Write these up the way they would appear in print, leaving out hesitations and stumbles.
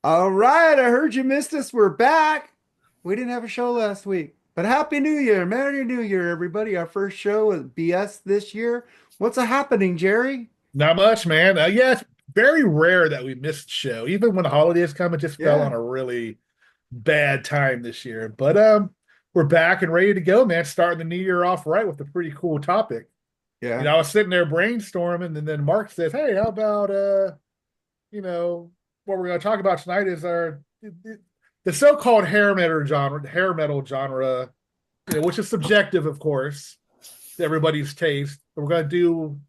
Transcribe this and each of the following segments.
All right, I heard you missed us. We're back. We didn't have a show last week, but Happy New Year. Merry New Year, everybody. Our first show is BS this year. What's happening, Jerry? Not much, man. Yeah, it's very rare that we missed the show. Even when the holidays come, it just fell on Yeah, a really bad time this year. But we're back and ready to go, man. Starting the new year off right with a pretty cool topic. yeah. I was sitting there brainstorming, and then Mark says, "Hey, how about you know, what we're going to talk about tonight is the so-called hair metal genre, which is subjective, of course, to everybody's taste. But we're going to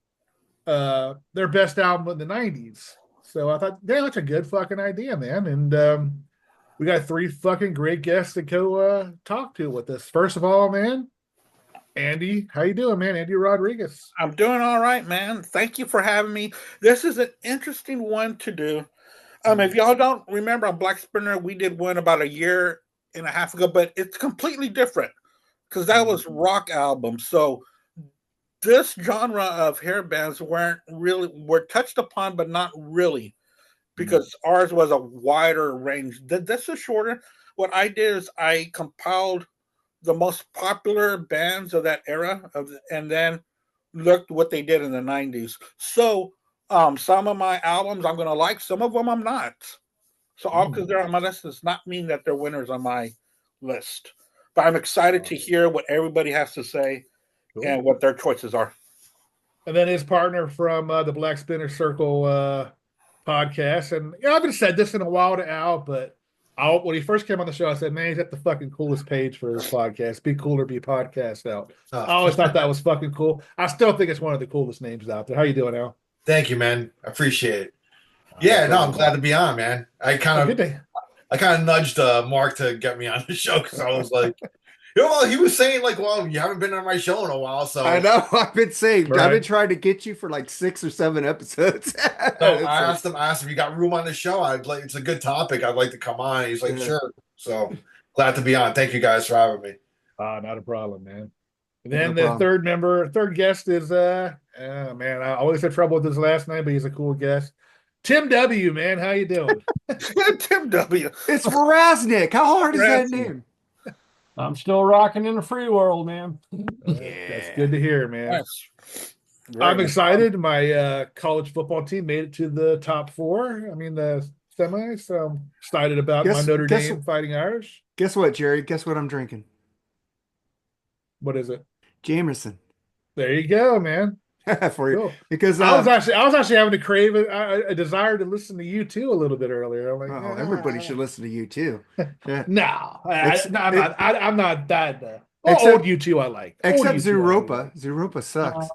do their best album in the 90s. So I thought, yeah, that's a good fucking idea, man. And we got three fucking great guests to go talk to with us. First of all, man, Andy, how you doing, man? Andy Rodriguez. I'm doing all right, man. Thank you for having me. This is an interesting one to do. If y'all don't remember on Black Spinner, we did one about a year and a half ago, but it's completely different because that was rock albums. So this genre of hair bands were touched upon, but not really, because ours was a wider range. This is shorter. What I did is I compiled the most popular bands of that era and then looked what they did in the 90s. So some of my albums I'm going to like, some of them I'm not. So all because they're on my list does not mean that they're winners on my list. But I'm excited to hear what everybody has to say and what their choices are. And then his partner from the Black Spinner Circle podcast. And I haven't said this in a while to Al, but when he first came on the show, I said, man, he's got the fucking coolest page for his podcast. Be cooler, be podcast out. I always thought that was fucking cool. I still think it's one of the coolest names out there. How you doing, Al? Thank you, man. I appreciate it. Yeah, no, I'm glad to be on, man. I kind of nudged Mark to get me on the show because I was like, well, he was saying like, well, you haven't been on my show in a while, so I know. I've been saying, Right. I've been trying to get you for like 6 or 7 episodes. I asked him if you got room on the show. It's a good topic. I'd like to come on. He's like, sure. So glad to be on. Thank you guys for having me. Not a problem, man. And then the third guest is man, I always had trouble with his last name, but he's a cool guest. Tim W, man, how you doing? Tim W. It's Wirasnik. How hard is that Wirasnik. name? I'm still rocking in the free world, man. That's good to hear, man. Nice. I'm excited. My college football team made it to the top four. I mean, the semis. So I'm excited about my Notre Dame Fighting Irish. Guess what, Jerry? Guess what I'm drinking? What is it? Jameson. There you go, man. For you, Cool. because I was actually having to crave a desire to listen to you too a little bit earlier. I'm like, everybody should listen to you too. No, I'm not that. Old you two I like. Except Zooropa. Zooropa sucks.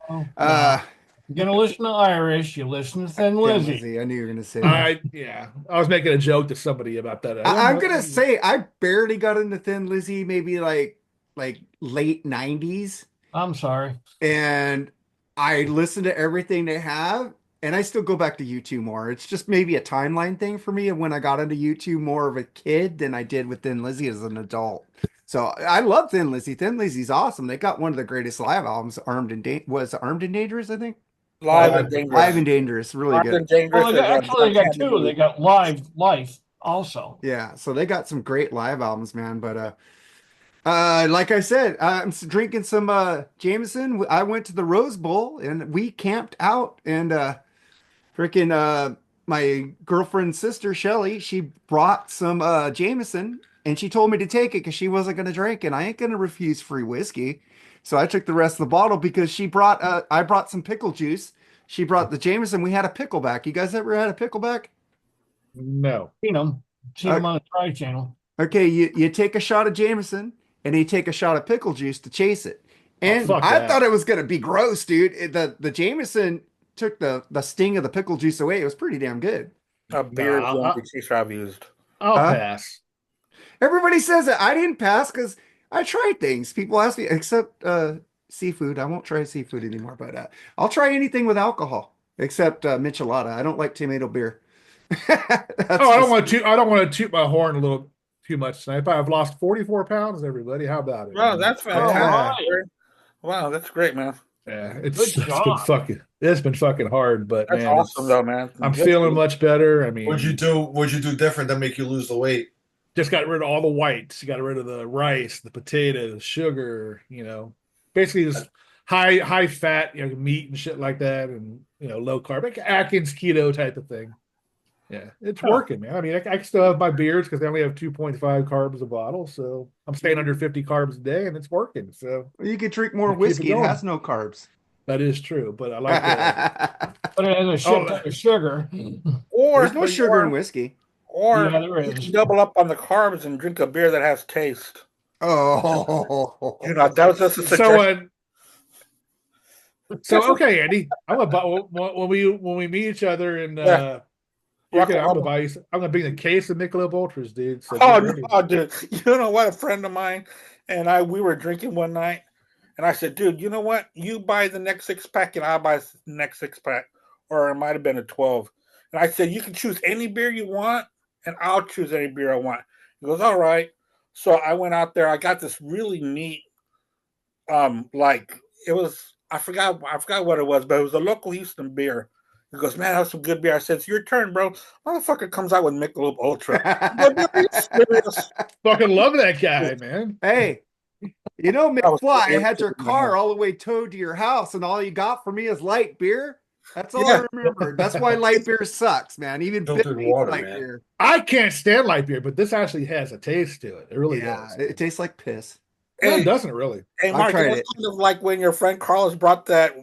You're gonna listen to Irish. You listen to Thin Lizzy. I knew you were gonna say that. I was making a joke to somebody about that. I'm gonna say I barely got into Thin Lizzy, maybe like late '90s. I'm sorry. And I listen to everything they have, and I still go back to YouTube more. It's just maybe a timeline thing for me of when I got into YouTube more of a kid than I did with Thin Lizzy as an adult. So I love Thin Lizzy. Thin Lizzy's awesome. They got one of the greatest live albums, Armed and Dangerous, I think. Live and Dangerous. Live and Dangerous, really Live good. and Dangerous. Well, they got two. They got Life also. Yeah, so they got some great live albums, man. But like I said, I'm drinking some Jameson. I went to the Rose Bowl and we camped out, and freaking my girlfriend's sister Shelly, she brought some Jameson, and she told me to take it because she wasn't going to drink, and I ain't going to refuse free whiskey. So I took the rest of the bottle because I brought some pickle juice. She brought the Jameson. We had a pickleback. You guys ever had a pickleback? No. Seen them on the Tri Channel. Okay, you take a shot of Jameson and you take a shot of pickle juice to chase it. And I thought it was going to be gross, dude. The Jameson took the sting of the pickle juice away. It was pretty damn good. A beer I've used. I'll pass. Everybody says that. I didn't pass because I tried things. People ask me, except seafood. I won't try seafood anymore, but I'll try anything with alcohol except michelada. I don't like tomato beer. I don't want to toot my horn a little too much tonight, but I've lost 44 pounds, everybody. How about it? Wow, that's fantastic. Wow, that's great, man. Yeah, it's been fucking hard, but That's man, awesome though, man. I'm feeling much better. I mean, What'd you do different to make you lose the weight? just got rid of all the whites. You got rid of the rice, the potatoes, sugar, basically just high fat, meat and shit like that, and low carb, like Atkins keto type of thing. Yeah, it's working, man. I mean, I can still have my beers because they only have 2.5 carbs a bottle, so I'm staying under 50 carbs a day, and it's working. So you could drink more whiskey. It has no carbs. That is true, but I like that. But it has a shit ton of sugar. Or there's no sugar in whiskey. Or yeah, there you is. can double up on the carbs and drink a beer that has taste. Oh, that was just a suggestion. So okay, Andy, I'm about when we meet each other and I'm gonna bring a case of Michelob Ultras, dude. So no, dude. You know what? A friend of mine and we were drinking one night, and I said, dude, you know what? You buy the next 6-pack, and I'll buy the next 6-pack, or it might have been a 12. And I said, you can choose any beer you want, and I'll choose any beer I want. He goes, all right. So I went out there. I got this really neat, it was. I forgot what it was, but it was a local Houston beer. He goes, man, that's some good beer. I said, it's your turn, bro. Motherfucker comes out with Michelob Ultra. Fucking love that guy, man. Hey, McFly had your car all the way towed to your house, and all you got for me is light beer. That's all I remember. That's why light beer sucks, man. Even filtered water, light man. beer. I can't stand light beer, but this actually has a taste to it. It really does. It tastes like piss. Hey, doesn't it really? Hey, Mark, it was kind of like when your friend Carlos brought that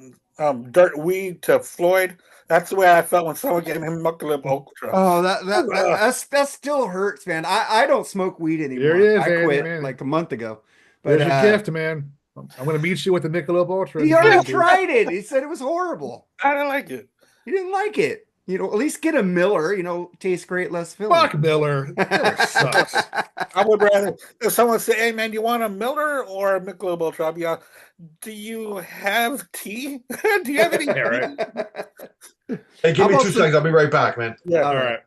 dirt weed to Floyd. That's the way I felt when someone gave him Michelob Ultra. Oh, that still hurts, man. I don't smoke weed anymore. I quit like a month ago. But there's a gift, man. I'm going to meet you with the Michelob Ultra. He already tried it. He said it was horrible. I didn't like it. He didn't like it. At least get a Miller. Tastes great, less filling. Fuck Miller. Miller sucks. I would rather if someone say, "Hey, man, do you want a Miller or a Michelob Ultra?" I'll be like, do you have tea? Do you have any? Hey, give me 2 seconds. I'll be right back, man. Yeah, all right.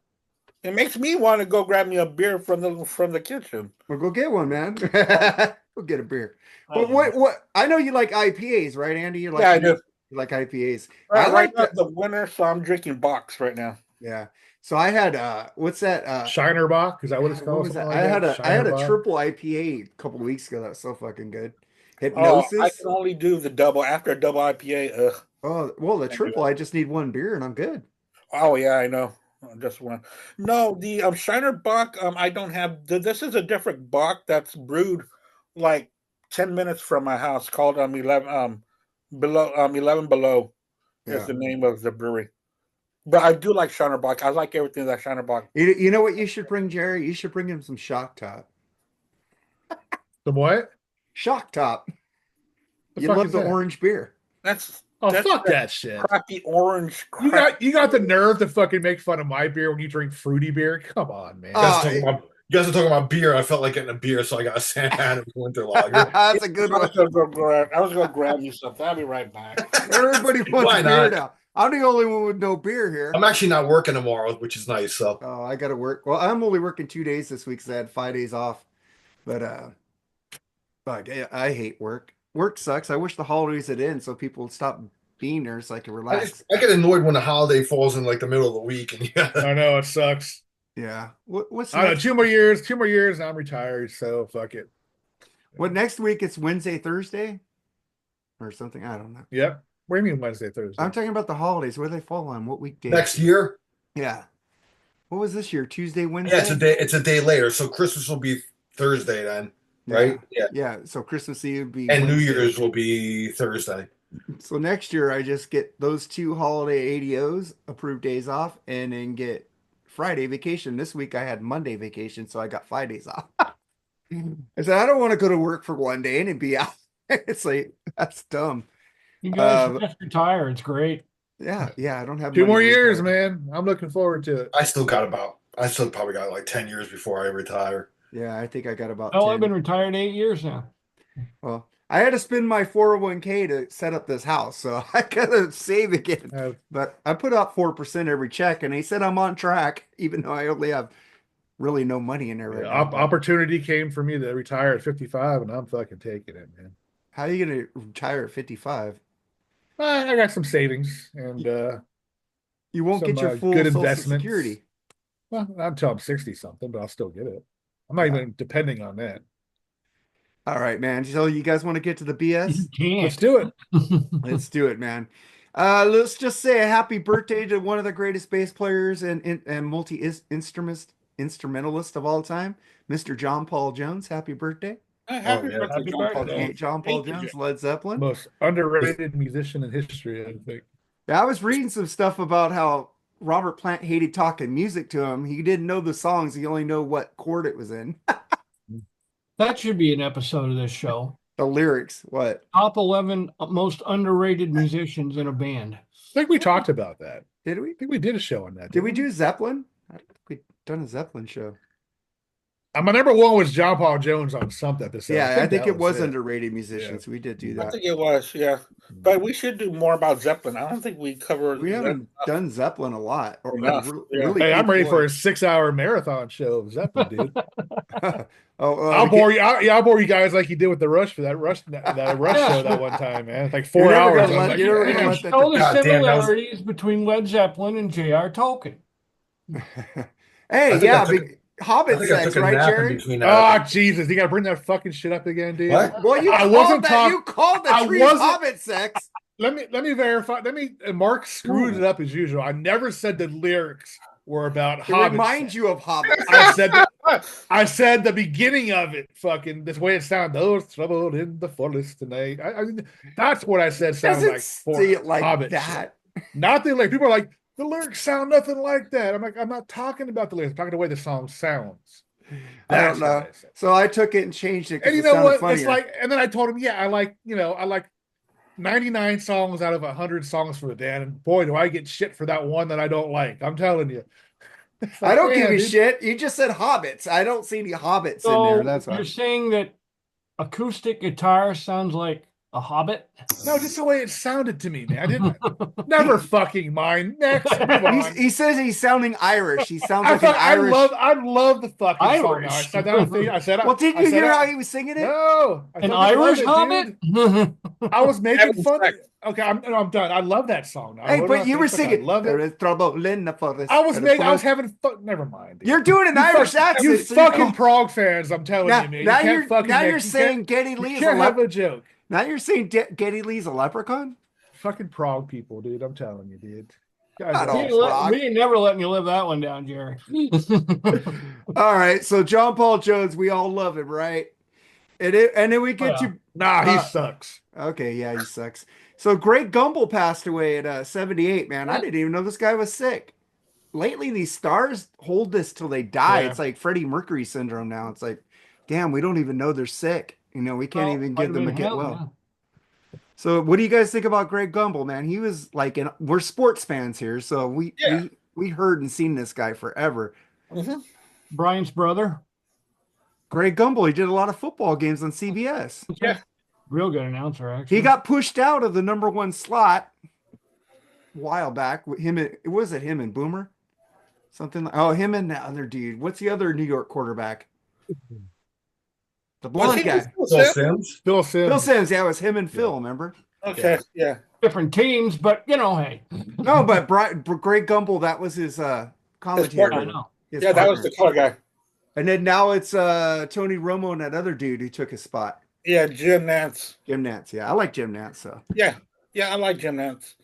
It makes me want to go grab me a beer from the kitchen. Well, go get one, man. Go get a beer. But what? I know you like IPAs, right, Andy? I do. You like IPAs. Right now the winter, so I'm drinking Box right now. Yeah. So I had what's that? Shiner Bock? Is that what it's called? I had a triple IPA a couple of weeks ago. That was so fucking good. Hypnosis. I can only do the double after a double IPA. Oh well, the triple. I just need one beer and I'm good. Oh yeah, I know. Just one. No, the Shiner Bock. I don't have. This is a different Bock that's brewed like 10 minutes from my house. Called 11 Below is the name of the brewery. But I do like Shiner Bock. I like everything that Shiner Bock. You know what you should bring, Jerry? You should bring him some Shock Top. The what? Shock Top. You love the orange beer. That's fuck that shit. Crappy orange. You got the nerve to fucking make fun of my beer when you drink fruity beer? Come on, man. You guys are talking about beer. I felt like getting a beer, so I got a Santa Ana Winter Lager. That's a good one. I was going to grab you something. I'll be right back. Everybody wants beer now. I'm the only one with no beer here. I'm actually not working tomorrow, which is nice. So I got to work. Well, I'm only working 2 days this week because I had 5 days off. But I hate work. Work sucks. I wish the holidays had ended so people would stop being there so I can relax. I get annoyed when the holiday falls in like the middle of the week. And I know it sucks. Yeah. What's I know, 2 more years, and I'm retired, so fuck it. What next week? It's Wednesday, Thursday, or something. I don't know. Yep. What do you mean Wednesday, Thursday? I'm talking about the holidays. Where they fall on? What weekday? Next year? Yeah. What was this year? Tuesday, Wednesday? Yeah, it's a day later. So Christmas will be Thursday then, right? Yeah. So Christmas Eve would be and Wednesday. New Year's will be Thursday. So next year I just get those 2 holiday ADOs, approved days off, and then get Friday vacation. This week I had Monday vacation, so I got 5 days off. I said I don't want to go to work for 1 day and be out. It's like that's dumb. You guys should just retire. It's great. Yeah. I don't have 2 more years, man. I'm looking forward to it. I still probably got like 10 years before I retire. Yeah, I think I got about 10. 10. I've been retired 8 years now. Well, I had to spend my 401k to set up this house, so I gotta save again. But I put out 4% every check, and they said I'm on track, even though I only have really no money in there right now. Opportunity came for me to retire at 55, and I'm fucking taking it, man. How are you gonna retire at 55? I got some savings and You won't some get your full good Social investments. Security. Well, not until I'm 60 something, but I'll still get it. I'm not even depending on that. All right, man. So you guys want to get to the BS? You can't. Let's do it. Let's do it, man. Let's just say a happy birthday to one of the greatest bass players and multi-instrumentalist of all time, Mr. John Paul Jones. Happy birthday. Happy yeah. birthday, Happy John Paul birthday. Jones. John Paul Thank you, Jones, Jay. Led Zeppelin. Most underrated musician in history, I think. Yeah, I was reading some stuff about how Robert Plant hated talking music to him. He didn't know the songs. He only know what chord it was in. That should be an episode of this show. The lyrics. What? Top 11 most underrated musicians in a band. I think we talked about that. Did we? I think we did a show on that. Did we do Zeppelin? I don't think we've done a Zeppelin show. My number one was John Paul Jones on something episode. Yeah, I think that it was underrated musicians. Yeah. We did do I that. think it was, yeah. But we should do more about Zeppelin. I don't think we covered. We haven't done Zeppelin a lot. Or Enough, yeah. really Hey, I'm ready for a Floyd. 6-hour marathon show of Zeppelin, dude. I'll bore you. I'll bore you guys like you did with the Rush for that Rush show that one time, man. It's like 4 You're never hours. gonna I was let- like, you're never You gonna can let that- show the God damn, that was- similarities between Led Zeppelin and J.R. Tolkien. Hey, think yeah, I took- big Hobbit I think I sex, took a right, nap in Jerry? between oh Jesus! You gotta bring that fucking shit up again, dude. What? Well, you I called wasn't that. talk- You called the I tree wasn't- Hobbit sex. Let me verify. Mark screwed it up as usual. I never said the lyrics were about It Hobbit. reminds you of Hobbit. I said the beginning of it. Fucking this way it sounded. Those troubled in the forest tonight. That's what I said. Sounded Doesn't like say it like Hobbit that. shit. Not the like. People are like the lyrics sound nothing like that. I'm like, I'm not talking about the lyrics. I'm talking the way the song sounds. I That's don't know. what I said. So I took it and changed it. 'cause And you it know sounded what? funnier. It's like, and then I told him, yeah, I like 99 songs out of 100 songs for the band, and boy, do I get shit for that one that I don't like. I'm telling you. It's like, I don't give man, a dude. shit. You just said hobbits. I don't see any hobbits So in there. That's why. you're saying that acoustic guitar sounds like a hobbit? No, just the way it sounded to me, man. I didn't never fucking mind. Next, move on. He says he's sounding Irish. He sounds like an I Irish. love the fucking song. Irish. Now. I sat down and I said, Well, did I you said hear I- how he was singing it? No, I An fucking love Irish it, hobbit? dude. I was making Having fun. sex. Okay, I'm done. I love that song. Now, Hey, what but about you were Facebook? singing. I love There it. is trouble in the forest. I was having fun. Never mind. Dude. You're doing an You Irish fuck- accent. You so fucking can't- prog fans, I'm telling now, you, man. now You can't you're fucking now make- you're you saying can't- Geddy you Lee's a can't have leprechaun. a joke. Now you're saying Geddy Lee's a leprechaun. Fucking prog people, dude. I'm telling you, dude. Guys, Not are- all. We ain't never letting you live that one down, Jerry. All right, so John Paul Jones, we all love him, right? And then we get Yeah. to Nah, he Uh, sucks. okay, yeah, he sucks. So Greg Gumbel passed away at 78. Man, I didn't even know this guy was sick. Lately, these stars hold this till they die. Yeah. It's like Freddie Mercury syndrome now. It's like, damn, we don't even know they're sick. You know, we can't even give them a get well. So, what do you guys think about Greg Gumbel, man? He was like, we're sports fans here, so we heard and seen this guy forever. Mhm. Brian's brother, Greg Gumbel, he did a lot of football games on CBS. Yeah. real good announcer, actually. He got pushed out of the #1 slot a while back. Him and Boomer, something. Him and the other dude. What's the other New York quarterback? The blonde guy. Phil Sims. Bill Sims. Phil Sims. Yeah, it was him and Phil. Remember? Okay, yeah. different teams, but hey, No, but Greg Gumbel, that was his commentator. I know. His Yeah, that was partner. the color guy. And then now it's Tony Romo and that other dude who took his spot. Yeah, Jim Nance. Jim Nance. Yeah, I like Jim Nance. So Yeah, I like Jim Nance.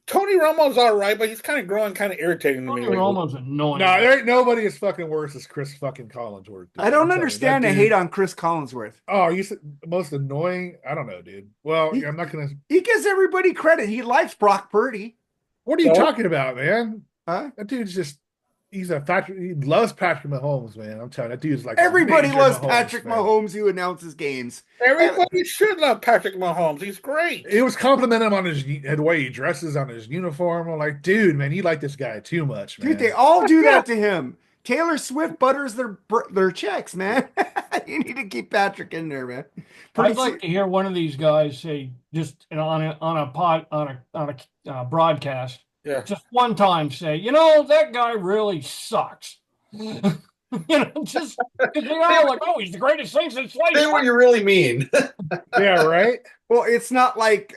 Tony Romo's all right, but he's kind of growing kind of irritating to me. Tony lately. Romo's annoying. No, there ain't nobody as fucking worse as Chris fucking Collinsworth. dude. I don't I'm telling you, understand that the dude- hate on Chris Collinsworth. Oh, you said the most annoying? I don't know, dude. Well, He- I'm not gonna. He gives everybody credit. He likes Brock Purdy. What are you No. talking about, man? Huh? That dude's just. He loves Patrick Mahomes, man. I'm telling you, that dude's like Everybody major loves Mahomes Patrick fan. Mahomes who announces games. Everybody should love Patrick Mahomes. He's great. It was complimenting him on the way he dresses, on his uniform. I'm like, dude, man, you like this guy too much, man. Dude, they all do that to him. Taylor Swift butters their checks, man. You need to keep Patrick in there, man. I'd like to hear one of these guys say just on a broadcast, Yeah. just one time say, that guy really sucks. Just because they all like, oh, he's the greatest thing since Say what sliced. you really mean. Yeah, right. Well, it's not like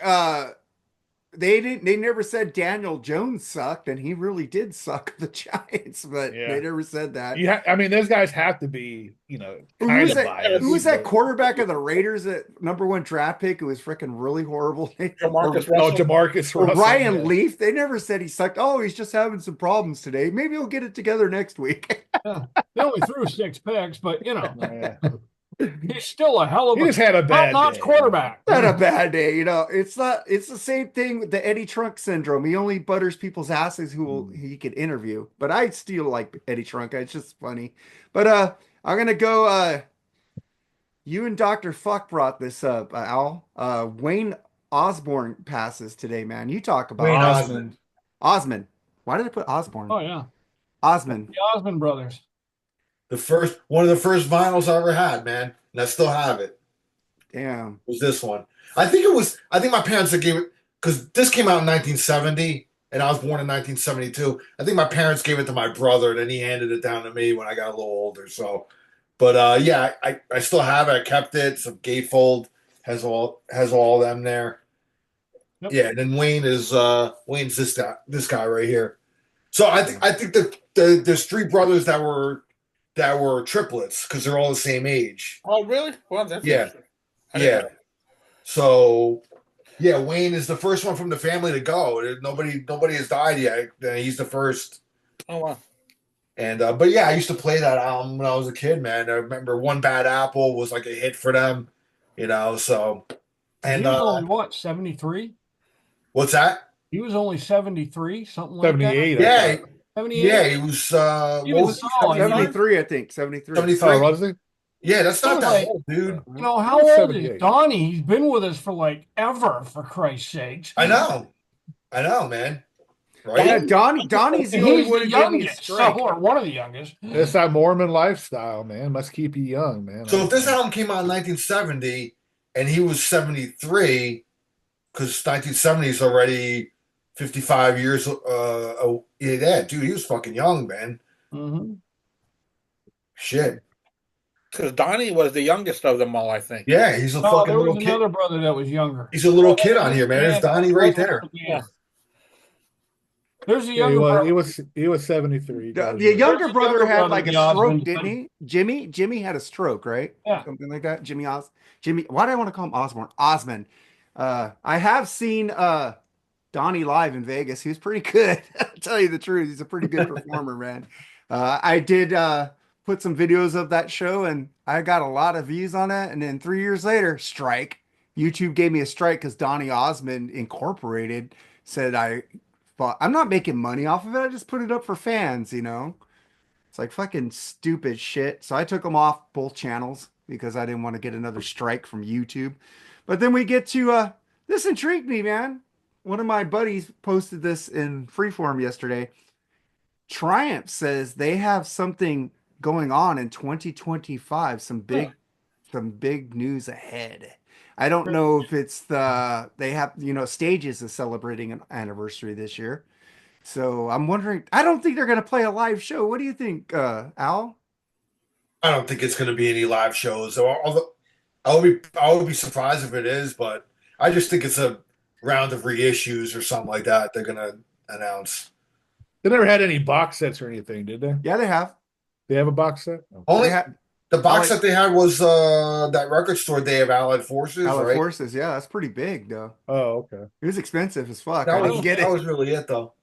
They never said Daniel Jones sucked, and he really did suck the Giants, but they never said that. Yeah, I mean, those guys have to be, kind of biased. Who was that quarterback of the Raiders, that #1 draft pick, who was freaking really horrible? Jamarcus Russell. Ryan Leaf. They never said he sucked. Oh, he's just having some problems today. Maybe he'll get it together next week. They only threw 6 picks, but he's still a hell of a he just had a bad top-notch quarterback. Not a bad day, It's not. It's the same thing with the Eddie Trunk syndrome. He only butters people's asses he could interview. But I still like Eddie Trunk. It's just funny. But I'm gonna go. You and Dr. Fuck brought this up, Al. Wayne Osborne passes today, man. You talk about Wayne Osmond. Osmond. Why did I put Osborne? Oh yeah, Osmond. The Osmond brothers. One of the first vinyls I ever had, man, and I still have it. Damn. Was this one? I think my parents gave it, because this came out in 1970, and I was born in 1972. I think my parents gave it to my brother, and then he handed it down to me when I got a little older. So, but I still have it. I kept it. Some gatefold has all of them there. Yep. Yeah, and then Wayne's this guy right here. So I think there's 3 brothers that were triplets, because they're all the same age. Oh, really? Well, that's yeah. So, Wayne is the first one from the family to go. Nobody has died yet. He's the first. Oh wow. And but I used to play that album when I was a kid, man. I remember One Bad Apple was like a hit for them, So, and he was only what, 73? What's that? He was only 73, something like 78, that. Yeah. 78? Yeah, he was 73, I think. 73. 73. Oh, was he? Yeah, that's not that old, dude. How old is Donnie? He's been with us for like ever, for Christ's sakes. I know, man. Right? Yeah, Donnie's the only one who gave me a strike. Or one of the youngest. It's that Mormon lifestyle, man. Must keep you young, man. So if this album came out in 1970 and he was 73, because 1970 is already 55 years. Dude, he was fucking young, man. Mm-hmm. Shit. Because Donnie was the youngest of them all, I think. Yeah, he's a fucking little kid. There was another brother that was younger. He's a little kid on here, man. There's Donnie right there. Yeah. There's a younger brother. He was 73. The younger brother had like a stroke, didn't he? Jimmy had a stroke, right? Yeah. Something like that. Jimmy, why do I want to call him Osborne? Osmond. I have seen Donnie live in Vegas. He was pretty good. I'll tell you the truth. He's a pretty good performer, man. I did put some videos of that show, and I got a lot of views on it. And then 3 years later, strike. YouTube gave me a strike because Donnie Osmond Incorporated said I'm not making money off of it. I just put it up for fans, It's like fucking stupid shit. So I took them off both channels because I didn't want to get another strike from YouTube. But then we get to this intrigued me, man. One of my buddies posted this in Freeform yesterday. Triumph says they have something going on in 2025. Some big news ahead. I don't know if it's they have, Stages is celebrating an anniversary this year. So I'm wondering, I don't think they're going to play a live show. What do you think, Al? I don't think it's going to be any live shows. Although I would be surprised if it is, but I just think it's a round of reissues or something like that they're going to announce. They never had any box sets or anything, did they? Yeah, they have. They have a box set? Only the box that they had was that record store Day of Allied Forces. Allied Forces, yeah, that's pretty big though. Oh, okay. It was expensive as fuck. That was really it though.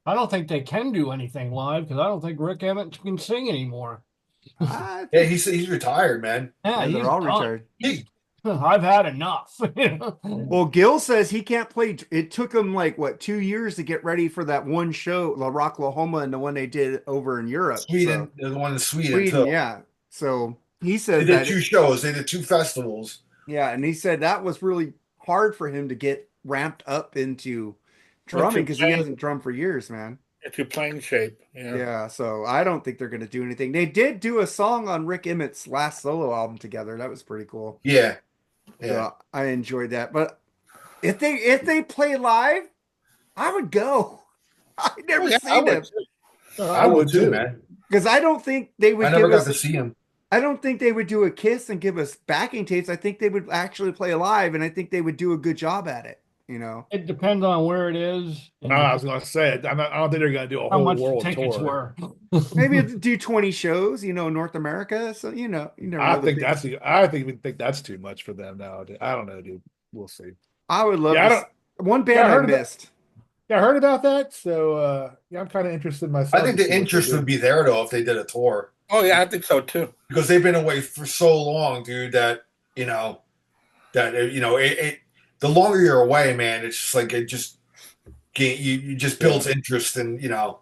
I don't think they can do anything live because I don't think Rick Evans can sing anymore. Yeah, he's retired, man. Yeah, they're all retired. I've had enough. Well, Gil says he can't play. It took him 2 years to get ready for that one show, La Rocklahoma, and the one they did over in Europe. Sweden, the one in Sweden too. Yeah. So he said they did 2 shows. They did 2 festivals. Yeah, and he said that was really hard for him to get ramped up into drumming because he hasn't drummed for years, man. Into playing shape. Yeah. So I don't think they're going to do anything. They did do a song on Rick Emmett's last solo album together. That was pretty cool. Yeah. So I enjoyed that. But if they play live, I would go. I've never seen them. I would too, man. Because I don't think they would. I never got to see him. I don't think they would do a Kiss and give us backing tapes. I think they would actually play live, and I think they would do a good job at it. It depends on where it is. And I was going to say it. I don't think they're going to do a how whole much the world tickets tour. were. Maybe do 20 shows, North America. So you never know. I think that's too much for them now. I don't know, dude. We'll see. I would love one band I missed. I heard about that. So I'm kind of interested myself. I think the interest would be there though if they did a tour. Oh yeah, I think so too. Because they've been away for so long, dude, that the longer you're away, man, it's just like you just builds interest in you,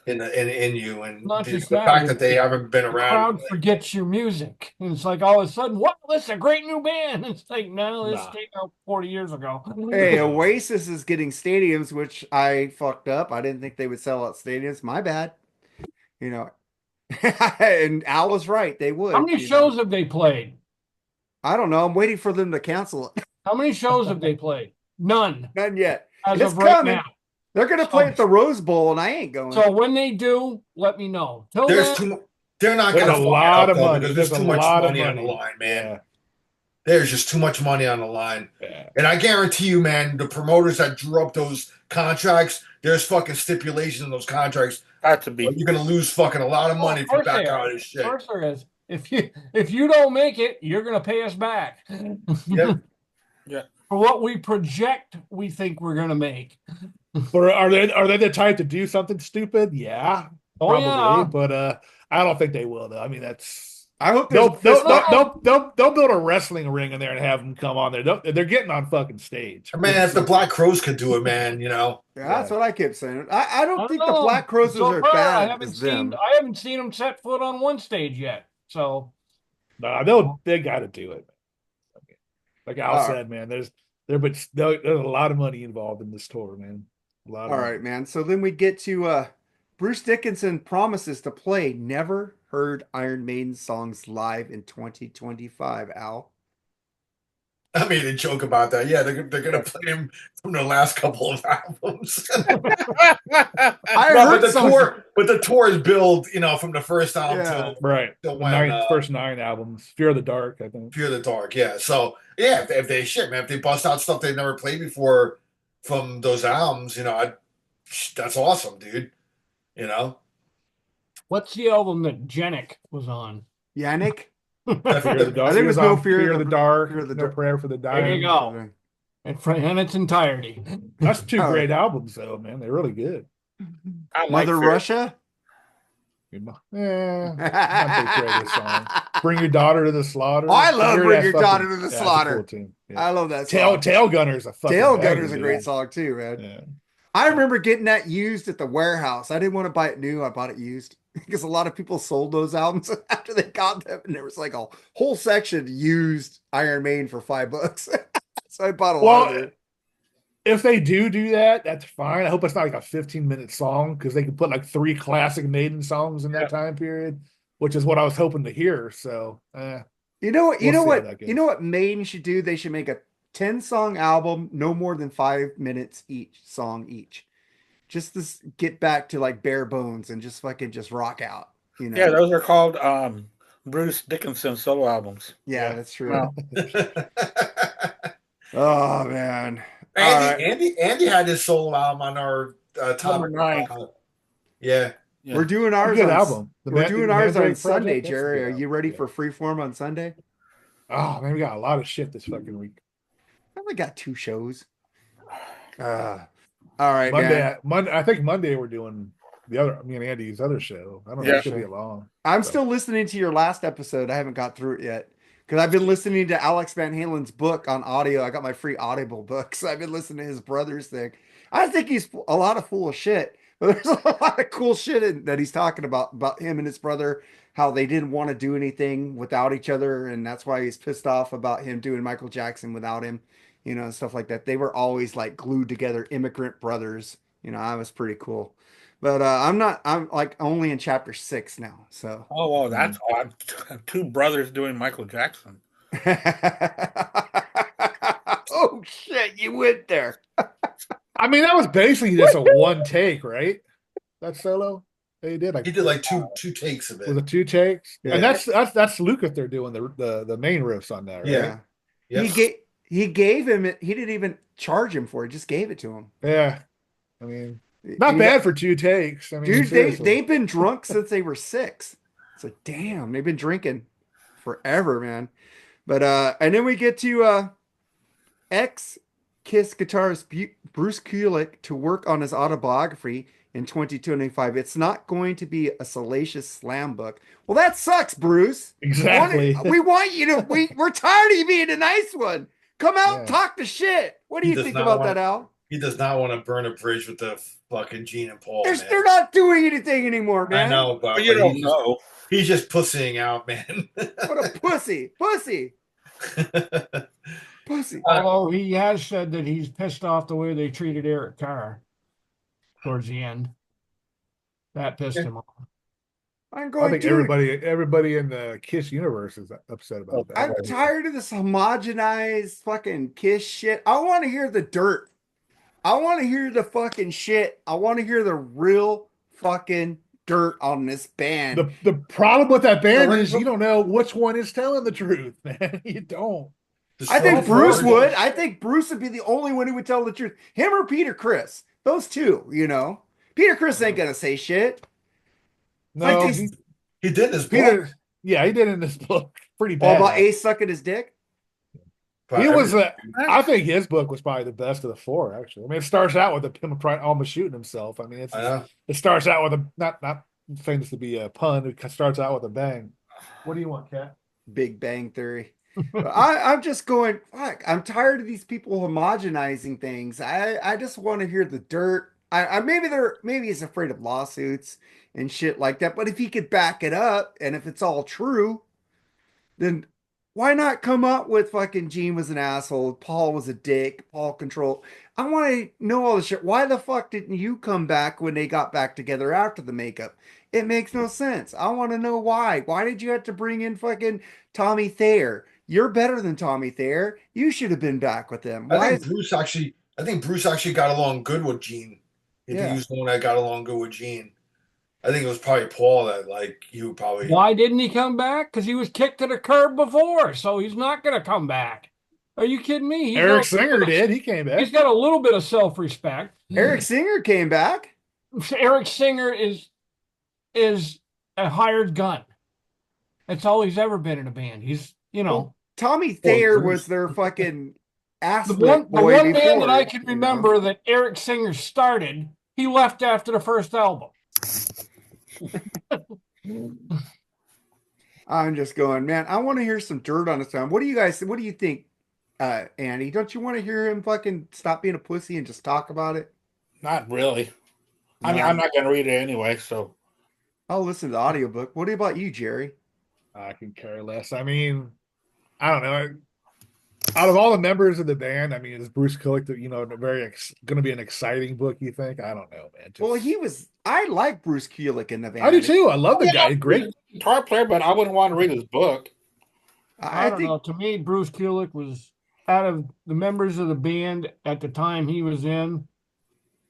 and the fact that they haven't been around. The crowd forgets your music. And it's like all of a sudden, wow, this is a great new band. It's like, no, this came out 40 years ago. Hey, Oasis is getting stadiums, which I fucked up. I didn't think they would sell out stadiums. My bad. And Al was right. They would. How many shows have they played? I don't know. I'm waiting for them to cancel it. How many shows have they played? None. None yet. As of right now. They're going to play at the Rose Bowl, and I ain't going. So when they do, let me know. They're not going to. There's a lot of money. There's too much money on the line, man. Yeah. There's just too much money on the line. Yeah. And I guarantee you, man, the promoters that drew up those contracts, there's fucking stipulations in those contracts. That's a beat. You're going to lose fucking a lot of money if you back out of this shit. Of course there is. If you don't make it, you're going to pay us back. Yep. Yeah. For what we project, we think we're going to make. Or are they the type to do something stupid? Yeah, probably. Yeah. But I don't think they will, though. I mean, I hope they'll build a wrestling ring in there and have them come on there. They're getting on fucking stage. Man, if the Black Crows could do it, man, Yeah, that's what I kept saying. I don't think the Black Crows are bad. I haven't seen them set foot on one stage yet. So, they got to do it. Like Al said, man, there's a lot of money involved in this tour, man. All right, man. So then we get to Bruce Dickinson promises to play Never Heard Iron Maiden songs live in 2025, Al. I made a joke about that. Yeah, they're going to play him from the last couple of albums. But the tour is billed, from the first album to first 9 albums. Fear of the Dark, I think. Fear of the Dark, yeah. So yeah, if they bust out stuff they've never played before from those albums, that's awesome, dude. What's the album that Janik was on? Yannick? I think it was No Fear of the Dark, No Prayer for the Dying. There you go. And its entirety. That's 2 great albums, though, man. They're really good. Mother Russia? Not the greatest song. Bring Your Daughter to the Slaughter. I love Bring Your Daughter to the Slaughter. Cool I love that song. Tail Gunner's a fucking Tail Gunner's a great song, too, man. Yeah. I remember getting that used at the warehouse. I didn't want to buy it new. I bought it used because a lot of people sold those albums after they got them. And there was like a whole section used Iron Maiden for $5. So I bought a lot of it. If they do that, that's fine. I hope it's not like a 15-minute song because they could put like 3 classic Maiden songs in that time period, which is what I was hoping to heir. So, you know what Maiden should do? They should make a 10-song album, no more than 5 minutes each song each. Just to get back to like bare bones and just rock out. Yeah, those are called Bruce Dickinson solo albums. Yeah, that's true. Wow. Oh man. Andy had his solo album on our top number 9. Yeah. We're doing ours on album. We're doing ours on Sunday, Jerry. Are you ready for Freeform on Sunday? Oh man, we got a lot of shit this fucking week. I only got 2 shows. All right, Monday. I think Monday we're doing me and Andy's other show. I don't know. It should be long. I'm still listening to your last episode. I haven't got through it yet because I've been listening to Alex Van Halen's book on audio. I got my free Audible book, so I've been listening to his brother's thing. I think he's a lot of full of shit, but there's a lot of cool shit that he's talking about him and his brother, how they didn't want to do anything without each other, and that's why he's pissed off about him doing Michael Jackson without him. And stuff like that. They were always like glued together, immigrant brothers. I was pretty cool. But I'm like only in chapter 6 now. So that's odd. 2 brothers doing Michael Jackson. Oh shit, you went there. I mean, that was basically just a one take, right? That solo they did. He did like two takes of it. Was it 2 takes? Yeah. And that's Lucas. They're doing the main riffs on that, right? Yeah. Yes. he gave him it. He didn't even charge him for it. Just gave it to him. Yeah. I mean, not bad for 2 takes. I mean, dude, seriously. they've been drunk since they were 6. It's like, damn, they've been drinking forever, man. But and then we get to ex-Kiss guitarist Bruce Kulick to work on his autobiography in 2025. It's not going to be a salacious slam book. Well, that sucks, Bruce. Exactly. We want you to. We're tired of you being a nice one. Come out and talk the shit. What do you think about that, Al? He does not want to burn a bridge with the fucking Gene and Paul. They're not doing anything anymore, man. I know, but you don't know. He's just pussying out, man. What a pussy. Pussy. Although he has said that he's pissed off the way they treated Eric Carr towards the end. That pissed him off. I think everybody in the Kiss universe is upset about that. I'm tired of this homogenized fucking Kiss shit. I want to hear the dirt. I want to hear the fucking shit. I want to hear the real fucking dirt on this band. The problem with that band is you don't know which one is telling the truth, man. You don't. I think Bruce would. I think Bruce would be the only one who would tell the truth. Him or Peter Criss. Those two, you know. Peter Criss ain't gonna say shit. No, like he did in his book. Yeah, he did in this book. Pretty bad. All about Ace sucking his dick. He was. I think his book was probably the best of the 4. Actually, I mean, it starts out with him almost shooting himself. I mean, it starts out with a not famous to be a pun. It starts out with a bang. What do you want, Kat? Big Bang Theory. I'm just going. Fuck! I'm tired of these people homogenizing things. I just want to hear the dirt. Maybe he's afraid of lawsuits and shit like that. But if he could back it up, and if it's all true, then why not come up with fucking Gene was an asshole, Paul was a dick, Paul controlled. I want to know all this shit. Why the fuck didn't you come back when they got back together after the makeup? It makes no sense. I want to know why. Why did you have to bring in fucking Tommy Thayer? You're better than Tommy Thayer. You should have been back with them. I think Bruce actually got along good with Gene. He was the one that got along good with Gene. I think it was probably Paul that he would probably. Why didn't he come back? Because he was kicked to the curb before, so he's not going to come back. Are you kidding me? Eric Singer did. He came back. He's got a little bit of self-respect. Eric Singer came back. Eric Singer is a hired gun. That's all he's ever been in a band. He's, Well, Tommy Thayer was their fucking ass. The one band that I can remember that Eric Singer started, he left after the first album. I'm just going, man. I want to hear some dirt on this time. What do you think, Andy? Don't you want to hear him fucking stop being a pussy and just talk about it? Not really. No. I mean, I'm not going to read it anyway, so I'll listen to the audiobook. What about you, Jerry? I can care less. I mean, I don't know. Out of all the members of the band, I mean, is Bruce Kulick, going to be an exciting book, you think? I don't know, man. Well, I like Bruce Kulick in the band. I do too. I love the guy. Great guitar player, but I wouldn't want to read his book. I don't know. To me, Bruce Kulick was, out of the members of the band at the time he was in,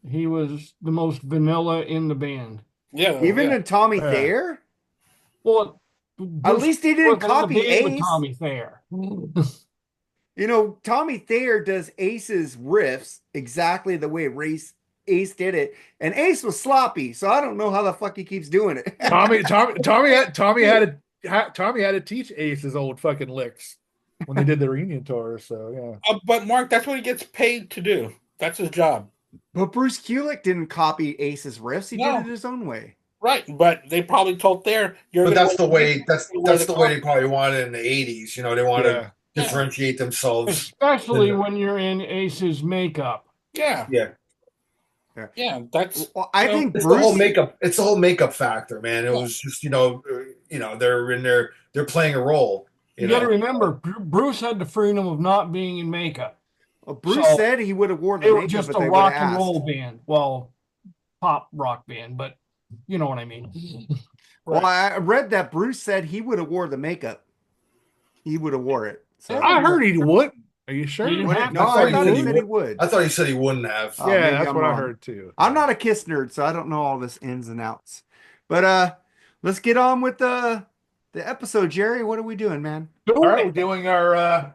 he was the most vanilla in the band. Yeah. Even in Tommy Thayer? Well, at least he didn't copy Ace. Tommy Thayer. You know, Tommy Thayer does Ace's riffs exactly the way Ace did it, and Ace was sloppy, so I don't know how the fuck he keeps doing it. Tommy had to teach Ace his old fucking licks when they did the reunion tour. So yeah. But Mark, that's what he gets paid to do. That's his job. But Bruce Kulick didn't copy Ace's riffs; he did it his own way. Right, but they probably told Thayer. But that's the way. That's the way they probably wanted in the '80s. You know, they wanted to differentiate themselves, especially when you're in Ace's makeup. Yeah. That's. Well, I think it's the whole makeup. It's the whole makeup factor, man. It was just they're in there. They're playing a role. You got to remember, Bruce had the freedom of not being in makeup. Well, Bruce said he would have worn the makeup. They were just a rock and roll band. Well, pop rock band, but you know what I mean. Well, I read that Bruce said he would have wore the makeup. He would have wore it. So. I heard he would. Are you sure? No, I thought he said he would. I thought he said he wouldn't have. Yeah, that's what I heard too. I'm not a Kiss nerd, so I don't know all this ins and outs. But let's get on with the episode, Jerry. What are we doing, man? All right, we're doing our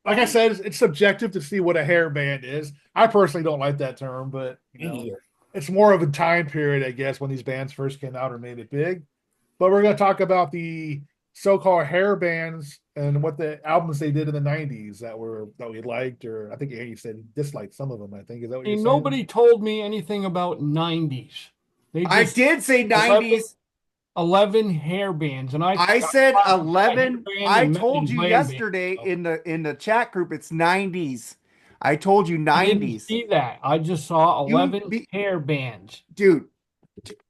like I said, it's subjective to see what a hair band is. I personally don't like that term, but it's more of a time period, I guess, when these bands first came out or made it big. But we're going to talk about the so-called hair bands and what the albums they did in the 90s that we liked, or I think Andy said he disliked some of them. I think, is that what you're saying? Nobody told me anything about 90s. I did say 90s. 11 hair bands, and I said 11. I told you yesterday in the chat group it's 90s. I told you 90s. I didn't see that. I just saw 11 hair bands, dude.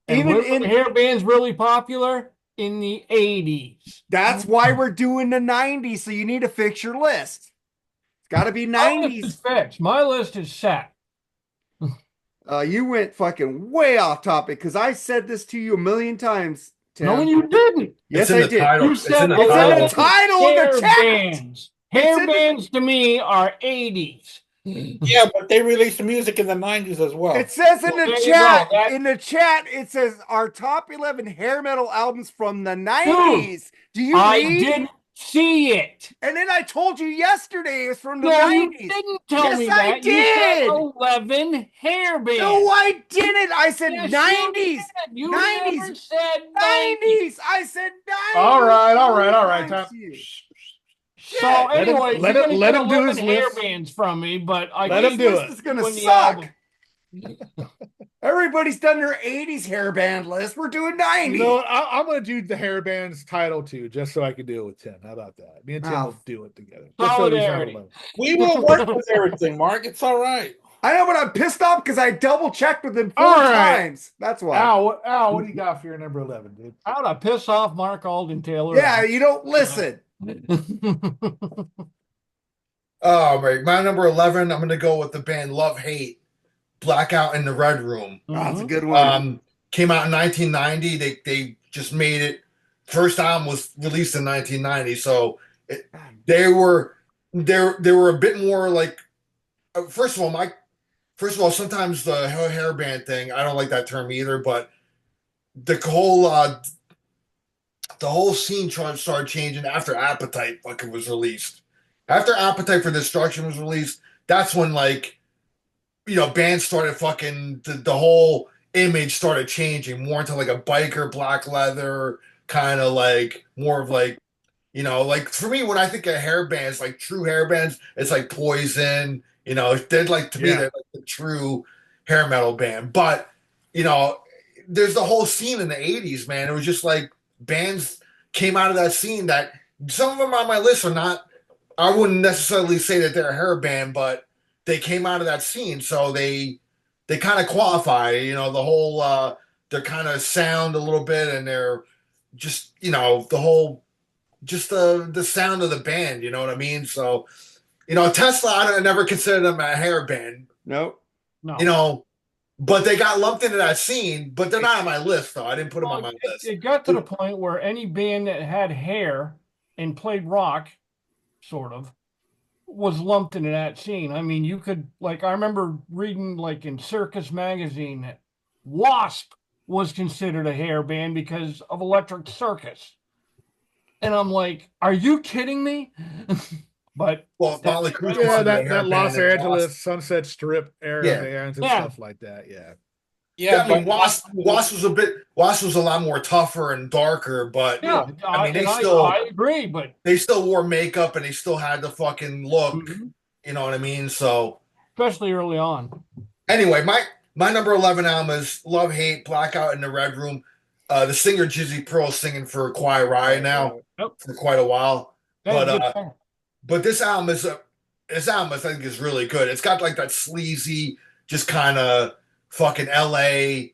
Even in hair bands really popular in the 80s. That's why we're doing the 90s. So you need to fix your list. It's got to be 90s. My list is fixed. My list is set. You went fucking way off topic because I said this to you a million times. Tim. No, you didn't. Yes, I did. You said it's in the title of the chat. Bands. Hair bands to me are 80s. Yeah, but they released the music in the 90s as well. It says in the chat, it says our top 11 hair metal albums from the 90s. Do you read? I didn't see it. And then I told you yesterday it's from the 90s. You didn't tell me that. I did. You said 11 hair bands. No, I didn't. I said 90s. You 90s. never said 90s. I said 90s. All right. Time. So anyway, let him do his hair list. Bands from me, but I let him do it. This is gonna suck. Everybody's done their 80s hair band list. We're doing 90s. You know what? I'm going to do the hair band's title too, just so I can do it with Tim. How about that? Me and Tim will do it together. We will work with everything, Mark. It's all right. I know, but I'm pissed off because I double checked with him 4 times. That's why. Al, what do you got for your number 11, dude? How to piss off Mark Alden Taylor? Yeah, you don't listen. Oh, right. My number 11, I'm going to go with the band Love Hate, Blackout in the Red Room. Oh, that's a good one. Came out in 1990. They just made it. First album was released in 1990, so they were a bit more like. First of all, sometimes the hair band thing, I don't like that term either. But the whole scene started changing after Appetite fucking was released. After Appetite for Destruction was released, that's when bands started fucking the whole image started changing more into like a biker black leather kind of like more of like like for me when I think of hair bands, like true hair bands, it's like Poison. They'd like to me they're like the true hair metal band. But there's the whole scene in the 80s, man. It was just like bands came out of that scene that some of them on my list are not. I wouldn't necessarily say that they're a hair band, but they came out of that scene, so they kind of qualify. The whole their kind of sound a little bit, and they're just the whole just the sound of the band. You know what I mean? So Tesla, I never considered them a hair band. Nope. No. But they got lumped into that scene. But they're not on my list, though. I didn't put them on my list. It got to the point where any band that had hair and played rock, sort of, was lumped into that scene. I mean, you could, I remember reading, in Circus Magazine, that Wasp was considered a hair band because of Electric Circus. And I'm like, are you kidding me? But that Los Angeles Sunset Strip era bands and stuff like that. Yeah, I mean, Wasp was a lot more tougher and darker, but I agree, but they still wore makeup and they still had the fucking look. Mm-hmm. You know what I mean? So especially early on. Anyway, my number 11 album is Love Hate, Blackout in the Red Room. The singer Jizzy Pearl singing for Quiet Riot now for quite a while. But this album I think is really good. It's got like that sleazy, just kind of fucking LA,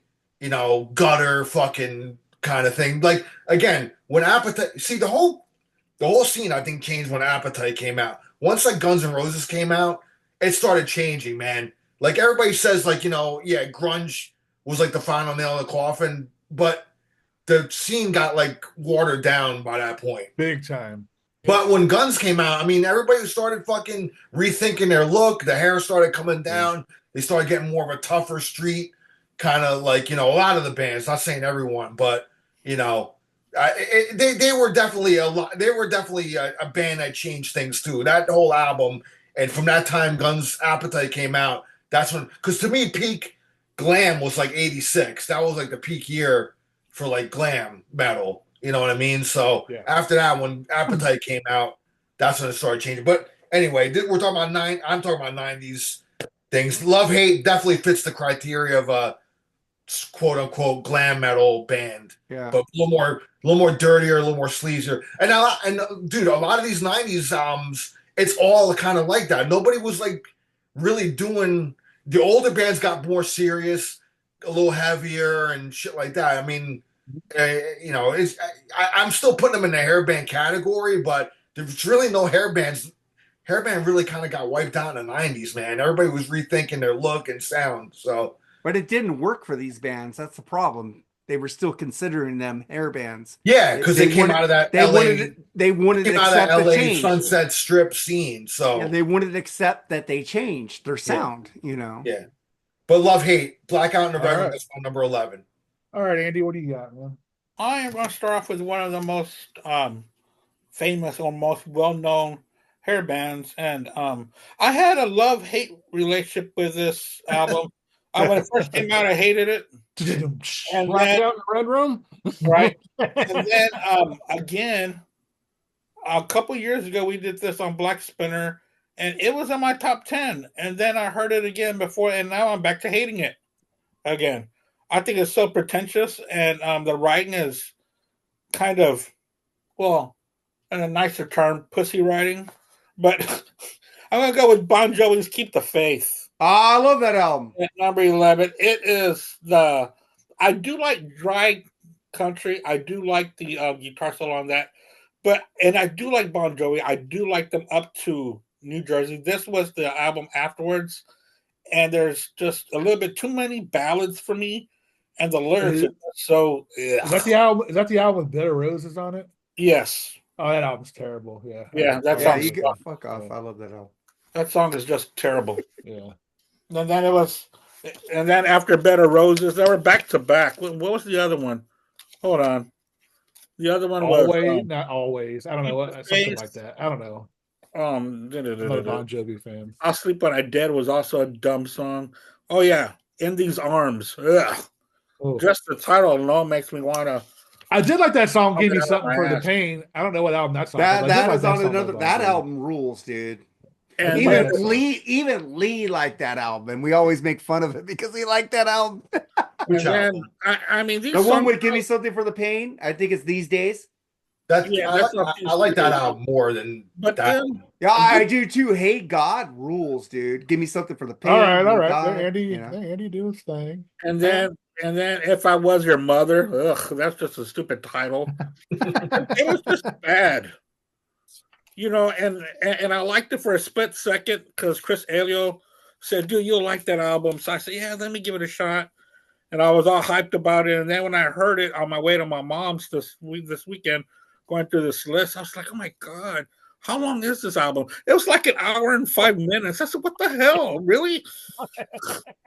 gutter fucking kind of thing. Like again, when Appetite, see the whole scene I think changed when Appetite came out. Once like Guns N' Roses came out, it started changing, man. Like everybody says, grunge was like the final nail in the coffin, but the scene got like watered down by that point. Big time. But when Guns came out, I mean, everybody started fucking rethinking their look. The hair started coming down. They started getting more of a tougher street, kind of like, a lot of the bands, not saying everyone, but, They were definitely a lot. They were definitely a band that changed things too. That whole album, and from that time, Guns Appetite came out. That's when, because to me, peak glam was like '86. That was like the peak year for like glam metal. You know what I mean? So after that, when Appetite came out, that's when it started changing. But anyway, we're talking about I'm talking about '90s things. Love Hate definitely fits the criteria of a quote unquote glam metal band. Yeah. But a little more dirtier, a little more sleazier. And dude, a lot of these '90s albums, it's all kind of like that. Nobody was like really doing. The older bands got more serious, a little heavier, and shit like that. I mean, I'm still putting them in the hair band category, but there's really no hair bands. Hair band really kind of got wiped out in the '90s, man. Everybody was rethinking their look and sound. So, but it didn't work for these bands. That's the problem. They were still considering them hair bands. Yeah, because they came out of that they wanted to accept the change. Sunset Strip scene. So yeah, they wanted to accept that they changed their sound. You know. Yeah, but Love Hate, Blackout in November. That's my number 11. All right, Andy, what do you got, man? I am going to start off with one of the most famous or most well-known hair bands, and I had a love-hate relationship with this album. When it first came out, I hated it. And then, out in the Red Room, right? And then again, a couple years ago, we did this on Black Spinner, and it was in my top 10. And then I heard it again before, and now I'm back to hating it again. I think it's so pretentious, and the writing is kind of, well, in a nicer term, pussy writing. But I'm going to go with Bon Jovi's Keep the Faith. I love that album. At number 11, it is I do like dry country. I do like the guitar solo on that. And I do like Bon Jovi. I do like them up to New Jersey. This was the album afterwards. And there's just a little bit too many ballads for me. And the lyrics are so... Is that the album? Is that the album with Bitter Roses on it? Yes. Oh, that album's terrible. Yeah. Yeah, you get fuck off. I love that album. That song is just terrible. Yeah. And then after Better Roses, they were back to back. What was the other one? Hold on. The other one was not always. I don't know, something like that. I don't know. I'm not a Bon Jovi fan. I'll Sleep When I Dead was also a dumb song. Oh yeah, In These Arms. Ugh. Oh. Just the title alone makes me want to. I did like that song. Give Me Something for the Pain. I don't know what album that's on. That is on another. That album rules, dude. And even Lee liked that album, and we always make fun of it because he liked that album. I mean, the one would Give Me Something for the Pain. I think it's These Days. I like that album more than that. Yeah, I do too. Hey God rules, dude. Give Me Something for the Pain. All right. God, Andy do his thing. And then If I Was Your Mother. Ugh, that's just a stupid title. It was just bad. You know, and I liked it for a split second because Chris Elio said, dude, you'll like that album. So I said, yeah, let me give it a shot. And I was all hyped about it. And then when I heard it on my way to my mom's this weekend, going through this list, I was like, oh my God, how long is this album? It was like an hour and 5 minutes. I said, what the hell? Really?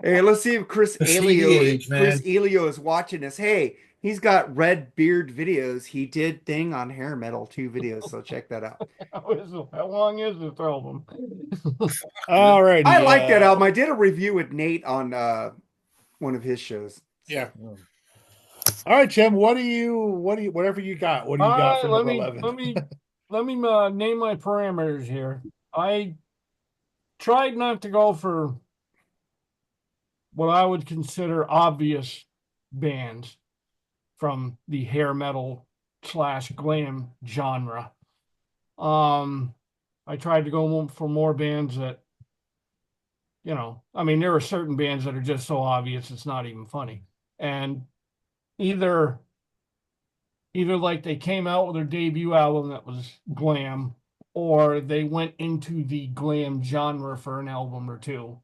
Hey, let's see if Chris Elio is watching this. Hey, he's got Red Beard videos. He did Thing on Hairmetal 2 videos, so check that out. How long is this album? All right. I like that album. I did a review with Nate on one of his shows. Yeah. All right, Jim. Whatever you got. What do you got for number 11? Let me name my parameters here. I tried not to go for what I would consider obvious bands from the hair metal / glam genre. I tried to go for more bands that, you know, I mean, there are certain bands that are just so obvious it's not even funny. And either like they came out with their debut album that was glam, or they went into the glam genre for an album or two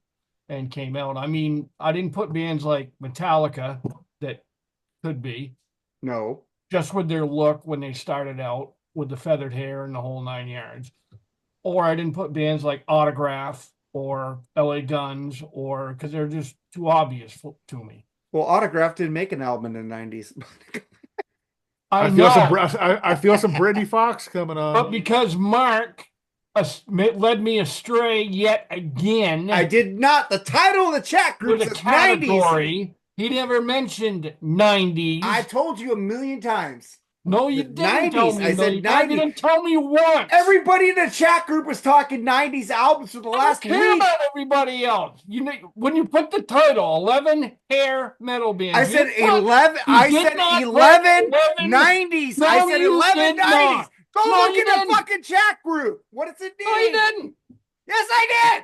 and came out. I mean, I didn't put bands like Metallica that could be. No. Just with their look when they started out with the feathered hair and the whole 9 yards. Or I didn't put bands like Autograph or LA Guns, or because they're just too obvious to me. Well, Autograph didn't make an album in the 90s. I feel know. I feel some Brittany Fox coming on. But because Mark led me astray yet again. I did not. The title of the chat group with a is 90s. category. He never mentioned 90s. I told you a million times. No, you didn't 90s. tell me. I said 90s. You didn't tell me once. Everybody in the chat group was talking 90s albums for the last week. I don't care about everybody else. You know, when you put the title 11 hair metal bands. I said 11. I said 11 90s. No, I said you 11 did 90s. not. Go No, look you in the didn't. fucking chat group. What does it mean? No, you didn't. Yes, I did.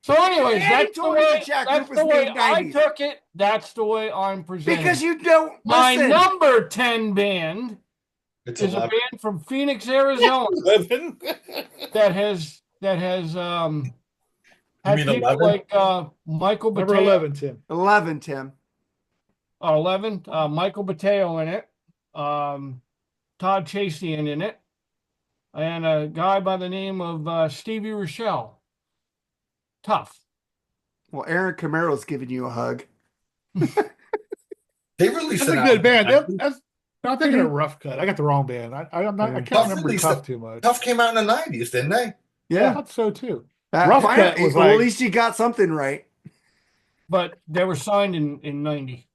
So, anyways, Andy that's the told me way, the chat that's group the was way named I 90s. took it. That's the way I'm presenting. Because you don't My listen. number 10 band It's is 11. a band from Phoenix, Arizona that has You had mean people 11? like Michael Number Bateo. 11, Tim. 11, Tim. 11. Michael Bateo in it. Todd Chasian in it. And a guy by the name of Stevie Rochelle. Tough. Well, Aaron Camaro's giving you a hug. They released That's a an good album. band. I'm thinking of Rough Cut. I got the wrong band. I can't Tough remember released Tough it. too much. Tough came out in the 90s, didn't they? I Yeah. thought so too. That- Rough fine. Cut was Well, like- at least you got something right. But they were signed in 90.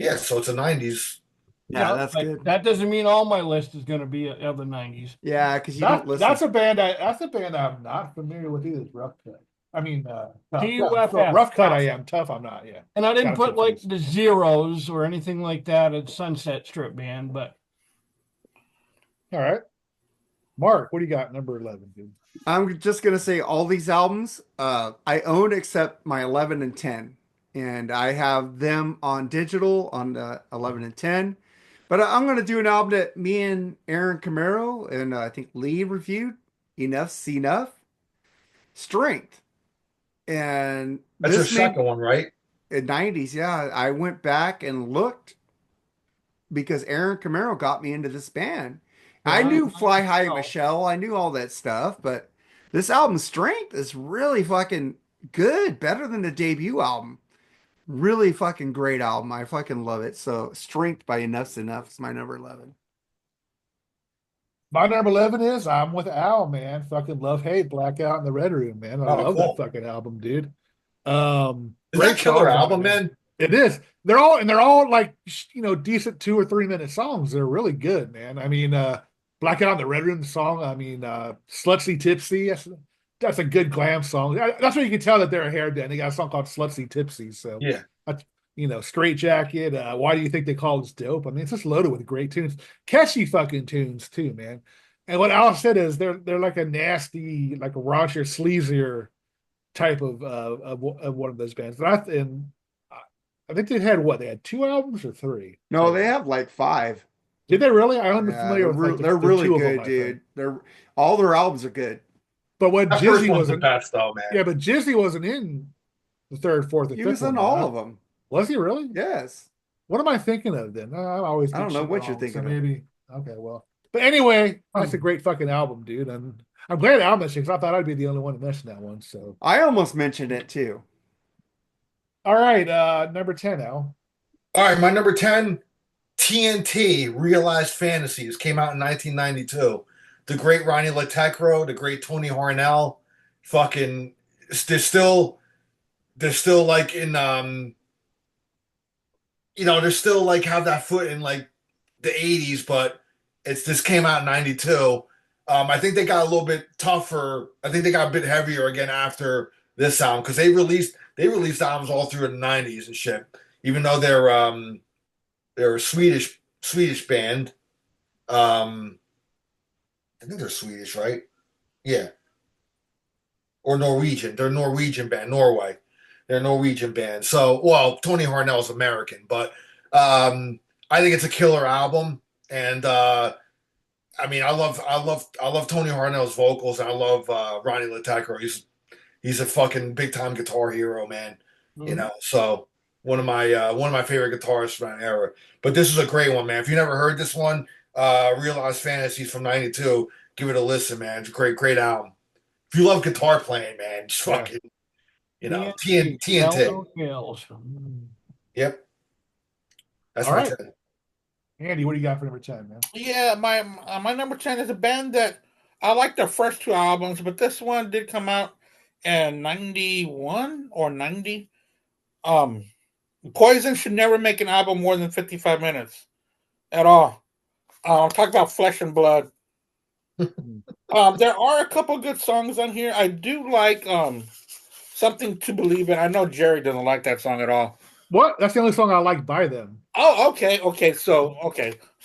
Yeah, so it's a 90s. Yeah, that's but good. That doesn't mean all my list is going to be of the 90s. Yeah, because you don't listen. That's a band. That's a band I'm not familiar with either. Rough Cut. I mean, Tough. TUFF. Rough Cut. I am. Tough. I'm not. Yeah. And I didn't Got put like confused. the Zeros or anything like that at Sunset Strip Band, but All right. Mark, what do you got? Number 11, dude. I'm just gonna say all these albums I own except my 11 and 10, and I have them on digital on the 11 and 10. But I'm gonna do an album that me and Aaron Camaro and I think Lee reviewed. Enuff Z'Nuff, Strength, and That's your this made second one, right? in 90s. Yeah, I went back and looked because Aaron Camaro got me into this band. I knew Fly High Michelle, I knew all that stuff, but this album Strength is really fucking good, better than the debut album. Really fucking great album. I fucking love it. So Strength by Enuff Z'Nuff is my number 11. My number 11 is I'm with Al, man. Fucking love, hate, Blackout in the Red Room, man. I love cool. that fucking album, dude. Is that Great a killer songs on album, it, man? It is. They're all like, decent 2 or 3 minute songs. They're really good, man. I mean, Blackout in the Red Room song. I mean, Slutsy Tipsy. That's a good glam song. That's where you can tell that they're a hair band. They got a song called Slutsy Tipsy. So Yeah. Straight Jacket. Why do you think they call this dope? I mean, it's just loaded with great tunes, catchy fucking tunes too, man. And what Al said is they're like a nasty, like a raunchier, sleazier type of one of those bands. And I think they had what? They had 2 albums or 3? No, they have like 5. Did they really? I'm only Yeah, familiar with like they're the really 2 of good, them, I dude. think. All their albums are good. But what That first Jizzy one's the wasn't. best, though, man. Yeah, but Jizzy wasn't in the 3rd, 4th, and 5th. He was in one, all huh? of them. Was he really? Yes. What am I thinking of then? I always. I don't get know shit what you're wrong, thinking so of. maybe. Okay, well. But anyway, that's a great fucking album, dude. And I'm glad Al mentioned it because I thought I'd be the only one to mention that one. So, I almost mentioned it too. all right, number 10, Al. All right, my number 10, TNT, Realized Fantasies, came out in 1992. The great Ronnie Latecro, the great Tony Harnell, fucking, they're still like in, they're still like have that foot in like the 80s, but this came out in 92. I think they got a little bit tougher. I think they got a bit heavier again after this album because they released albums all through the 90s and shit. Even though they're a Swedish band. I think they're Swedish, right? Yeah. Or Norwegian. They're a Norwegian band, Norway. They're a Norwegian band. So, well, Tony Harnell's American, but I think it's a killer album. And I mean, I love Tony Harnell's vocals, and I love Ronnie Latecro. He's a fucking big time guitar hero, man. Mm-hmm. So one of my favorite guitarists from that era. But this is a great one, man. If you never heard this one, Realized Fantasies from '92, give it a listen, man. It's a great album. If you love guitar playing, man, just fucking, TNT. Hills. Yep. That's All my right. 10. Andy, what do you got for number 10, man? Yeah, my number 10 is a band that I like their first two albums, but this one did come out in 91 or 90. Poison should never make an album more than 55 minutes at all. I'm talking about Flesh and Blood. There are a couple good songs on here. I do like Something to Believe In. I know Jerry doesn't like that song at all. What? That's the only song I like by them. Oh, okay. So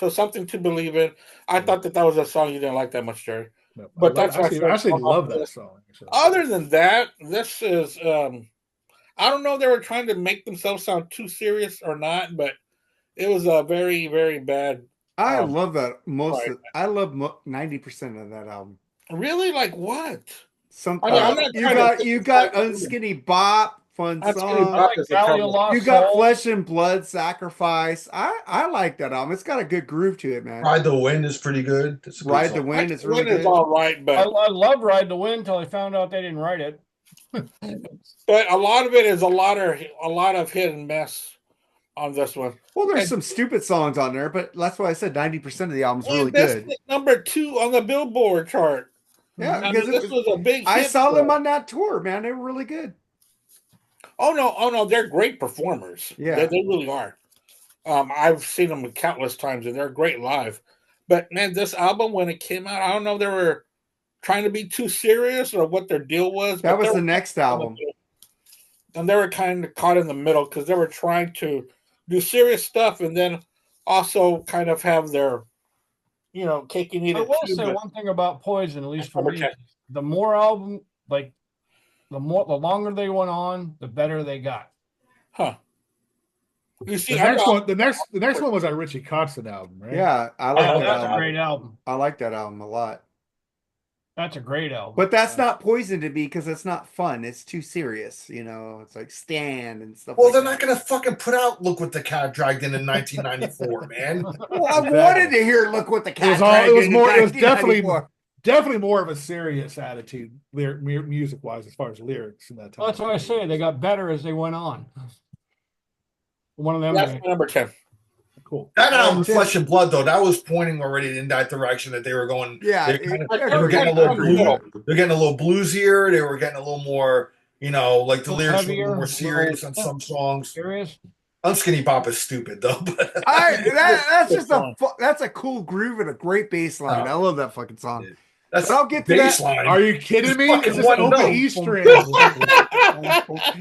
Something to Believe In. I thought that was a song you didn't like that much, Jerry. No, But I that's my favorite actually song love off that this. song. So. Other than that, this is I don't know if they were trying to make themselves sound too serious or not, but it was a very, very bad. I love that I love 90% of that album. Really? Like what? You got Unskinny Bop, fun song. You got Flesh and Blood, Sacrifice. I like that album. It's got a good groove to it, man. Ride the Wind is pretty good. Ride the Wind is really good. All right, but I love Ride the Wind until I found out they didn't write it. But a lot of it is a lot of hit and miss on this one. Well, there's some stupid songs on there, but that's why I said 90% of the album's really good. Number 2 on the Billboard chart. Yeah, because this was a big hit. I saw them on that tour, man. They were really good. Oh no, they're great performers. Yeah, they really are. I've seen them countless times, and they're great live. But man, this album when it came out, I don't know if they were trying to be too serious or what their deal was. That was the next album, and they were kind of caught in the middle because they were trying to do serious stuff and then also kind of have their, cake and eat it. I will say one thing about Poison, at least for me, the more album, like the longer they went on, the better they got. Huh. You see, the next one was our Richie Kotzen album, right? Yeah, I like that That's album. a great album. I like that album a lot. That's a great album. But that's not Poison to me because it's not fun. It's too serious, It's like Stand and stuff. Well, they're not gonna fucking put out "Look What the Cat Dragged In" 1994, man. Well, I wanted to hear "Look What the Cat Dragged In." It was definitely more of a serious attitude, music wise, as far as lyrics in that time. That's what I say. They got better as they went on. One of them. That's number 10. Cool. That album, Flesh and Blood, though, that was pointing already in that direction that they were going. Yeah, they were getting a little they're getting a little bluesier. They were getting a little more, like the lyrics were a little more serious on some songs. Serious. Unskinny Bop is stupid though. But that's just that's a cool groove and a great bass line. I love that fucking song. Yeah. That's I'll get to that. Line. Are you kidding me? It's just an open E string.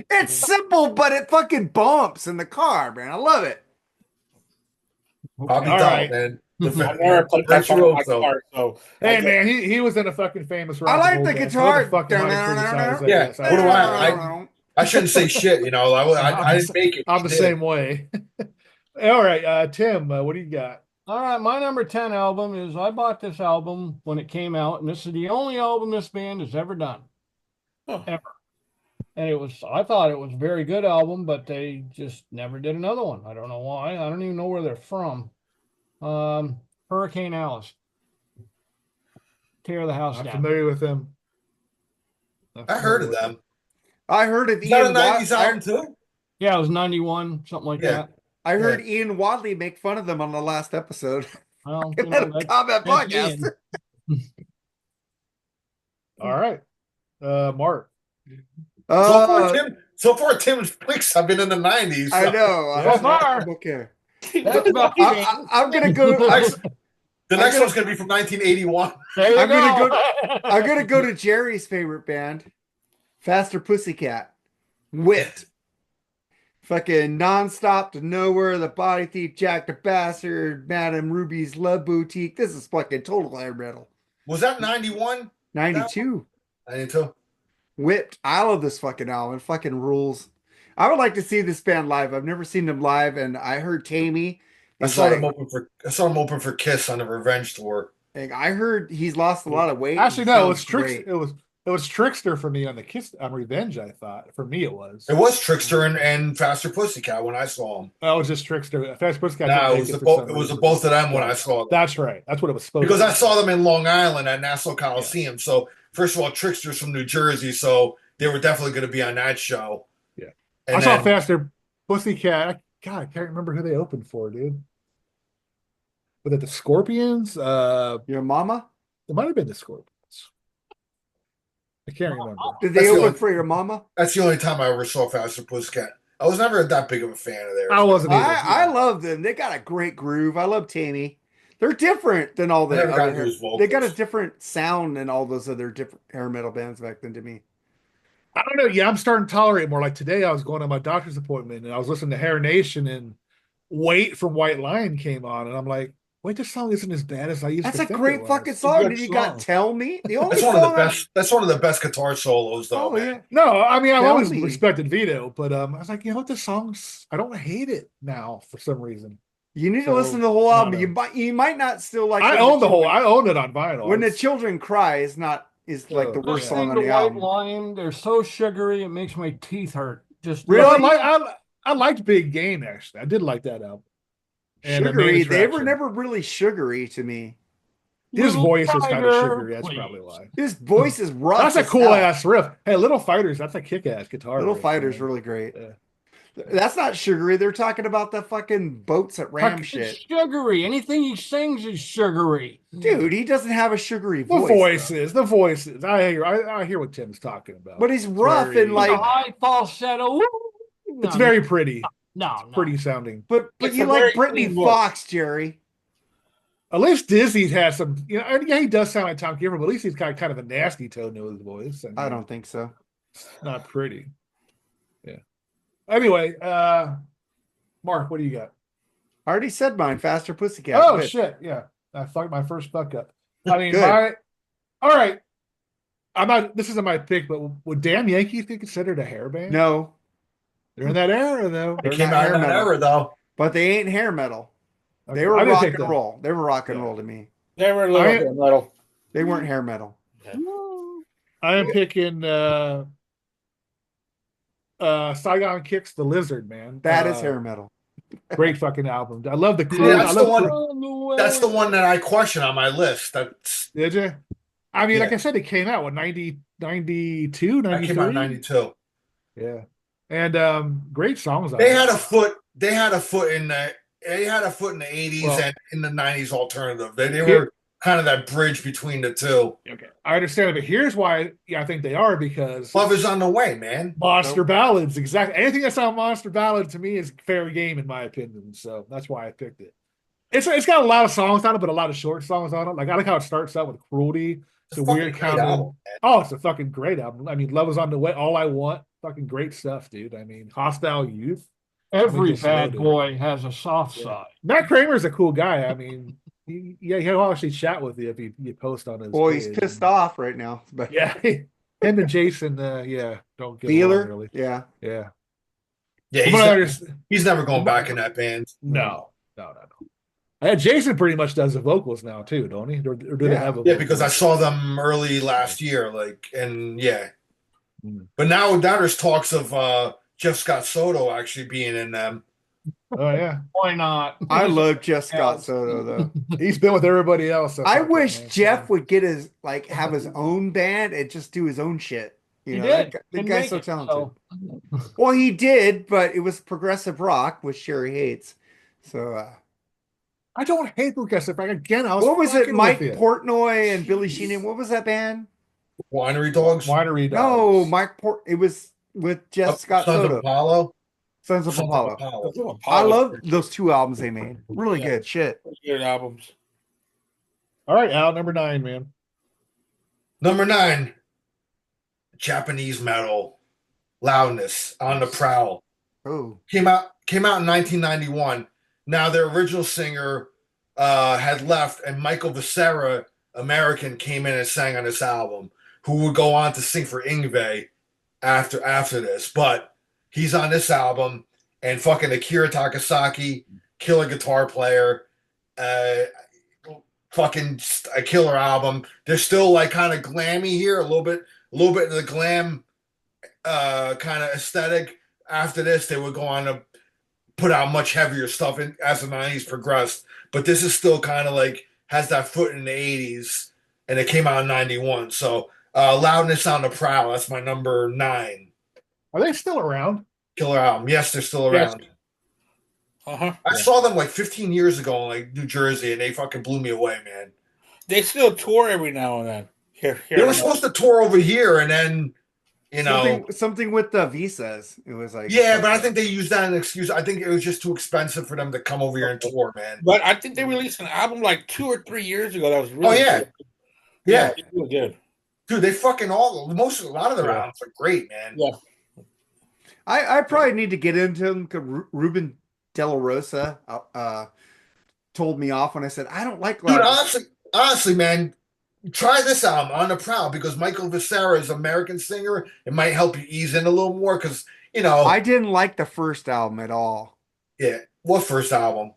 It's simple, but it fucking bumps in the car, man. I love it. Bobby Doll, right. man. Hey, man, he was in a fucking famous rock. I like the guitar. Yeah, what do I shouldn't say shit, I didn't make it. I'm the same way. All right, Tim, what do you got? All right, my number 10 album is, I bought this album when it came out, and this is the only album this band has ever done. Ever. And I thought it was a very good album, but they just never did another one. I don't know why. I don't even know where they're from. Hurricane Alice. Tear the House Down. I'm familiar with them. I heard of them. I heard of Ian. Is that a 90s album too? Yeah, it was 91, something like that. I heard Ian Wadley make fun of them on the last episode. Well, Combat podcast. All right, Mark. So far, Tim's picks have been in the 90s. So. I know. So far. Okay. I'm gonna go. The next one's gonna be from 1981. I'm gonna go to Jerry's favorite band, Faster Pussycat. Whipped. Fucking Nonstop to Nowhere, The Body Thief, Jack the Bastard, Madame Ruby's Love Boutique. This is fucking total hair metal. Was that 91? 92. 92. Whipped. I love this fucking album. It fucking rules. I would like to see this band live. I've never seen them live, and I heard Tammy. I saw him open for Kiss on the Revenge tour. I heard he's lost a lot of weight. Actually, no, it was Trickster. It was Trickster for me on the Kiss on Revenge. I thought for me it was. It was Trickster and Faster Pussycat when I saw him. Oh, it was just Trickster. Faster Pussycat. No, it was the both of them when I saw them. That's right. That's what it was supposed because to be. I saw them in Long Island at Nassau Coliseum. Yeah. So first of all, Trickster's from New Jersey, so they were definitely going to be on that show. Yeah, I saw Faster Pussycat. God, I can't remember who they opened for, dude. Was it the Scorpions? Your mama? It might have been the Scorpions. I can't remember. Did they open for your mama? That's the only time I ever saw Faster Pussycat. I was never that big of a fan of theirs. I wasn't either. I love them. They got a great groove. I love Tammy. They're different than all the other. They got a different sound than all those other different hair metal bands back then to me. I don't know. Yeah, I'm starting to tolerate more. Like today, I was going to my doctor's appointment and I was listening to Hair Nation, and Wait from White Lion came on, and I'm like, wait, this song isn't as bad as I used to think. That's a great fucking song. Did you got Tell Me? The only that's one of the best guitar solos, though. Oh, yeah. No, I mean, I've always respected Vito, but I was like, you know what, this song's, I don't hate it now for some reason. You need to listen to the whole album. You might not still like. I own the whole. I own it on vinyl. When the Children Cry is like the worst song on the album. Lion, they're so sugary, it makes my teeth hurt. Just really, I liked Big Game actually. I did like that album. And sugary, they were never really sugary to me. His voice is kind of sugary. That's probably why. His voice is rough. That's a cool ass riff. Hey, Little Fighters, that's a kick ass guitar. Little Fighters, really great. Yeah. That's not sugary. They're talking about the fucking boats at Ram shit. Sugary. Anything he sings is sugary. Dude, he doesn't have a sugary voice. The voices. I hear what Tim's talking about. But he's rough and like high falsetto. It's very pretty. No, pretty sounding. But you like Brittany Fox, Jerry. At least Disney has some, yeah, he does sound like Tom Gifford, but at least he's got kind of a nasty tone to his voice. I don't think so. Not pretty. Yeah. Anyway, Mark, what do you got? I already said mine. Faster Pussycat. Oh shit! Yeah, I fucked my first fuck up. I mean, all right. I'm not. This isn't my pick, but would Damn Yankees be considered a hair band? No, they're in that era though. They came out in that era though, but they ain't hair metal. Okay. They were rock and roll. They were rock and roll to me. They were a little hair metal. They weren't hair metal. I am picking. Saigon Kicks the Lizard, man. That is hair metal. Great fucking album. I love the crew. Yeah, that's the one that I question on my list. Did you? I mean, like I said, it came out what 92, 93? That came out in 92. Yeah. And great songs. They had a foot in the 80s and in the 90s alternative. They were kind of that bridge between the two. Okay, I understand it, but here's why I think they are, because Love Is on the Way, man. Monster ballads, exactly. Anything that's not monster ballad to me is fair game in my opinion. So that's why I picked it. It's got a lot of songs on it, but a lot of short songs on it. Like I like how it starts out with Cruelty. It's a weird album. Oh, it's a fucking great album. I mean, Love Is on the Way, All I Want, fucking great stuff, dude. I mean, Hostile Youth. Every bad boy has a soft side. Matt Kramer's a cool guy. I mean, he'll actually chat with you if you post on his. Well, he's pissed off right now. But yeah, him and Jason, don't get along really. Yeah. He's never going back in that band. No. Jason pretty much does the vocals now too, don't he? Or do they have? Because I saw them early last year, But now there's talks of Jeff Scott Soto actually being in them. Oh yeah, why not? I love Jeff Scott Soto though. He's been with everybody else. I wish Jeff would get have his own band and just do his own shit. He did. The guy's so talented. Well, he did, but it was progressive rock, which Sherry hates. So I don't hate progressive rock. Again, what was it? Mike Portnoy and Billy Sheenan. What was that band? Winery Dogs. No, it was with Jeff Scott Soto. Apollo. Sons of Apollo. I love those two albums they made. Really good shit. Good albums. All right, Al, number 9, man. Number 9, Japanese metal, Loudness, On the Prowl. Oh, came out in 1991. Now their original singer had left, and Michael Becerra, American, came in and sang on this album. Who would go on to sing for Yngwie after this, but he's on this album, and fucking Akira Takasaki, killer guitar player, fucking a killer album. They're still like kind of glammy here, a little bit of the glam kind of aesthetic. After this, they would go on to put out much heavier stuff as the 90s progressed, but this is still kind of like has that foot in the 80s, and it came out in 91. So Loudness on the Prowl, that's my number 9. Are they still around? Killer album. Yes, they're still around. I saw them like 15 years ago in like New Jersey, and they fucking blew me away, man. They still tour every now and then. Here they were supposed to tour over here, and then something with the visas. It was like but I think they used that as an excuse. I think it was just too expensive for them to come over here and tour, man. But I think they released an album like 2 or 3 years ago that was really good. Yeah, really good. Dude, they fucking a lot of their albums are great, man. Yeah. I probably need to get into them. Ruben De La Rosa told me off when I said I don't like. Dude, honestly, man, try this album On the Prowl because Michael Becerra is an American singer. It might help you ease in a little more because I didn't like the first album at all. Yeah, what first album?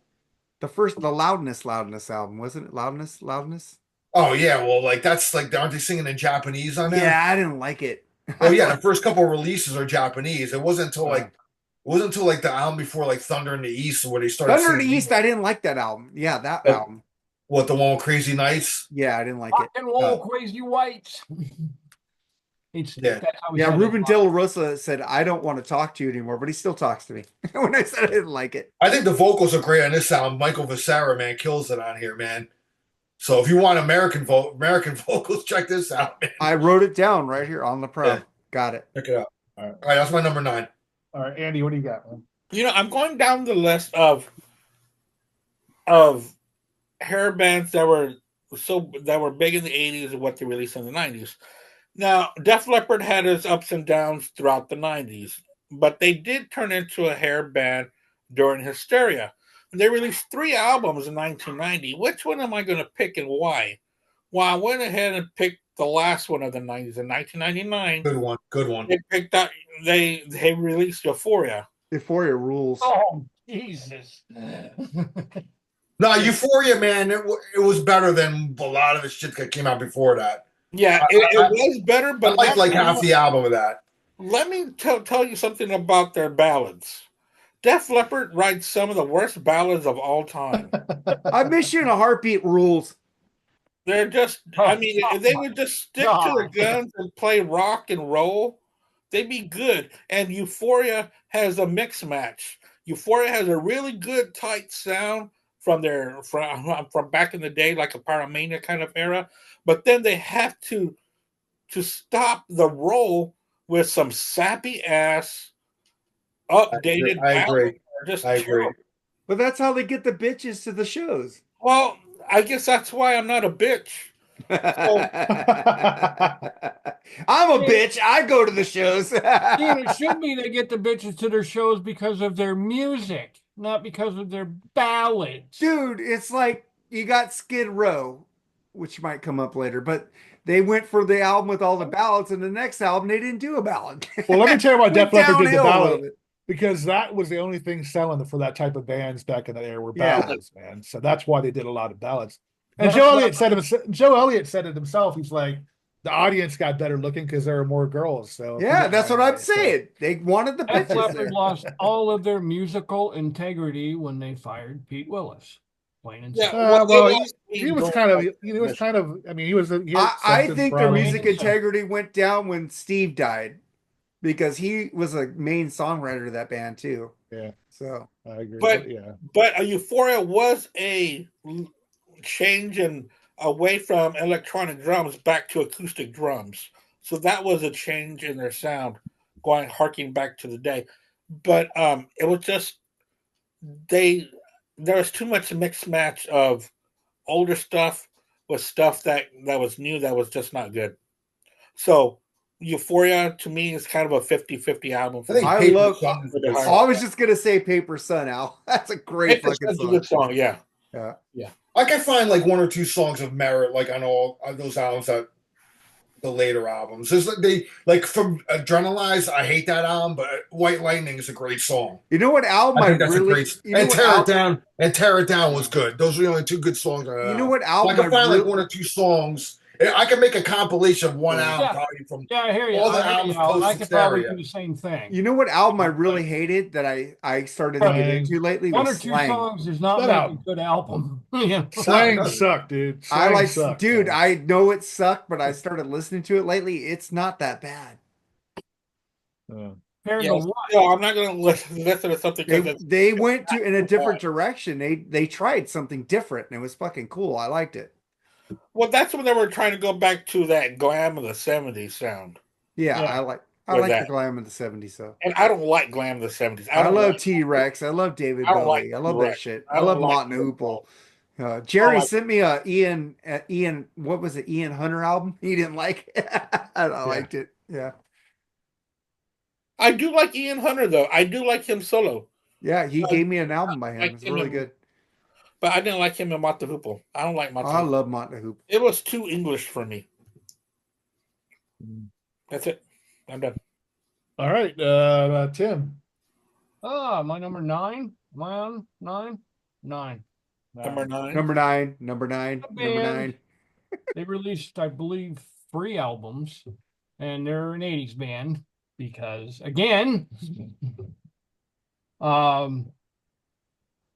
The Loudness album, wasn't it? Loudness. Oh yeah, well, like that's like aren't they singing in Japanese on that? Yeah, I didn't like it. Oh yeah, the first couple of releases are Japanese. It wasn't until like the album before like Thunder in the East where they started. Thunder in the East, I didn't like that album. Yeah, that album. What, the one with Crazy Nights? Yeah, I didn't like Rock and roll Crazy Whites. Ruben De La Rosa said, I don't want to talk to you anymore, but he still talks to me. When I said I didn't like it. I think the vocals are great on this album. Michael Becerra, man, kills it on here, man. So if you want American vocals, check this out, man. I wrote it down right here on the pro. Yeah. Got it. Check it out. All right, that's my number 9. All right, Andy, what do you got, man? I'm going down the list of hair bands that were big in the 80s and what they released in the 90s. Now, Def Leppard had its ups and downs throughout the 90s, but they did turn into a hair band during Hysteria. They released 3 albums in 1990. Which one am I going to pick and why? Well, I went ahead and picked the last one of the 90s in 1999. Good one. They picked up. They released Euphoria. Euphoria rules. Oh, Jesus. No, Euphoria, man, it was better than a lot of the shit that came out before that. Yeah, it was better, but I like half the album of that. Let me tell you something about their ballads. Def Leppard writes some of the worst ballads of all time. I Miss You in a Heartbeat rules. They're just, if they would just stick to their guns and play rock and roll, they'd be good. And Euphoria has a mix match. Euphoria has a really good tight sound from back in the day, like a Pyromania kind of era. But then they have to stop the roll with some sappy ass updated. I agree. I agree. But that's how they get the bitches to the shows. Well, I guess that's why I'm not a bitch. I'm a bitch. I go to the shows. It should be they get the bitches to their shows because of their music, not because of their ballads. Dude, it's like you got Skid Row, which might come up later, but they went for the album with all the ballads, and the next album they didn't do a ballad. Well, let me tell you why Def Leppard did the ballad. Because that was the only thing selling for that type of bands back in the era were ballads, man. So that's why they did a lot of ballads. And Joe Elliott said it himself. He's like, the audience got better looking because there were more girls. So yeah, that's what I'm saying. They wanted the bitches. Def Leppard lost all of their musical integrity when they fired Pete Willis. Plain and simple. He was kind of. I mean, he was. I think their music integrity went down when Steve died. Because he was a main songwriter of that band too. Yeah. So I agree. But Euphoria was a change away from electronic drums back to acoustic drums. So that was a change in their sound, harking back to the day. But it was just there was too much mix match of older stuff with stuff that was new that was just not good. So Euphoria to me is kind of a 50-50 album. I was just gonna say Paper Sun, Al. That's a great fucking song. Good song. Yeah. I can find like 1 or 2 songs of merit, like on all those albums, that the later albums. There's from Adrenalize. I hate that album, but White Lightning is a great song. You know what album I think that's a great. And Tear It Down was good. Those are the only 2 good songs. You know what album? I can find like 1 or 2 songs. I can make a compilation of one album from I hear you. all the albums. I could probably do the same thing. You know what album I really hated that I started to get into lately? 1 or 2 songs is not a good album. Slang sucked, dude. I know it sucked, but I started listening to it lately. It's not that bad. Compared Yeah, to what? no, I'm not going to listen to something because They went to in a different direction. They tried something different, and it was fucking cool. I liked it. well, that's when they were trying to go back to that glam of the '70s sound. Yeah, Yeah. I With like the that. glam of the '70s. So And I don't like glam of the '70s. I love T-Rex. I love David I don't like Bowie. I love that T-Rex. shit. I I don't love like Mott and T-Rex. Hoople. I Jerry like sent me a Ian, what was it? Ian Hunter album. He didn't like it. I liked it. Yeah. I do like Ian Hunter though. I do like him solo. Yeah, he I gave me an album by him. like It's him really in, good. but I didn't like him in Mott the Hoople. I don't like Mott the I Hoople. love Mott and Hoople. It was too English for me. That's it. I'm done. All right, Tim. My number 9. Am I on 9? 9. Number 9. Number 9, number 9, A number band. 9. They released, I believe, 3 albums, and they're an 80s band because, again,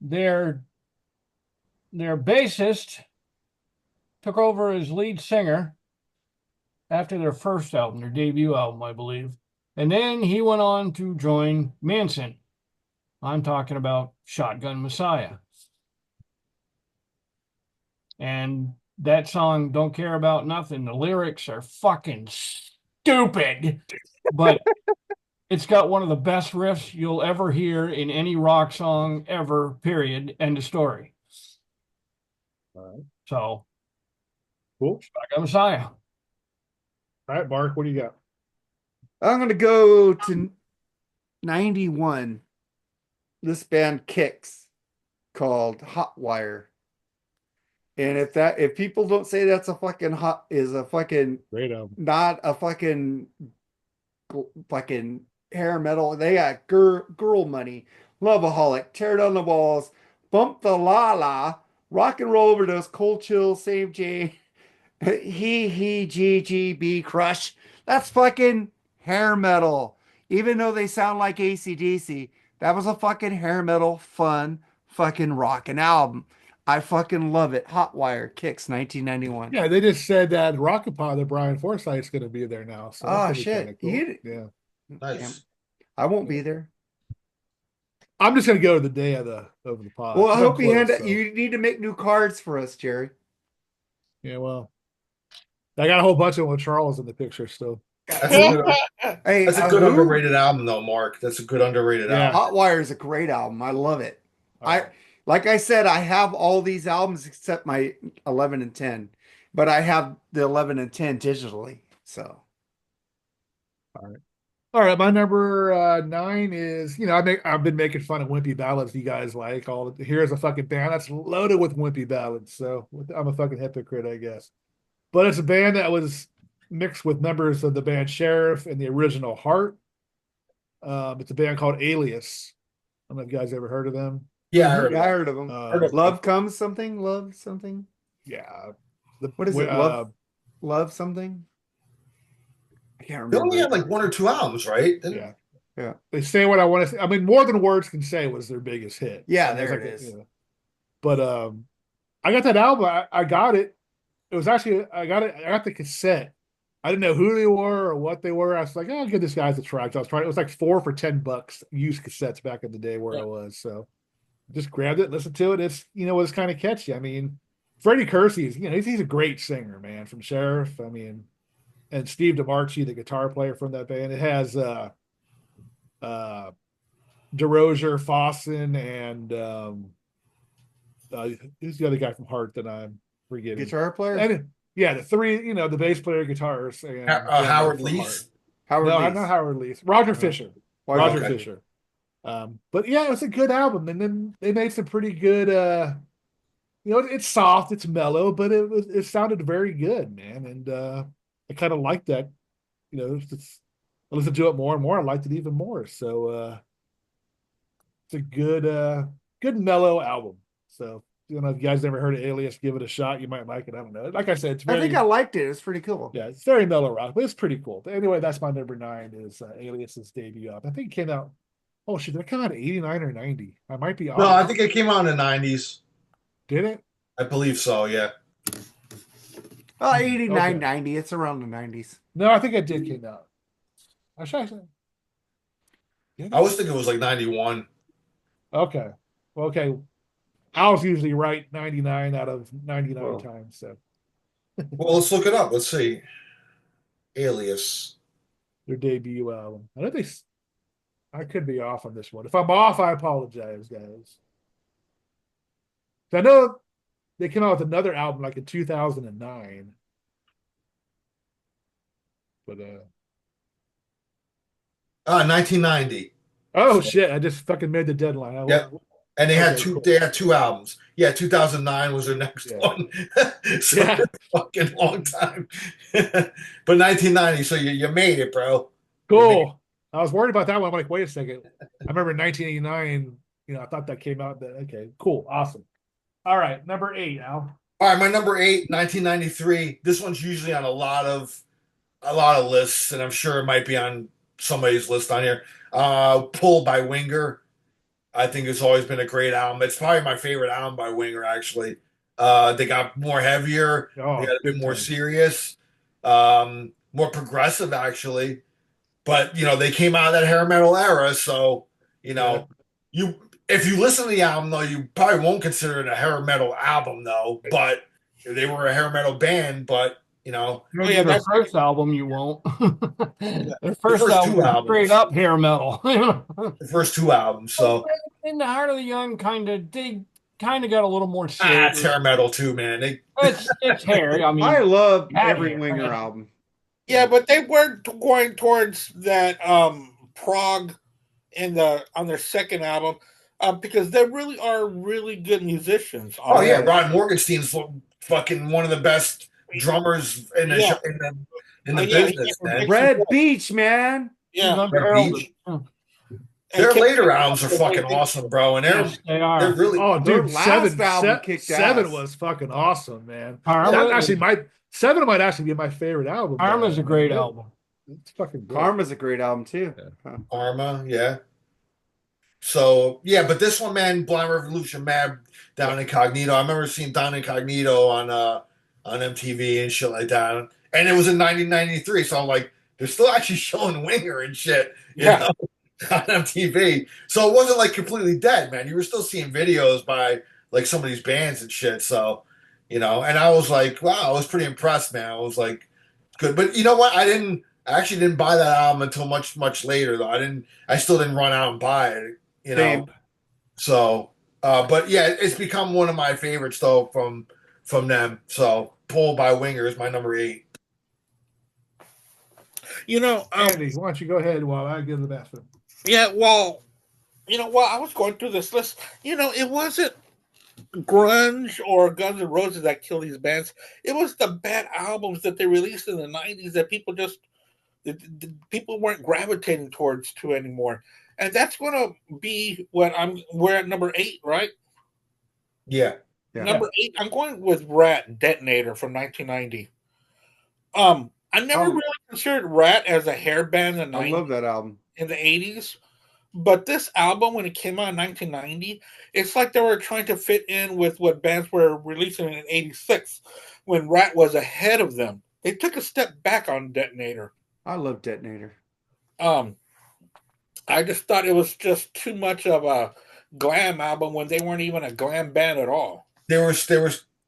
their bassist took over as lead singer after their first album, their debut album, I believe. And then he went on to join Manson. I'm talking about Shotgun Messiah. And that song, Don't Care About Nothing, the lyrics are fucking stupid, but it's got one of the best riffs you'll ever hear in any rock song ever, period. End of story. All right. So, Cool. Shotgun Messiah. All right, Mark, what do you got? I'm going to go to 91. This band Kicks called Hot Wire. And if people don't say that's a fucking Great album. not a fucking hair metal, they got girl money, Loveaholic, Tear Down the Walls, Bump the La La, Rock and Roll Overdose, Cold Chill, Save J, GGB Crush. That's fucking hair metal. Even though they sound like AC/DC, that was a fucking hair metal fun fucking rockin' album. I fucking love it. Hot Wire, Kicks, 1991. Yeah, they just said that Rockapod, that Brian Forsyth's going to be there now. So Oh, that's gonna be shit. kinda cool. Yeah. Nice. I won't be there. I'm just going to go to the day of the pod. Well, I 'cause I'm hope you close, so. you need to make new cards for us, Jerry. Yeah, well, I got a whole bunch of them with Charles in the picture still. That's a good, Hey, that's a good who? underrated album, though, Mark. That's a good underrated Yeah. album. Hot Wire is a great album. I love it. All Like I said, I have all these albums except my 11 and 10, but I have the 11 and 10 digitally. So All right, my number 9 is, I've been making fun of wimpy ballads you guys like. Here's a fucking band that's loaded with wimpy ballads. So I'm a fucking hypocrite, I guess. But it's a band that was mixed with members of the band Sheriff and the original Heart. It's a band called Alias. I don't know if you guys ever heard of them. Yeah, I heard I heard of them. Uh, Love Comes something. Love something. yeah. What is it? Love something. I can't They remember. only had like 1 or 2 albums, right? Yeah. Yeah. They Say What I Want to Say. I mean, More Than Words Can Say was their biggest hit. Yeah, And there it it was is. But I got that album. I got it. It was actually, I got the cassette. I didn't know who they were or what they were. I was like, I'll give this guys a try. So I was trying. It was like 4 for $10 used cassettes back in the day where I was. So just grabbed it, listened to it. It's it's kind of catchy. I mean, Freddie Kersey is he's a great singer, man, from Sheriff. I mean, and Steve DeMarchi, the guitar player from that band. It has DeRozier, Fossen, and who's the other guy from Heart that I'm forgetting? Guitar player. And, yeah, the 3, the bass player, guitars, and Howard Leese. Howard No, Leese. not Howard Leese. Roger Fisher. Roger Fisher. But yeah, it was a good album, and then they made some pretty good. It's soft, it's mellow, but it sounded very good, man, and I kind of liked that. I listened to it more and more. I liked it even more. So it's a good mellow album. So if you guys never heard of Alias, give it a shot. You might like it. I don't know. Like I said, I think I liked it. It's pretty cool. Yeah, it's very mellow rock, but it's pretty cool. But anyway, that's my number 9 is Alias's debut album. I think it came out. Oh shit, did it come out in 89 or 90? I might be off. No, I think it came out in the 90s. Did it? I believe so, yeah. 89, Okay. 90. It's around the 90s. No, I think it did came out. I should. I was thinking it was like 91. Okay. Well, okay. I was usually right 99 out of 99 times. So. Well, let's look it up. Let's see. Alias. Their debut album. I could be off on this one. If I'm off, I apologize, guys. I know they came out with another album like in 2009. But 1990. oh shit! I just fucking made the deadline. Yeah, and they had two. Cool. They had 2 albums. Yeah, 2009 was their next one. So yeah, fucking long time. But 1990. So you made it, bro. Cool. I was worried about that one. I'm like, wait a second. I remember 1989. I thought that came out. Okay, cool, awesome. All right, number 8, Al. All right, my number 8, 1993. This one's usually on a lot of lists, and I'm sure it might be on somebody's list on here. Pull by Winger. I think it's always been a great album. It's probably my favorite album by Winger, actually. They got more heavier. They got a bit more serious, more progressive, actually. But, they came out of that hair metal era, so, if you listen to the album, though, you probably won't consider it a hair metal album, though. But they were a hair metal band, but, their first album, you won't. Their first album was straight up hair metal. The first 2 albums, so. In the Heart of the Young, they kind of got a little more serious. It's hair metal, too, man. It's hair. I mean, I love every Winger album. Yeah, but they weren't going towards that prog on their second album because they really are really good musicians. Oh yeah, Ron Morgenstein's fucking one of the best drummers in the business. Man. Red Beach, man. Yeah, Red Beach. Their later albums are fucking awesome, bro, and they're really. Oh, dude, last album kicked Seven ass. was fucking awesome, man. Karma, Seven might actually be my favorite album. Karma's a great album. It's fucking good. Karma's a great album too. Yeah. Karma, yeah. So yeah, but this one, man, Blind Revolution, Mad Down Incognito. I remember seeing Down Incognito on MTV and shit like that, and it was in 1993. So I'm like, they're still actually showing Winger and shit, you know, on MTV. So it wasn't like completely dead, man. You were still seeing videos by like some of these bands and shit. So. And I was like, wow, I was pretty impressed, man. I was like, good. But you know what? I actually didn't buy that album until much, much later, though. I still didn't run out and buy it, Same. So, but yeah, it's become one of my favorites, though, from them. So, Pull by Winger is my number 8. Andy, why don't you go ahead while I give the best one? Yeah, well, while I was going through this list, it wasn't grunge or Guns N' Roses that killed these bands. It was the bad albums that they released in the 90s that people weren't gravitating towards anymore. And that's going to be we're at number 8, right? Yeah. Number 8, I'm going with Rat Detonator from 1990. I never really considered Rat as a hair band in the 90s. I love that album. In the 80s. But this album, when it came out in 1990, it's like they were trying to fit in with what bands were releasing in 86 when Rat was ahead of them. They took a step back on Detonator. I love Detonator. I just thought it was just too much of a glam album when they weren't even a glam band at all. They were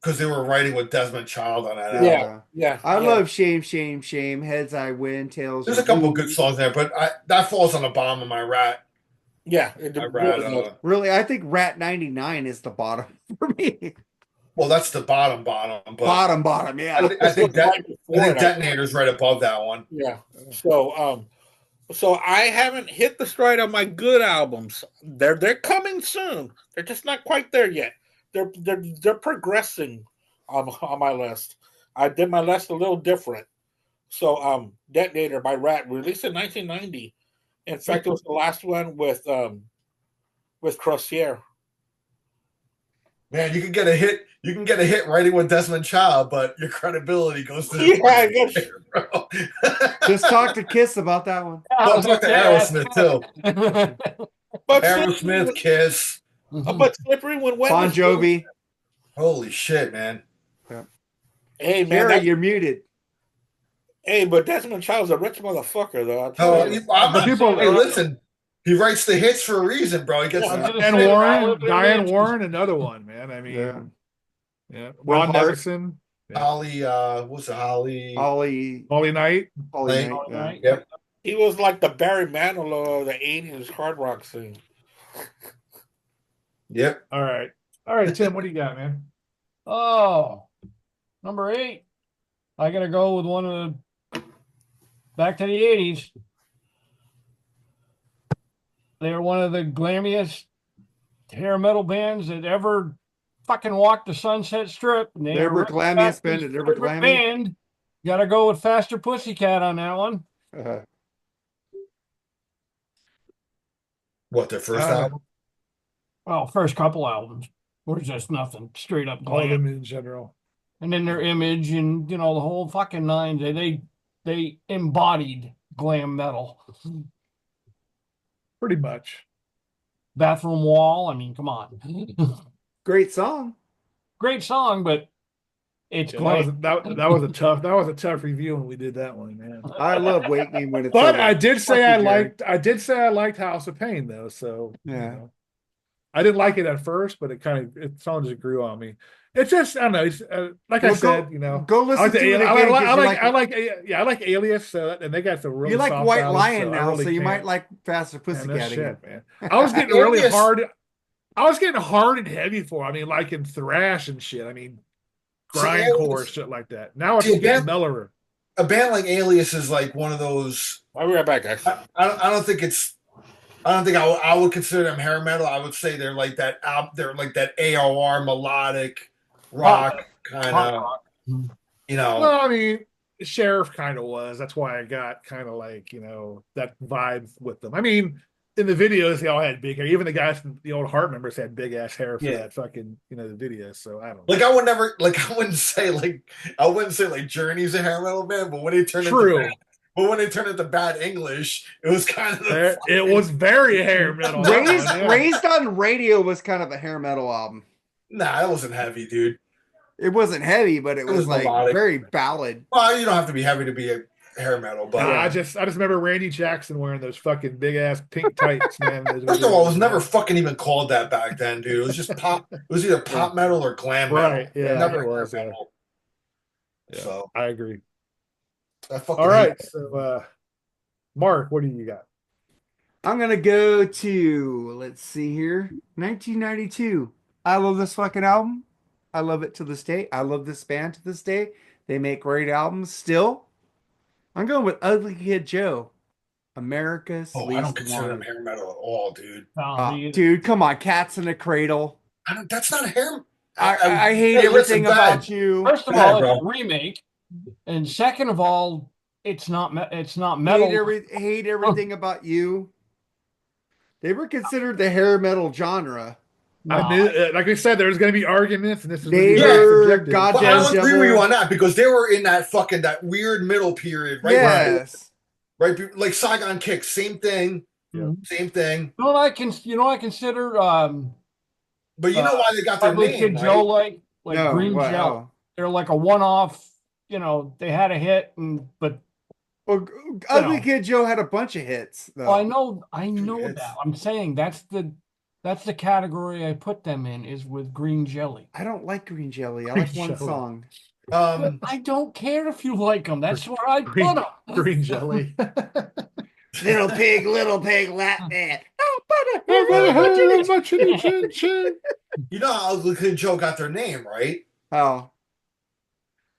because they were writing with Desmond Child on that album. Yeah. I love Shame, Shame, Shame. Heads I win, tails. There's a couple good songs there, but that falls on the bottom of my Rat. Yeah, really, I think Rat 99 is the bottom for me. Well, that's the bottom. But bottom, yeah. I think Detonator's right above that one. Yeah. So I haven't hit the stride on my good albums. They're coming soon. They're just not quite there yet. They're progressing on my list. I did my list a little different. So Detonator by Rat, released in 1990. In fact, it was the last one with Crossier. Man, you can get a hit. You can get a hit writing with Desmond Child, but your credibility goes to the bro. Just talk to Kiss about that one. Well, talk to Aerosmith too. But Aerosmith, Kiss. But Slippery When Wet. Bon Jovi. Holy shit, man. Yeah. Hey, man. Gary, you're muted. Hey, but Desmond Child's a rich motherfucker, though. Hey, listen. He writes the hits for a reason, bro. He gets Yeah, I was gonna And say, Warren, Raul Diane Jimenez. Warren, another one, man. I Yeah. mean, yeah. Bret Ron Hart. Neverson, yeah. Holly. What's it? Holly. Ollie, Holly Knight. Ollie Knight. Knight, All yeah. right. Yep. He was like the Barry Manilow of the '80s hard rock scene. Yep. All right, Tim. What do you got, man? Oh, number 8. I gotta go with one of the back to the 80s. They're one of the glammiest hair metal bands that ever fucking walked the Sunset Strip. And They were glammiest band that ever glammy. Band. Gotta go with Faster Pussycat on that one. What, their first album? Well, first couple albums were just nothing, straight up All of glam. them in general. And then their image and the whole fucking nine. They embodied glam metal. Pretty much. Bathroom Wall. I mean, come on. Great song. Great song, but it's Yeah, glam. that was a tough review when we did that one, man. I love Wakening when it's But over. I did say Fuck I you, liked House of Pain though. So Yeah. I didn't like it at first, but it song just grew on me. It's just I don't know. It's, like I Well, said, go listen I like to it again. I like Alias. So and they got the really you like soft White ballads, Lion so I now, really so you can't- might like Faster Man, Pussycat that's again. shit, man. I was getting really Alias- hard. I was getting hard and heavy for. I mean, like in thrash and shit. I mean, grindcore shit like that. Now it's See, getting mellower. A band like Alias is like one of those. I'll be right back, guys. I don't think it's. I don't think I would consider them hair metal. I would say they're like that. They're like that AOR melodic rock kind of. You know. Well, I mean, Sheriff kind of was. That's why I got kind of like that vibe with them. I mean, in the videos, they all had big hair. Even the guys from the old Heart members had big ass hair for that fucking the videos. So I don't know. Like I would never I wouldn't say like Journey's a hair metal band, but when they turn into bad English, it was kind of it was very hair metal. Raised on Radio was kind of a hair metal album. Nah, that wasn't heavy, dude. It wasn't heavy, but it was like melodic. very ballad. Well, you don't have to be heavy to be a hair metal, but I just remember Randy Jackson wearing those fucking big ass pink tights, man. First of all, it was never fucking even called that back then, dude. It was just pop. It was either pop metal or glam metal. Right? Yeah, never it was. hair metal. Yeah, So I agree. I fucking All right, hate it. so Mark, what do you got? I'm gonna go to, let's see here, 1992. I love this fucking album. I love it to this day. I love this band to this day. They make great albums still. I'm going with Ugly Kid Joe. America's I Least don't consider them Wanted. hair metal at all, dude. Dude, come on, Cats in the Cradle. That's not hair. I hate Hey, everything listen, about bad. you. First of Bad, all, bro. it's a remake, and second of all, it's not metal. Hate everything about you. They were considered the hair metal genre. I knew, like I said, there's going to be arguments, and this is Neighbor, subjective. goddamn Well, I'll agree with you devil. on that because they were in that weird middle period, right? Yes. Right, like Saigon Kick, same thing, same thing. You know what I consider But you know why they got their Ugly name, Kid right? Joe like No, Green wow. Gel. They're like a one-off. They had a hit, but Well, Ugly Kid Joe had a bunch of hits, though. well, I know hits. that. I'm saying that's the category I put them in is with Green Jelly. I don't like Green Jelly. I Green like one Jelly. song. I don't care if you like them. That's where I put them. Green jelly. Little pig, lap man. You know how Ugly Kid Joe got their name, right? Oh,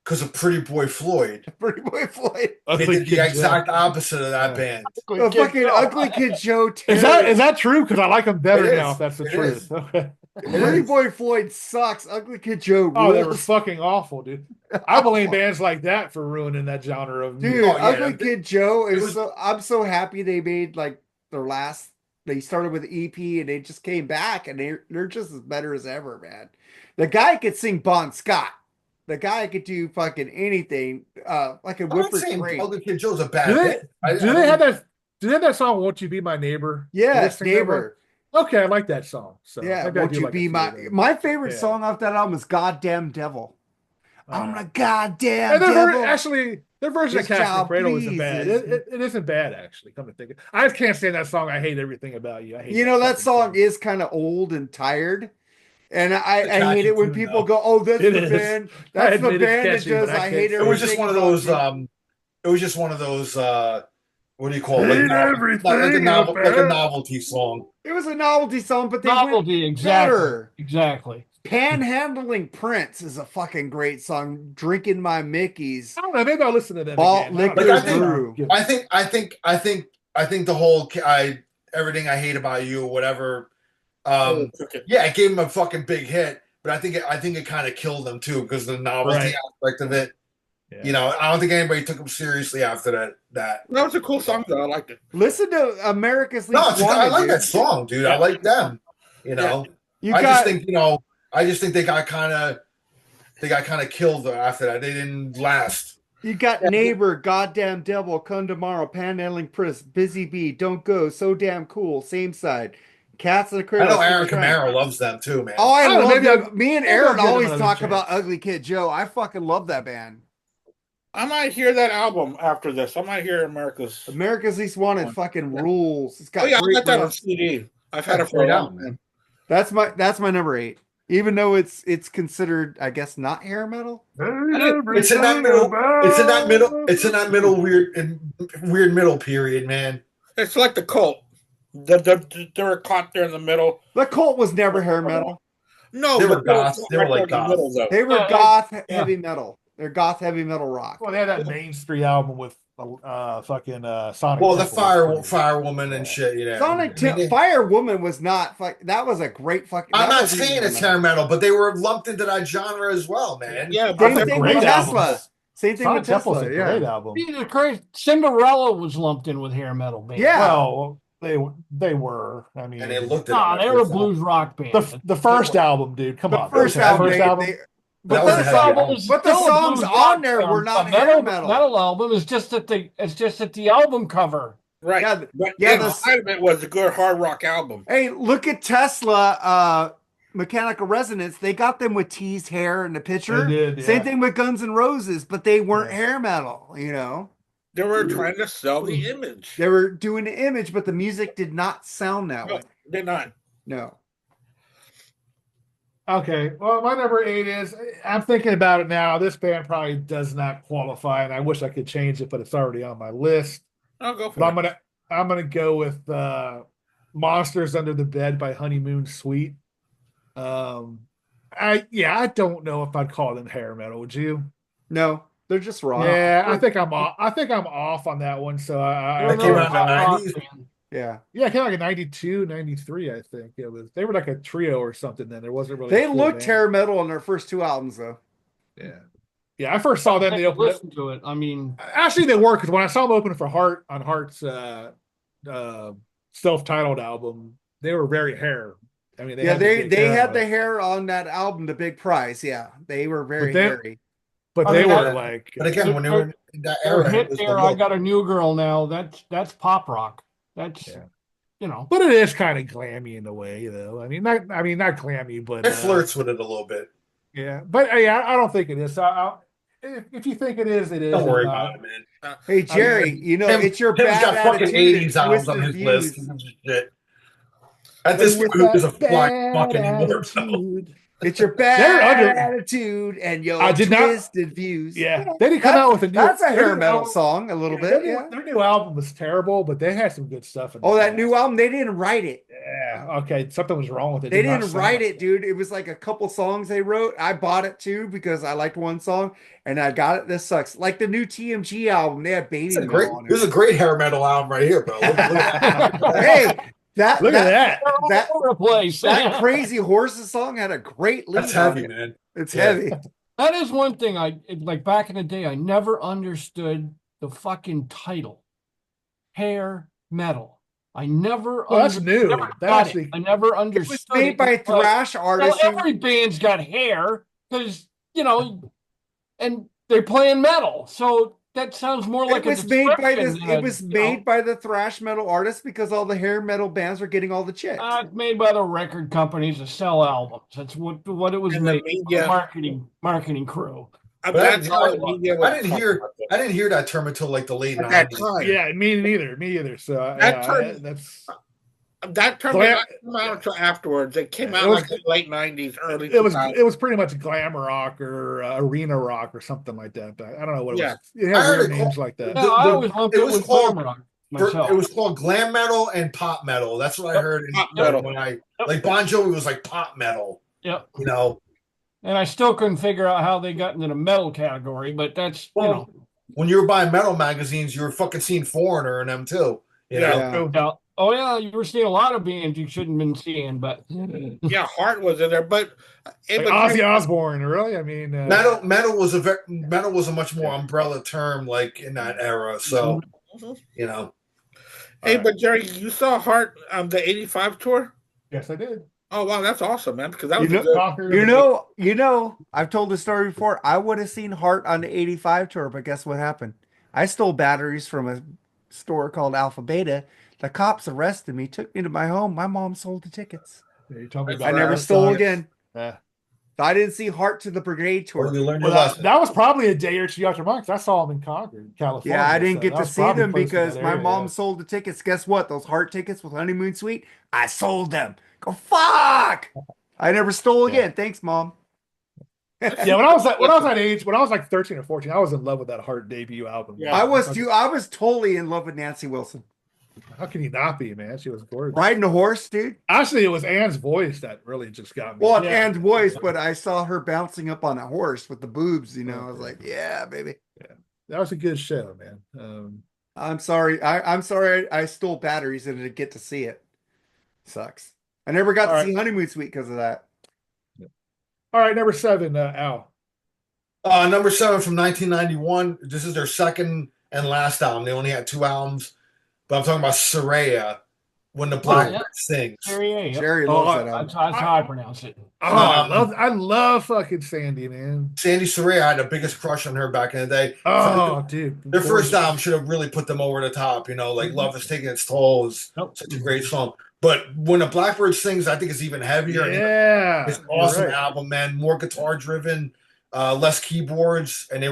Because of Pretty Boy Floyd. Pretty Boy Floyd. They did the exact opposite of that band. The fucking Ugly Kid Joe. Is that true? Because I like them better It now. is. If that's the It truth. is. Okay. Pretty Boy Floyd sucks. Ugly Kid Joe Oh, they were rules. fucking awful, dude. I blame bands like that for ruining that genre of Dude, music. Oh, yeah. Ugly Kid Joe It is was- so. I'm so happy they made like their last. They started with EP and they just came back and they're just as better as ever, man. The guy could sing Bon Scott. The guy could do fucking anything. Like a I'm not Whipper saying Train. Ugly Kid Joe's a bad Do band. they have that? Do they have that song? Won't you be my neighbor? Yes, Do they sing that neighbor. one? Okay, I like that song. So Yeah, maybe I won't do you like a be few my of those. my favorite Yeah. song off that album is Goddamn Devil. I'm Alright. a goddamn I never devil. actually. Their version This of Casting child Cradle isn't bad. pleases It isn't bad, actually. Come to think of it. I just can't stand that song. I hate everything about you. I hate that fucking song is kind of old and tired. And I hate it when people go, "Oh, that's It the is. band. I That's the admit it's band that catchy, does but I I can't hate stand It was just everything one of about those. you." It was just one of those. What do you call it? Hate everything Like a about- novelty song. It was a novelty song, but they Novelty, went exactly. better. Exactly. Panhandling Prince is a fucking great song. Drinking My Mickeys. I don't know. Maybe I'll listen to them Malt again. I don't liquor know. brew. I think the whole everything I hate about you or whatever. Yeah, it gave him a fucking big hit, but I think it kind of killed them too because the novelty aspect of it. Yeah. You know, I don't think anybody took him seriously after that. That was a cool song though. I liked it. Listen to America's Least No, Wanted. I like dude. that song, dude. I like them. You know, I just think they got kind of killed after that. They didn't last. You got Neighbor, Goddamn Devil, Come Tomorrow, Panhandling Prince, Busy Bee, Don't Go, So Damn Cool, Same Side, Cats in the I Cradle. know Aaron Camaro loves them too, man. Oh, I Oh, love maybe them. Me and maybe I'll Aaron give them always another talk chance. about Ugly Kid Joe. I fucking love that band. I might hear that album after this. I might hear America's Least Wanted fucking rules. It's got I great got that on riffs. CD. I've had it for a long time. That's my number 8. Even though it's considered, I guess, not hair metal. It's in that middle. It's in that middle weird middle period, man. It's like the Cult. They were caught there in the middle. The Cult was never hair metal. No, They were but goth. They were right like there in goth. the middle, though. They were goth heavy metal. They're goth heavy metal rock. Well, they had that Main Street album with fucking Sonic. Well, the Temple. Fire Woman and shit, you know. Fire Woman was not. That was a great fucking. I'm not saying it's hair metal, but they were lumped into that genre as well, man. Yeah, Same That's a thing great with album. Tesla. Same thing Sonic with Temple's Tesla. a Yeah. great album. Jesus Christ, Cinderella was lumped in with hair metal band. Yeah. Well, they were. I mean, And they looked at Nah, it. they were a blues rock band. the first album, dude. Come on, First the album. First album. But That was the a heavy album. But the songs on there were not hair metal. Metal album is just that the album cover. Right. Yeah, But yeah, inside of it was a good hard rock album. Hey, look at Tesla. Mechanical Resonance. They got them with teased hair in the picture. They did, yeah. Same thing with Guns N' Roses, but they weren't hair metal. You know, They were trying to sell the image. they were doing the image, but the music did not sound that No, way. they're not. No. Okay, well, my number 8 is, I'm thinking about it now. This band probably does not qualify, and I wish I could change it, but it's already on my list. I'll go for But it. I'm gonna go with Monsters Under the Bed by Honeymoon Suite. I don't know if I'd call them hair metal. Would you? No, they're just raw. Yeah, I think I'm off on that one. So I They came out in the 90s. Yeah. yeah, it came out like in 92, 93, I think. They were like a trio or something then. There wasn't really They a full looked band. hair metal on their first 2 albums, though. Yeah. Yeah, I first saw them. They opened up. Listen to it. I mean, Actually, they were, because when I saw them open for Heart on Heart's self-titled album, they were very hair. I mean, They had the big hair had on the it. hair on that album, The Big Prize. Yeah, they were very hairy. But I they mean, were like, But again, when they were in that their era, it hit was the there, I look. Got a New Girl Now. That's pop rock. That's Yeah. you know. but it is kind of glammy in a way, though. I mean, not glammy, but It flirts with it a little bit. yeah. But I don't think it is. If you think it is, it is. Don't worry about it, man. Hey, Jerry, it's your Tim's bad got fucking attitude 80s and albums on twisted his list. views. He gives a shit. At this point, who gives a flying fucking anymore? So. It's your They're bad under- attitude and your I did not- twisted views. Yeah, they didn't come out with a new. That's a hair their metal new- song, a little Their bit. new, Yeah. their new album was terrible, but they had some good stuff in Oh, the that past. new album, they didn't write it. Yeah, okay, something was wrong with it. They Did not didn't sound write like it, dude. It was like a couple songs they wrote. I bought it too because I liked one song and I got it. This sucks. Like the new TMG album, they had baby metal on it. This is a great hair metal album right here, bro. Look at that. Hey, Look at that. That, All over the place. that Crazy Horses song had a great lead. That's on heavy, it. man. It's Yeah. heavy. That is one thing like back in the day. I never understood the fucking title, hair metal. I never. Oh, that's new. Never That got actually- it. I never It understood. was made by It's like, thrash well, artists. who- every band's got hair because and they're playing metal, so that sounds more like it was made by this. description It than, was you made know. by the thrash metal artists because all the hair metal bands were getting all the chicks. It's made by the record companies to sell albums. That's what it was And the made. media. Marketing crew. But But that's how the media was I didn't hear that term until like the late at that 90s. time. Yeah, me either. So That yeah, term- that's That term did not come out until afterwards. It came out like the late 90s, early 2000s. It was pretty much glam rock or arena rock or something like that. But I don't know what it was. It had weird names like that. Yeah, I always lumped it with glam rock myself. It was called glam metal and pop metal. That's what I heard. Pop metal. When like Bon Jovi was like pop metal. Yep. You know. And I still couldn't figure out how they got into the metal category, but that's when you were buying metal magazines, you were fucking seeing Foreigner in them too. You know? Yeah. Oh yeah, you were seeing a lot of bands you shouldn't have been seeing, but yeah, Heart was in there, but like Ozzy Osbourne, really? I mean, metal was a much more umbrella term, like in that era. So, you know. Hey, but Jerry, you saw Heart on the '85 tour? Yes, I did. Oh wow, that's awesome, man! Because that was you know, I've told the story before. I would have seen Heart on the '85 tour, but guess what happened? I stole batteries from a store called Alpha Beta. The cops arrested me, took me to my home. My mom sold the tickets. Yeah, you told me I never stole again. Yeah. I didn't see Heart to the Brigade tour. That was probably a day or two after mine because I saw them in Concord, California. Yeah, I didn't get to see them because my mom sold the tickets. Guess what? Those Heart tickets with Honeymoon Suite, I sold them. Go fuck! I never stole again. Thanks, Mom. Yeah, when I was that age, when I was like 13 or 14, I was in love with that Heart debut album. Yeah, I was totally in love with Nancy Wilson. How can you not be, man? She was gorgeous. Riding a horse, dude. Actually, it was Anne's voice that really just got me. Well, Anne's voice, but I saw her bouncing up on a horse with the boobs, you know. I was like, yeah, baby. Yeah. That was a good show, man. I'm sorry. I'm sorry I stole batteries and didn't get to see it. Sucks. I never got to see Honeymoon Suite because of that. Yeah. All right, number 7, Al. Number 7 from 1991. This is their second and last album. They only had 2 albums. But I'm talking about Saraya, When the Blackbird Sings. Jerry loves that album. That's how I pronounce it. I love fucking Sandy, man. Sandy Saraya, I had the biggest crush on her back in the day. Oh, dude. Their first album should have really put them over the top, you know, like Love Is Taking Its Toll is such a great song. But When the Blackbird Sings, I think it's even heavier. Yeah. It's an awesome album, man. More guitar driven, less keyboards. And I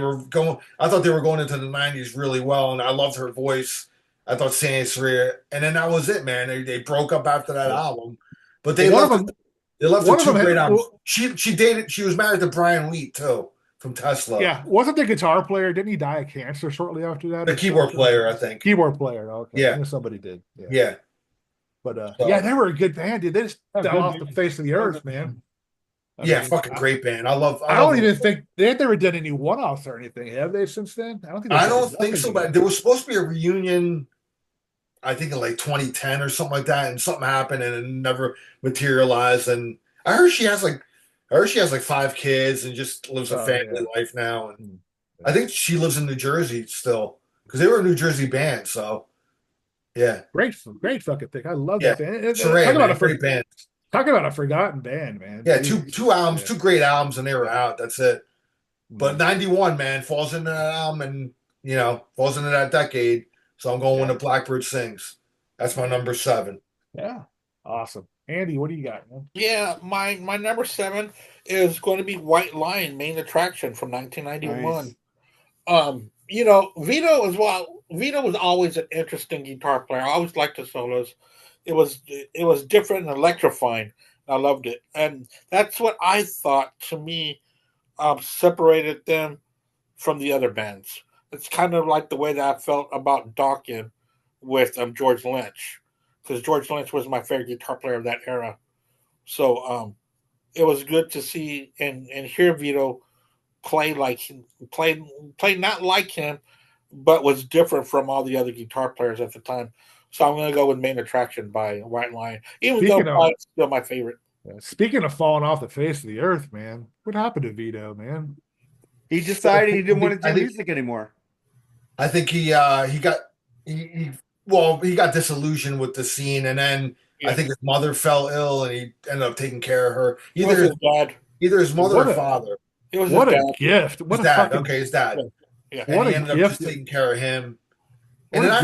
thought they were going into the 90s really well. And I loved her voice. I thought Sandy Saraya, and then that was it, man. They broke up after that album, but they left her 2 great albums. She was married to Brian Wheat too from Tesla. Yeah, wasn't the guitar player? Didn't he die of cancer shortly after that? The keyboard player, I think. Keyboard player. Okay, yeah, somebody did. Yeah. But yeah, they were a good band, dude. They just fell off the face of the earth, man. Fucking great band. I don't even think they've never done any one-offs or anything, have they? Since then, I don't think so. But there was supposed to be a reunion. I think in like 2010 or something like that, and something happened and it never materialized. And I heard she has like 5 kids and just lives a family life now. And I think she lives in New Jersey still because they were a New Jersey band. So yeah, great fucking pick. I love that band. Talking about a great band. Talking about a forgotten band, man. Yeah, two albums, 2 great albums, and they were out. That's it. But 91, man, falls into that album and falls into that decade. So I'm going When the Blackbird Sings. That's my number 7. Yeah. Awesome. Andy, what do you got, man? Yeah, my number 7 is going to be White Lion, Main Attraction from 1991. Nice. Vito was always an interesting guitar player. I always liked the solos. It was different and electrifying. I loved it. And that's what I thought, to me, separated them from the other bands. It's kind of like the way that I felt about Dokken with George Lynch, because George Lynch was my favorite guitar player of that era. So it was good to see and hear Vito play not like him, but was different from all the other guitar players at the time. So I'm going to go with Main Attraction by White Lion, even though it's still my favorite. Speaking of falling off the face of the earth, man, what happened to Vito, man? He decided he didn't want to do music anymore. I think he got disillusioned with the scene, and then I think his mother fell ill, and he ended up taking care of her. Either his mother or father. It was what a gift. His dad. Okay, his dad. Yeah. And he ended up just taking care of him. And then I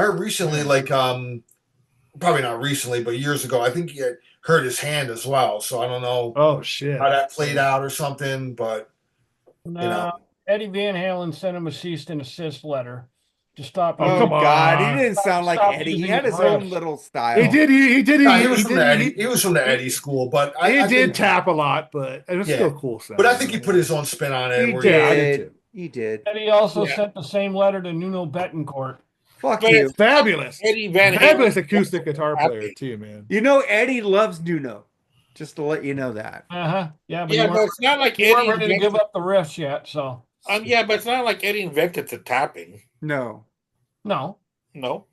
heard recently, probably not recently, but years ago, I think he had hurt his hand as well. So I don't know. Oh shit! How that played out or something, but No, Eddie Van Halen sent him a cease and desist letter to stop. Oh, Oh come God, he on. didn't sound like Stop Eddie. He using had his his own riffs. little style. He did. He did. Nah, he was He from the Eddie. did. He was from the Eddie school, but He I did think, tap a lot, but it was yeah. still cool. But I think he put his own spin on it. He where Yeah, I did did. too. He did. And he also Yeah. sent the same letter to Nuno Betancourt. Fuck But you. Fabulous. Eddie Van Halen. Fabulous acoustic guitar player too, man. You know Eddie loves Nuno. Just to let you know that. Yeah, but Yeah, he but weren't, it's not like he weren't Eddie ready to give invented. up the riffs yet. So Yeah, but it's not like Eddie invented the tapping. No. no, No,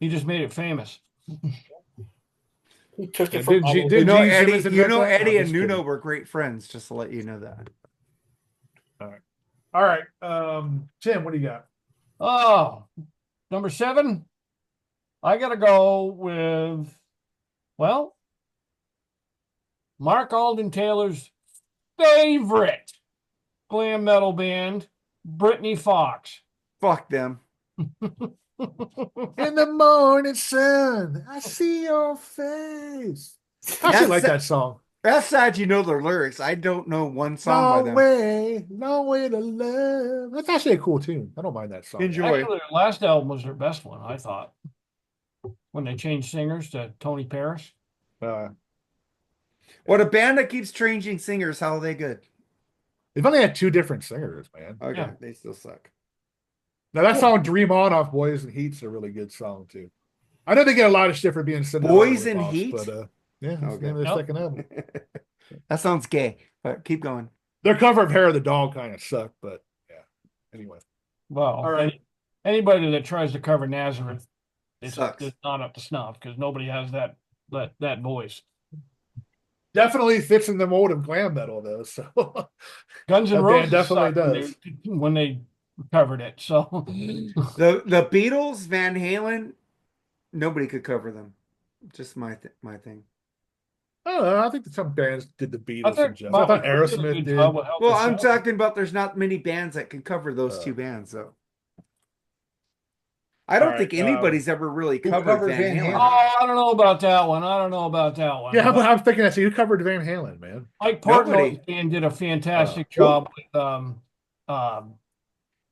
he just made it famous. he took Yeah, it from. did G- all did You know Gene Eddie. Simmons You invent know that? Eddie No, and just Nuno kidding. were great friends. Just to let you know that. All right. Tim, what do you got? Oh, number 7. I gotta go with, well, Mark Alden Taylor's favorite glam metal band, Brittany Fox. Fuck them. In the morning sun, I see your face. I actually like that song. That's sad you know their lyrics. I don't know one song by them. No way to love. That's actually a cool tune. I don't mind that song. Enjoy. Actually, their last album was their best one, I thought. When they changed singers to Tony Paris. What a band that keeps changing singers, how are they good? They've only had 2 different singers, man. Okay, Yeah. they still suck. Now that song "Dream On" off Boys and Heat's a really good song too. I know they get a lot of shit for being Boys and Heat? but yeah, that's the name of their Yep. second album. That sounds gay, but keep going. Their cover of "Hair of the Dog" kind of sucked, but yeah. Anyway, Well, all right. Anybody that tries to cover Nazareth is Sucks. not up to snuff because nobody has that voice. Definitely fits in the mold of glam metal though. So Guns N' That band Roses definitely sucked does. when they covered it. So The Beatles, Van Halen, nobody could cover them. Just my thing. I don't know. I think that some bands did the Beatles. thought I thought Aerosmith did. Well, I'm talking about there's not many bands that can cover those 2 bands, though. I don't think anybody's ever really covered Van Halen. Oh, I don't know about that one. Yeah, but I'm thinking that. So you covered Van Halen, man. Mike Portnoy's band did a fantastic job with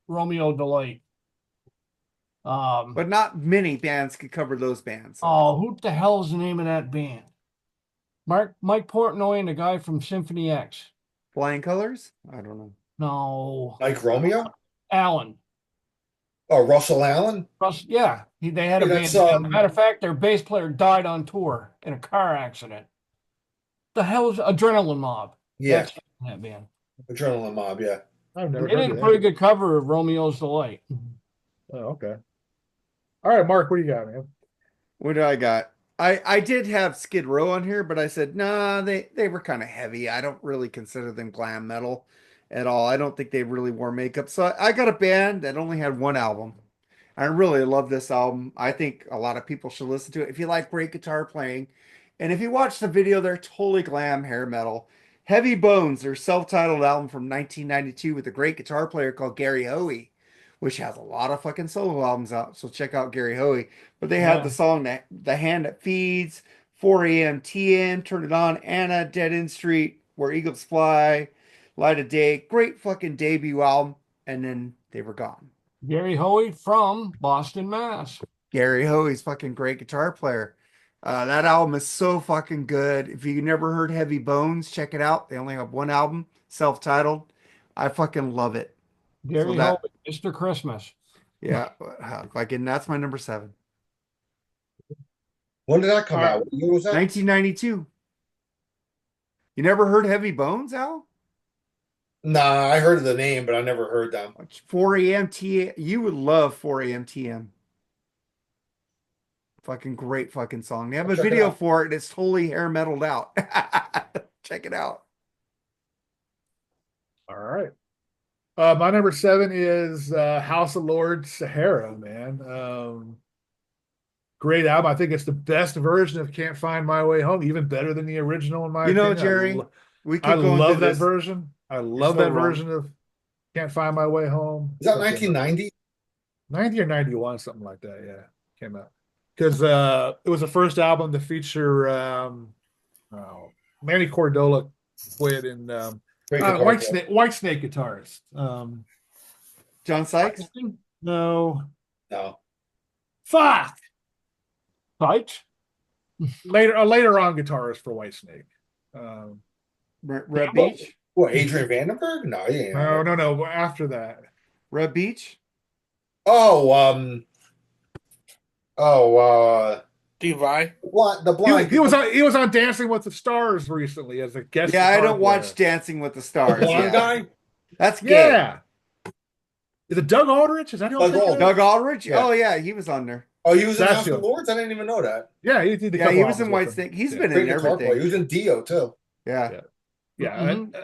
Romeo Delight. But not many bands could cover those bands. Oh, who the hell is the name of that band? Mike Portnoy and the guy from Symphony X. Flying Colors? I don't know. No. Like Romeo? Allen. Oh, Russell Allen? Yeah, they had a band. Matter of fact, their bass player died on tour in a car accident. The hell is Adrenaline Mob? Yeah. That's that band. Adrenaline Mob, yeah. I've never They heard did of a that. pretty good cover of Romeo's Delight. Oh, okay. All right, Mark, what do you got, man? What do I got? I did have Skid Row on here, but I said, nah, they were kind of heavy. I don't really consider them glam metal at all. I don't think they really wore makeup. So I got a band that only had 1 album. I really love this album. I think a lot of people should listen to it. If you like great guitar playing, and if you watch the video, they're totally glam hair metal. Heavy Bones, their self-titled album from 1992 with a great guitar player called Gary Hoey, which has a lot of fucking solo albums out. So check out Gary Hoey. But they had the song The Hand That Feeds, 4 a.m. TM, Turn It On, Anna, Dead End Street, Where Eagles Fly, Light of Day. Great fucking debut album. And then they were gone. Gary Hoey from Boston, Mass. Gary Hoey's fucking great guitar player. That album is so fucking good. If you never heard Heavy Bones, check it out. They only have 1 album, self-titled. I fucking love it. Gary Hoey, Mr. Christmas. Yeah, fucking that's my number 7. When did that come out? What year was that? 1992. You never heard Heavy Bones, Al? Nah, I heard of the name, but I never heard them. 4 a.m. TM. You would love 4 a.m. TM. Fucking great fucking song. They have a video for it. It's totally hair metaled out. Check it out. All right. My number 7 is House of Lords Sahara, man. Great album. I think it's the best version of Can't Find My Way Home, even better than the original in my opinion. Jerry, I love that version. I love that version of Can't Find My Way Home. Is that 1990? 90 or 91, something like that, yeah. Came out. Because it was the first album to feature Manny Cordola quit, and Great guitar player. Whitesnake guitarist. John Sykes? No. Fuck. Sykes? Later on guitarist for Whitesnake. Red Beach? What, Adrian Vandenberg? No, he ain't. No. After that. Red Beach? Steve Vai? What the blind? He was on Dancing with the Stars recently as a guest. Yeah, I guitar don't watch player. Dancing with the Stars. The blonde guy? That's gay. Yeah. Is it Doug Aldrich? Is that who I'm thinking of? Doug Aldrich? Yeah. Oh yeah, he was on there. Oh, he was in That's House of him. Lords? I didn't even know that. Yeah, he did. Yeah, he was in Whitesnake. He's been Great in guitar player. He everything. was in Dio too. Yeah. Yeah. Mhm.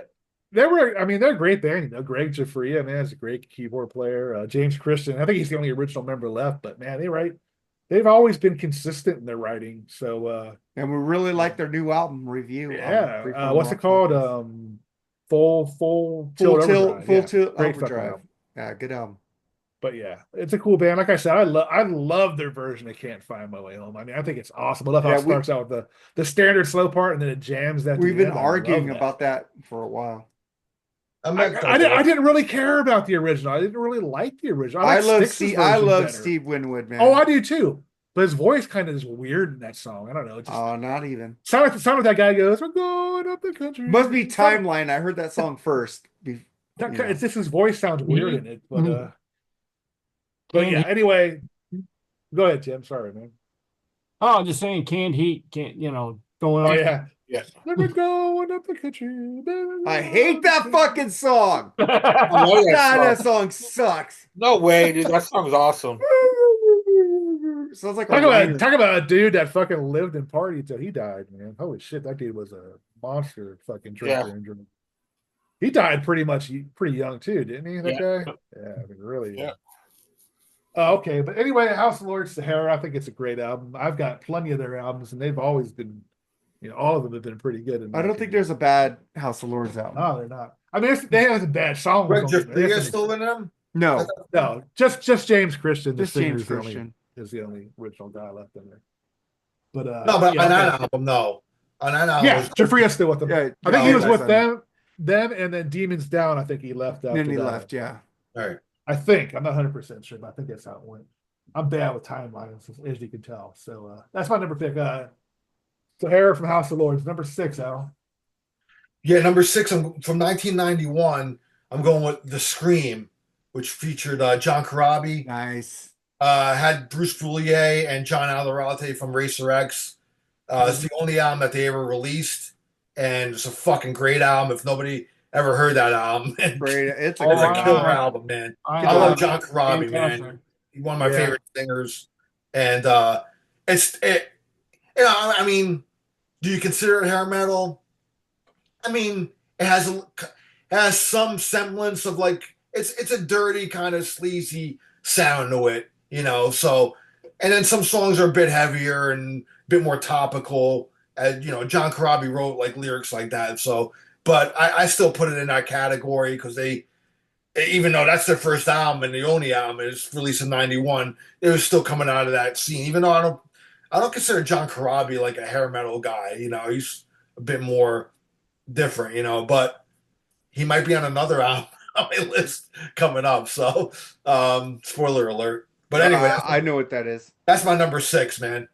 They're a great band. You know, Greg Jafria, man, is a great keyboard player. James Christian, I think he's the only original member left, but man, they've always been consistent in their writing. So And we really like their new album review. yeah. What's it called? Full Tilt Great fucking Overdrive. album. Yeah, good album. But yeah, it's a cool band. Like I said, I love their version of Can't Find My Way Home. I mean, I think it's awesome. I love how it starts out with the standard slow part and then it jams that. We've been arguing about that for a while. I didn't really care about the original. I didn't really like the original. I love Steve Winwood, man. Oh, I do too. But his voice kind of is weird in that song. I don't know. Not even. Sound like that guy goes, "We're going up the country." Must be Timeline. I heard that song first. It's just his voice sounds weird in it. But yeah. Anyway, go ahead, Tim. Sorry, man. Oh, I'm just saying, canned heat, going on. Oh yeah. Yes. Never going up the country. I hate that fucking song. I love That song sucks. No way, dude. That song's awesome. Sounds like talk about a dude that fucking lived and partied till he died, man. Holy shit, that dude was a monster fucking drinker and drunk. He died pretty young too, didn't he? That guy? Yeah, I mean, really. Yeah. Okay, but anyway, House of Lords Sahara, I think it's a great album. I've got plenty of their albums, and they've always been, all of them have been pretty good. I don't think there's a bad House of Lords album. No, they're not. I mean, they have some bad songs. Greg Jafria still in them? No, just James Christian. Just James Christian is the only original guy left in there. But on that album, no. On that album, Jafria's still with them. Yeah, I think he was with them, and then Demons Down. I think he left. Then he left. Yeah. All right. I think I'm not 100% sure, but I think that's how it went. I'm bad with timelines, as you can tell. So that's my number pick. Sahara from House of Lords, number 6, Al. Yeah, number 6. I'm from 1991. I'm going with The Scream, which featured John Corabi. Nice. Had Bruce Boulier and John Alderate from Racer X. It's the only album that they ever released, and it's a fucking great album. If nobody ever heard that album, great. It's a killer album, man. I love John Corabi, man. He's one of my favorite singers, and I mean, do you consider it hair metal? I mean, it has some semblance of it's a dirty kind of sleazy sound to it, So, and then some songs are a bit heavier and a bit more topical. John Corabi wrote lyrics like that, so. But I still put it in that category because even though that's their first album and the only album is released in '91, it was still coming out of that scene. Even though I don't consider John Corabi like a hair metal guy. He's a bit more different. But he might be on another album on my list coming up. So, spoiler alert. But anyway, I know what that is. That's my number 6, man.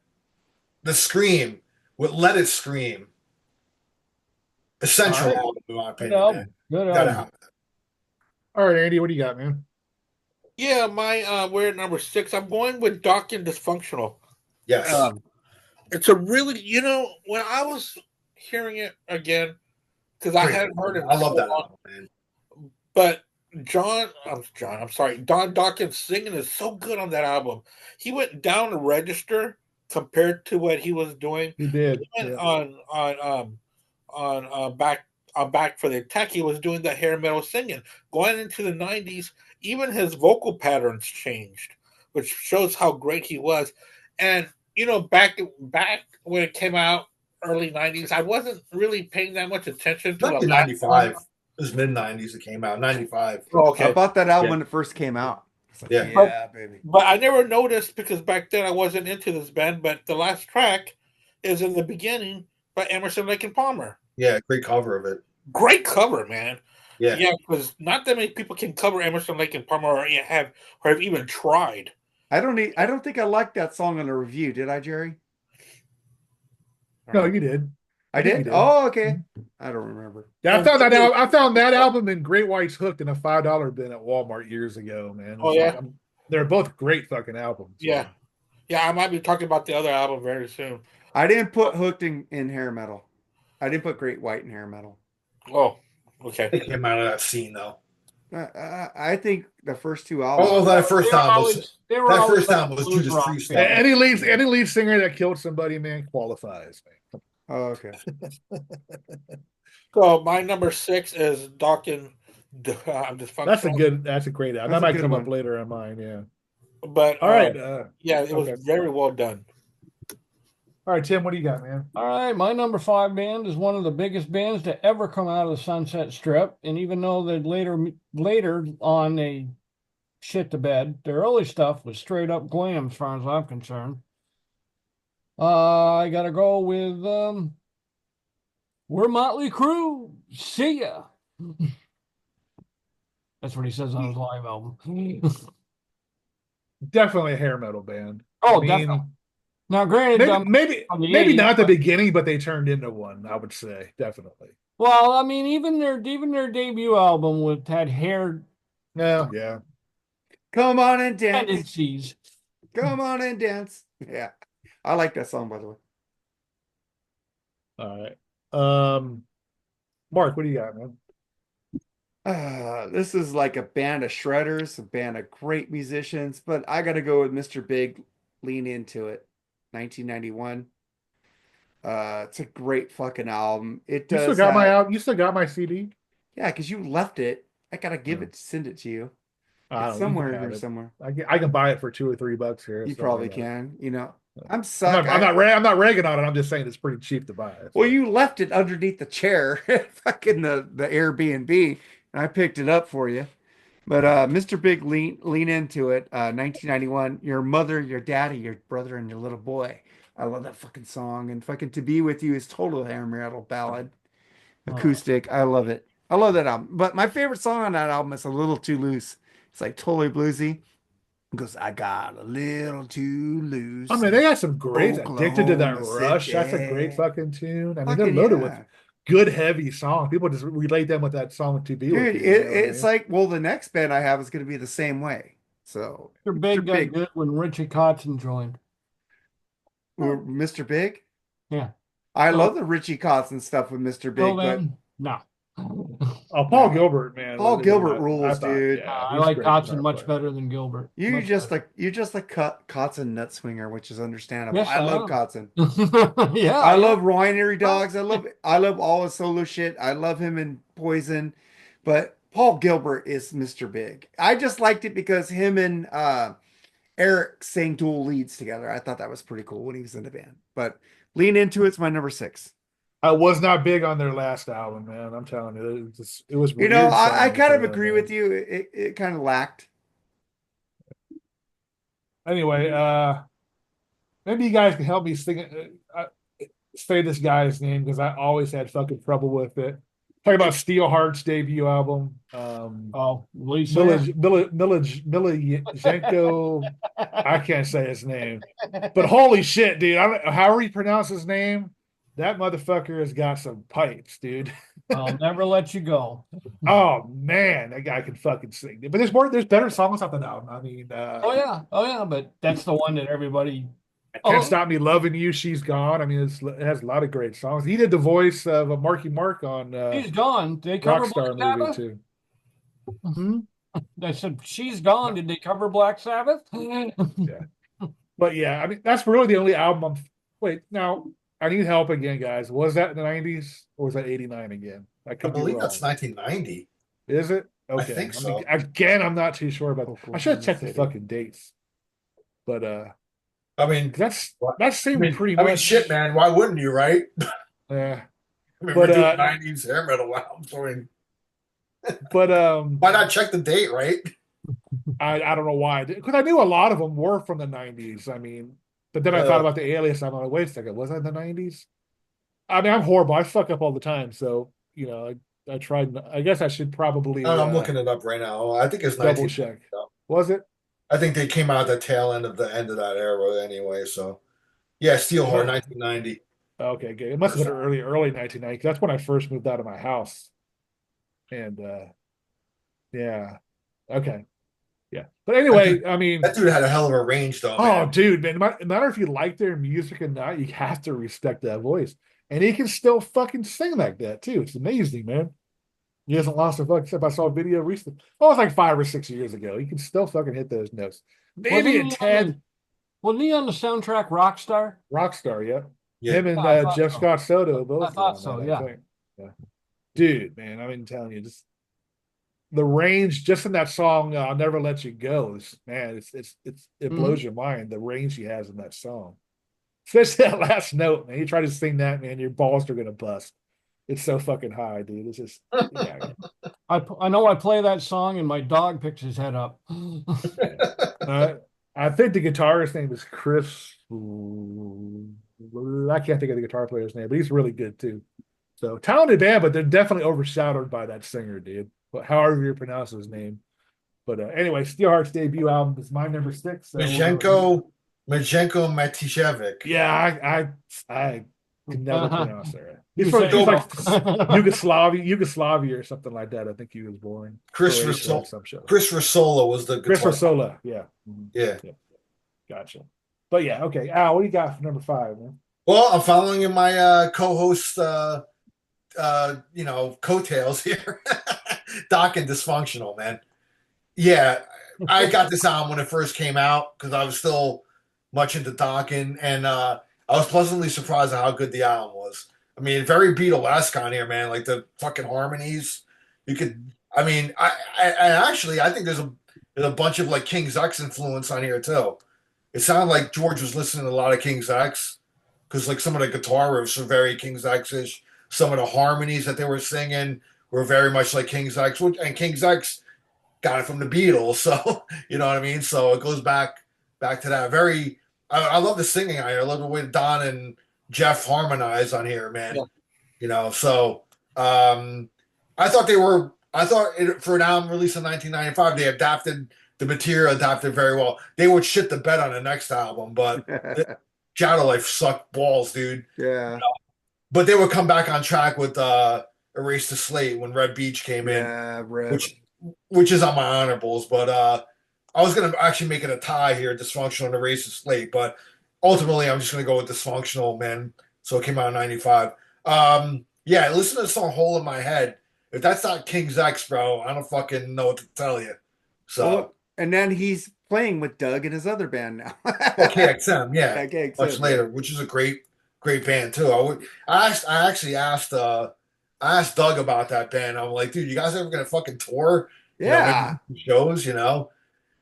The Scream with Let It Scream. Essential album, in my opinion. Good album. All right, Andy, what do you got, man? Yeah, we're at number 6. I'm going with Dokken Dysfunctional. Yes. It's a really, when I was hearing it again, because I hadn't heard it. I love that album, man. But Don Dokken's singing is so good on that album. He went down the register compared to what he was doing. He did. He went on Back for the Attack, he was doing the hair metal singing. Going into the 90s, even his vocal patterns changed, which shows how great he was. And back when it came out, early 90s, I wasn't really paying that much attention to it. 95. It was mid 90s it came out. 95. Oh, okay. I bought that album when it first came out. Baby. But I never noticed because back then I wasn't into this band. But the last track is in the beginning by Emerson, Lake and Palmer. Yeah, great cover of it. Great cover, man. Yeah. Yeah, because not that many people can cover Emerson, Lake and Palmer or have even tried. I don't think I liked that song on the review. Did I, Jerry? No, you did. I think did? you Oh, okay. I don't remember. Yeah, I found that album in Great White's Hooked in a $5 bin at Walmart years ago, man. Oh, yeah? They're both great fucking albums. Yeah. Man. Yeah, I might be talking about the other album very soon. I didn't put Hooked in Hairmetal. I didn't put Great White in Hairmetal. Oh, okay. They came out of that scene, though. I think the first two albums. Oh, that first album was Judas Priest. Any lead singer that killed somebody, man, qualifies, man. Oh, okay. So my number 6 is Dokken. That's a great album. That might come up later on mine, yeah. But all right, yeah, it was very well done. All right, Tim, what do you got, man? All right, my number 5 band is one of the biggest bands to ever come out of the Sunset Strip, and even though they later on they shit the bed, their early stuff was straight up glam, as far as I'm concerned. I gotta go with we're Motley Crue. See ya. That's what he says on his live album. Definitely a hair metal band. Oh, definitely. Now, granted, maybe not the beginning, but they turned into one. I would say definitely. Well, I mean, even their debut album had hair. No, yeah. Come on and dance. Tendencies. Come on and dance. Yeah, I like that song, by the way. All right, Mark, what do you got, man? This is like a band of shredders, a band of great musicians, but I got to go with Mr. Big. Lean Into It. 1991. It's a great fucking album. It does. You still got my album. You still got my CD. Yeah, because you left it. I gotta send it to you. It's somewhere here, somewhere. I can buy it for $2 or $3 here. You probably can. You know, I'm not ragging on it. I'm just saying it's pretty cheap to buy it. Well, you left it underneath the chair, fucking the Airbnb, and I picked it up for you. But Mr. Big, lean into it. 1991. Your mother, your daddy, your brother, and your little boy. I love that fucking song. And fucking To Be With You is total hair metal ballad, acoustic. I love it. I love that album. But my favorite song on that album is A Little Too Loose. It's like totally bluesy. It goes, I got a little too loose. I mean, they got some great Addicted to That Rush. That's a great fucking tune. I mean, they're loaded with good heavy songs. People just relate them with that song To Be With You. It's like, well, the next band I have is going to be the same way. So Mr. Big got good when Richie Kotzen joined. Mr. Big? Yeah. I love the Richie Kotzen stuff with Mr. Big, but no. Oh, Paul Gilbert, man. Paul Gilbert rules, dude. Yeah, I like Kotzen much better than Gilbert. You're just like Kotzen nut swinger, which is understandable. Yes, I love Kotzen. Yeah. I love Winery Dogs. I love all his solo shit. I love him in Poison. But Paul Gilbert is Mr. Big. I just liked it because him and Eric sang dual leads together. I thought that was pretty cool when he was in the band. But Lean Into It's my number 6. I was not big on their last album, man. I'm telling you, it was. You know, I kind of agree with you. It kind of lacked. Anyway, maybe you guys can help me say this guy's name because I always had fucking trouble with it. Talking about Steelheart's debut album. Milijenko. I can't say his name, but holy shit, dude! However you pronounce his name. That motherfucker has got some pipes, dude. I'll never let you go. Oh man, that guy can fucking sing. But there's better songs off that album. I mean, oh yeah, but that's the one that everybody. Can't Stop Me Loving You. She's Gone. I mean, it has a lot of great songs. He did the voice of Marky Mark on. She's Gone. Did they cover Rockstar Black movie Sabbath? too. I said She's Gone. Did they cover Black Sabbath? Yeah, but yeah, I mean that's really the only album. Wait, now. I need help again, guys. Was that in the 90s or was that 89 again? I believe that's 1990. Is it? Okay. I think so. Again, I'm not too sure about that. I should have checked the fucking dates. But I mean that's seeming pretty much. I mean shit, man. Why wouldn't you, right? Yeah. I mean, we're doing 90s hair metal albums. I mean, but why not check the date, right? I don't know why. Because I knew a lot of them were from the 90s. I mean, but then I thought about the Alias. I'm like, wait a second, was that in the 90s? I mean, I'm horrible. I fuck up all the time. So, you know, tried. I guess I should probably. I'm looking it up right now. I think it's double 19. check. Was it? I think they came out at the tail end of that era anyway. So yeah, Steelheart, 1990. Okay, good. It must have been early 1990. That's when I first moved out of my house. And yeah. Okay. Yeah. But anyway, I mean, that dude had a hell of a range, though. Oh, dude, man. No matter if you like their music or not, you have to respect that voice. And he can still fucking sing like that, too. It's amazing, man. He hasn't lost a fucking step. I saw a video recently. Oh, it was like 5 or 6 years ago. He can still fucking hit those notes. Maybe a 10. Wasn't he on the soundtrack Rockstar? Rockstar, yeah. Yeah. Him and Jeff Scott Soto both. I thought so, yeah. Dude, man, I've been telling you, just the range just in that song, "I'll Never Let You Go," man, it blows your mind. The range he has in that song, especially that last note, man. You try to sing that, man, your balls are gonna bust. It's so fucking high, dude. It's just, yeah. I know I play that song and my dog picks his head up. I think the guitarist's name is Chris. I can't think of the guitar player's name, but he's really good too. So talented band, but they're definitely overshadowed by that singer, dude. But however you pronounce his name. But anyway, Steelheart's debut album is my number 6. So, Majenko Matijevic. Yeah, I can never pronounce that. He's like Yugoslavia or something like that. I think he was born. Chris Rasola was the Chris Rasola. Yeah. Yeah. Gotcha. But yeah, okay. Al, what do you got for number 5, man? Well, I'm following in my co-host coattails here. Dokken Dysfunctional, man. Yeah, I got this album when it first came out because I was still much into Dokken, and I was pleasantly surprised at how good the album was. I mean, very Beatlesque on here, man. Like the fucking harmonies. You could, I mean, I think there's a bunch of like King's X influence on here too. It sounded like George was listening to a lot of King's X because like some of the guitar riffs were very King's X-ish. Some of the harmonies that they were singing were very much like King's X, and King's X got it from the Beatles, so you know what I mean. So it goes back to that. I love the singing on here. I love the way Don and Jeff harmonize on here, man. Yeah. You know, so I thought for an album released in 1995, they adapted the material very well. They would shit the bed on the next album, but Shadow Life sucked balls, dude. Yeah. You know? But they would come back on track with Erase the Slate when Red Beach came in. Yeah, Red. Which is on my honorables, but I was going to actually make it a tie here, Dysfunctional and Erase the Slate, but ultimately I'm just going to go with Dysfunctional, man. So it came out in 95. Yeah, listen to the song Hole in My Head. If that's not King's X, bro, I don't fucking know what to tell you. So, well, and then he's playing with Doug in his other band now. KXM, yeah, KXM, much later, which is a great band too. I actually asked Doug about that band. I'm like, dude, you guys ever gonna fucking tour? Yeah, shows. You know,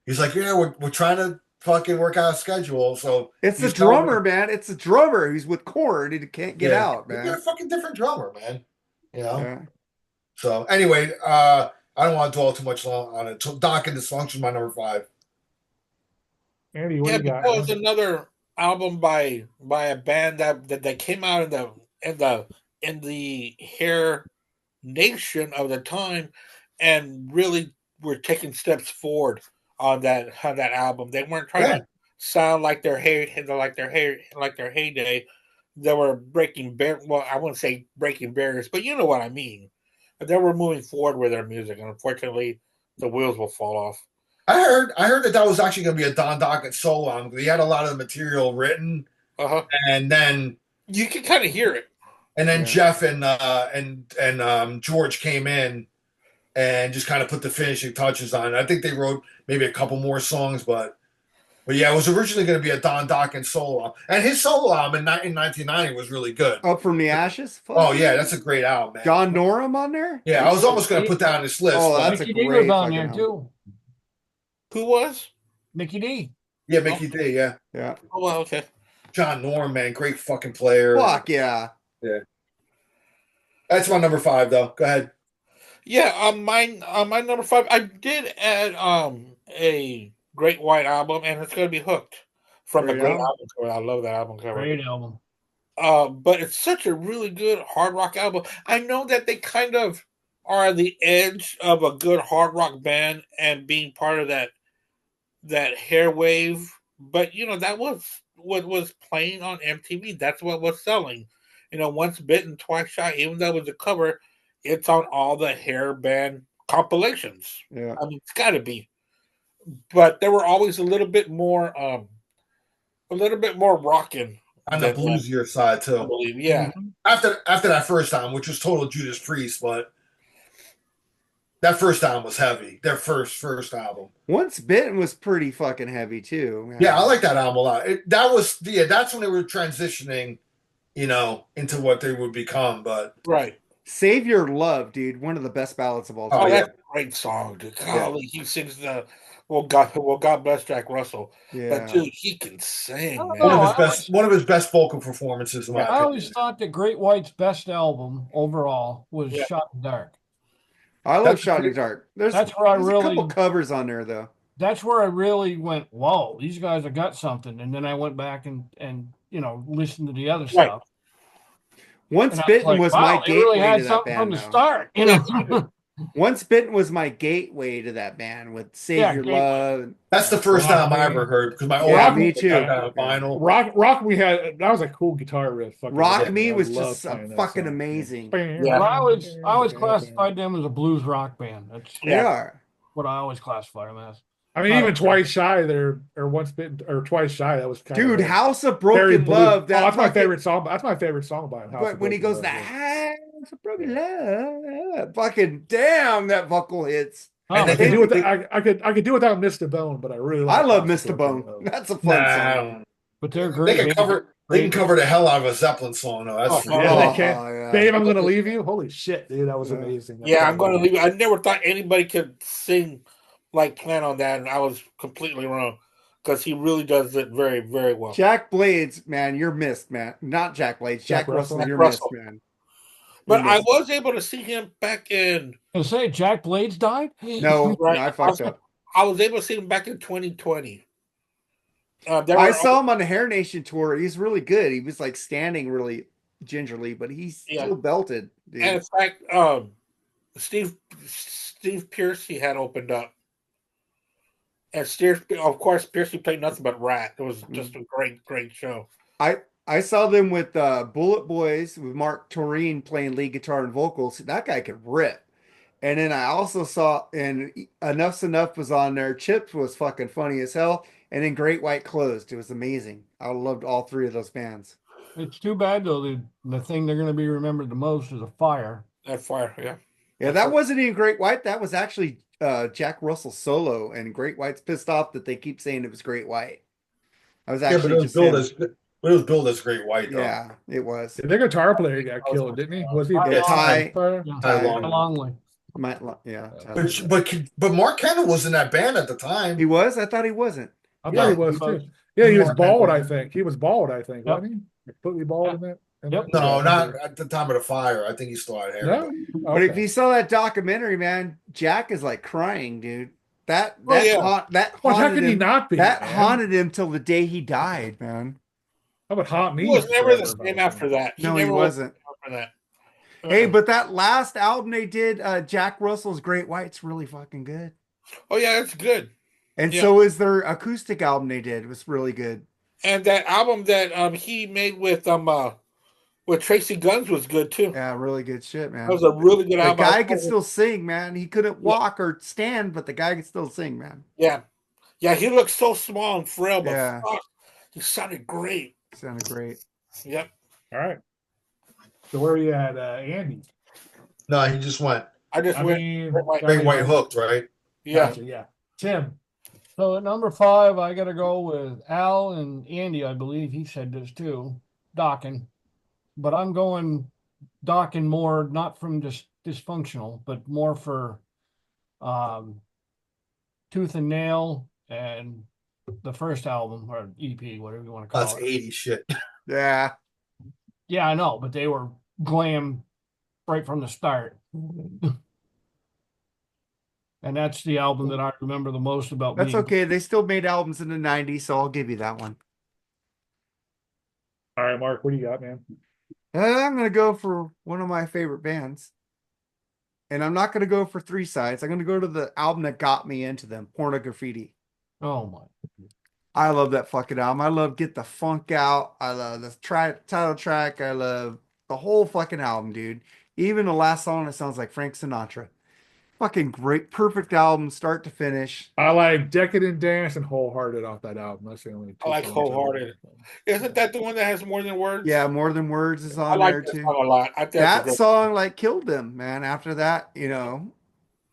he's like, yeah, we're trying to fucking work out a schedule. So it's the drummer, man. It's the drummer. He's with Cord. He can't get out, man. You're a fucking different drummer, man. You know. Yeah. So anyway, I don't want to dwell too much on it. Dokken Dysfunction, my number 5. Andy, what do you got? That was another album by a band that came out in the hair nation of the time, and really were taking steps forward on that album. They weren't trying to sound like their heyday. They were breaking well, I wouldn't say breaking barriers, but you know what I mean. They were moving forward with their music, and unfortunately, the wheels will fall off. I heard that was actually going to be a Don Dokken solo album because he had a lot of the material written, and then you can kind of hear it. And then Jeff and George came in and just kind of put the finishing touches on it. I think they wrote maybe a couple more songs, but yeah, it was originally going to be a Don Dokken solo album. And his solo album in 1990 was really good. Up from the Ashes? Oh, yeah, that's a great album, man. John Norum on there? Yeah, I was almost going to put that on this list. Oh, that's a great on there, too. Who was? Mickey D. Yeah, Mickey D, yeah. Yeah. Oh, well, okay. John Norum, man, great fucking player. Fuck, yeah. Yeah. That's my number 5, though. Go ahead. Yeah, my number 5, I did add a Great White Album, and it's going to be Hooked from the Great Album cover. I love that album cover. Great album. But it's such a really good hard rock album. I know that they kind of are the edge of a good hard rock band and being part of that hair wave. But that was what was playing on MTV. That's what was selling. Once bitten, twice shy. Even though it was a cover, it's on all the hair band compilations. Yeah, I mean, it's got to be. But there were always a little bit more rocking on the bluesier side too. I believe, yeah. After that first album, which was total Judas Priest, but that first album was heavy. Their first album. Once Bitten was pretty fucking heavy too. Man. Yeah, I like that album a lot. That's when they were transitioning, into what they would become. But right, Save Your Love, dude, one of the best ballads of all time. Oh, that's a great song, dude. Golly, he sings the God bless Jack Russell. Yeah. But dude, he can sing, man. One of his best vocal performances. I always thought that Great White's best album overall was Shot in the Dark. I love Shot in the Dark. There's a couple covers on there though. That's where I really went, whoa, these guys have got something. And then I went back and listened to the other stuff. Once Bitten was my gateway really had to that something band from the start, Once Bitten was my gateway to that band with Save Your Love. That's the first time I ever heard because my old me too. Vinyl. Rock Me had that was a cool guitar riff. Rock Me was just fucking amazing. Yeah. I always classified them as a blues rock band. They are what I always classify them as. I mean, even Twice Shy, or Once Bitten, or Twice Shy, that was kind of House of Broken Love. That's my favorite song. That's my favorite song by him. But when he goes that House of Broken Love, fucking damn, that vocal hits. I could do with that. I could do without Mr. Bone, but I love Mr. Bone. That's a fun song. But they're great. They can cover the hell out of a Zeppelin song. No, that's they can. Babe, I'm gonna leave you. Holy shit, dude, that was amazing. I'm gonna leave you. I never thought anybody could sing like Plan on that, and I was completely wrong because he really does it very, very well. Jack Blades, man, you're missed, man. Not Jack Blades, Jack Russell, you're missed, man. But I was able to see him back in. I say Jack Blades died? No, right? I fucked up. I was able to see him back in 2020. I saw him on the Hair Nation tour. He's really good. He was like standing really gingerly, but he's still belted. Dude. And in fact, Steve Piercy had opened up. And of course, Piercy played nothing but Rat. It was just a great, great show. I saw them with Bullet Boys with Mark Toreen playing lead guitar and vocals. That guy could rip. And then I also saw, and Enuff Z'Nuff was on there. Chips was fucking funny as hell. And then Great White closed. It was amazing. I loved all three of those bands. It's too bad though. The thing they're going to be remembered the most is a Fire. That Fire, yeah. Yeah, that wasn't even Great White. That was actually Jack Russell solo, and Great White's pissed off that they keep saying it was Great White. I was actually it was billed as Great White though. Yeah, it was. The guitar player got killed, didn't he? Was he? Ty Longley. But Mark Cannon was in that band at the time. He was? I thought he wasn't. I thought he was too. Yeah, he was bald, I think. He was bald, I think, wasn't he? Completely bald in that. No, not at the time of the fire. I think he still had hair. No? But if you saw that documentary, man, Jack is like crying, dude. How could he not be? That haunted him till the day he died, man. How about haunt me? He was never the same after that. He wasn't. After that. Hey, but that last album they did, Jack Russell's Great White's really fucking good. Oh yeah, it's good. And so is their acoustic album they did. It was really good. And that album that he made with Tracy Guns was good too. Yeah, really good shit, man. That was a really good album. The guy could still sing, man. He couldn't walk or stand, but the guy could still sing, man. Yeah. Yeah, he looked so small and frail, but fuck, he sounded great. Sounded great. Yep. All right. So where are you at, Andy? No, he just went. I just went. Great White hooked, right? Yeah. Gotcha, yeah. Tim. So at number 5, I got to go with Al and Andy. I believe he said this too. Dokken. But I'm going Dokken more, not from just dysfunctional, but more for Tooth and Nail and the first album or EP, whatever you want to call it. That's 80 shit. Yeah. Yeah, I know, but they were glam right from the start. And that's the album that I remember the most about. That's okay. They still made albums in the 90s, so I'll give you that one. All right, Mark, what do you got, man? I'm going to go for one of my favorite bands. and I'm not going to go for 3 sides. I'm going to go to the album that got me into them, Pornography. Oh my. I love that fucking album. I love Get the Funk Out. I love the title track. I love the whole fucking album, dude. Even the last song, it sounds like Frank Sinatra. Fucking great, perfect album, start to finish. I like Decadent Dance and Wholehearted off that album. That's the only two I like songs Wholehearted. Isn't that the one that has more than words? Yeah, More Than Words is I on like there that too. song a lot. I think that's a That great song like killed them, man. After that, you know,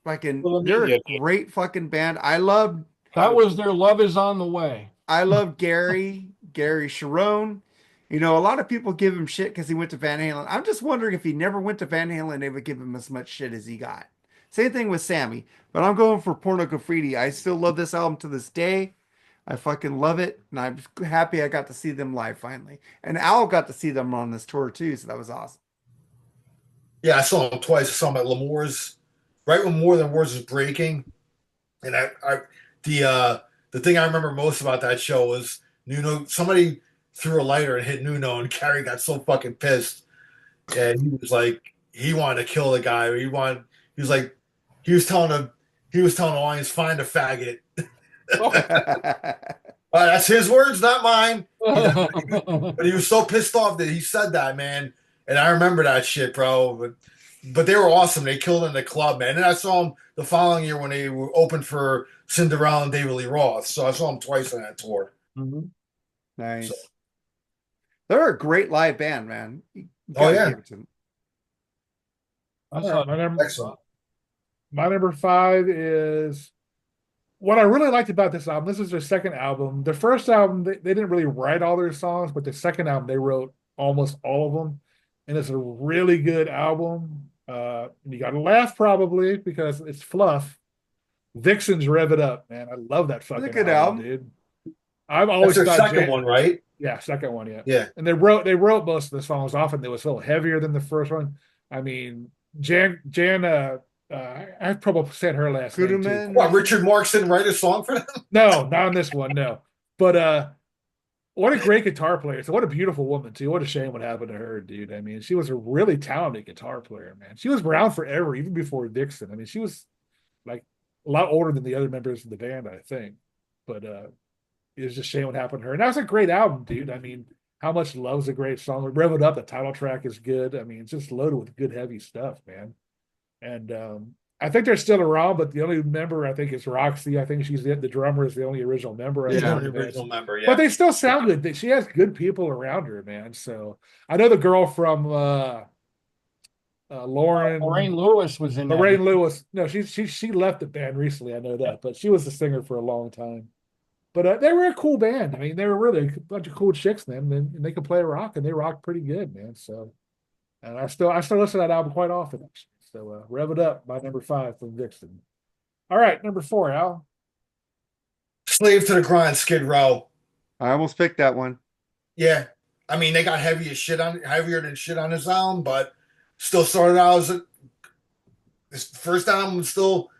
fucking Well, they're yeah, a great fucking band. I love That was their Love Is on the Way. Gary Sharon. You know, a lot of people give him shit because he went to Van Halen. I'm just wondering if he never went to Van Halen, they would give him as much shit as he got. Same thing with Sammy, but I'm going for Porno Graffiti. I still love this album to this day. I fucking love it, and I'm happy I got to see them live finally. And Al got to see them on this tour too, so that was awesome. Yeah, I saw him twice. I saw him at L'Amour's, right when More Than Words was breaking. And the thing I remember most about that show was Nuno. Somebody threw a lighter and hit Nuno, and Carrie got so fucking pissed. And he was like, he wanted to kill the guy. He was telling the audience, find a faggot. That's his words, not mine. But he was so pissed off that he said that, man. And I remember that shit, bro. But they were awesome. They killed in the club, man. And I saw them the following year when they were open for Cinderella and David Lee Roth. So I saw them twice on that tour. Mm-hmm. Nice. So. They're a great live band, man. Oh, yeah. Excellent. My number 5 is what I really liked about this album. This is their second album. The first album, they didn't really write all their songs, but the second album, they wrote almost all of them. And it's a really good album. You got to laugh probably because it's fluff. Vixen's Rev It Up, man. I love that fucking good album, dude. I've always That's their thought second one, right? Yeah, second one, yeah. Yeah. And they wrote most of the songs. Often they was a little heavier than the first one. I mean, Jan I probably said her last name too. What, Richard Marx didn't write a song for them? No, not on this one, no. But what a great guitar player. So what a beautiful woman too. What a shame what happened to her, dude. I mean, she was a really talented guitar player, man. She was around forever, even before Dixon. I mean, she was like a lot older than the other members of the band, I think. But it was just a shame what happened to her. And that was a great album, dude. I mean, How Much Love's a great song. Rev It Up, the title track is good. I mean, it's just loaded with good, heavy stuff, man. And I think they're still around, but the only member I think is Roxy. I think she's the drummer is the only original member. Yeah, the original member, yeah. But they still sound good. She has good people around her, man. So I know the girl from Lorraine Lewis was in Lorraine Lewis. No, she left the band recently. I know that, but she was the singer for a long time. But they were a cool band. I mean, they were really a bunch of cool chicks, man. And they could play rock, and they rock pretty good, man. So, and I still listen to that album quite often, actually. So, Rev It Up, my number 5 from Vixen. All right, number 4, Al. Slave to the Grind, Skid Row. I almost picked that one. Yeah, I mean they got heavier than shit on this album, but still started out as this first album was still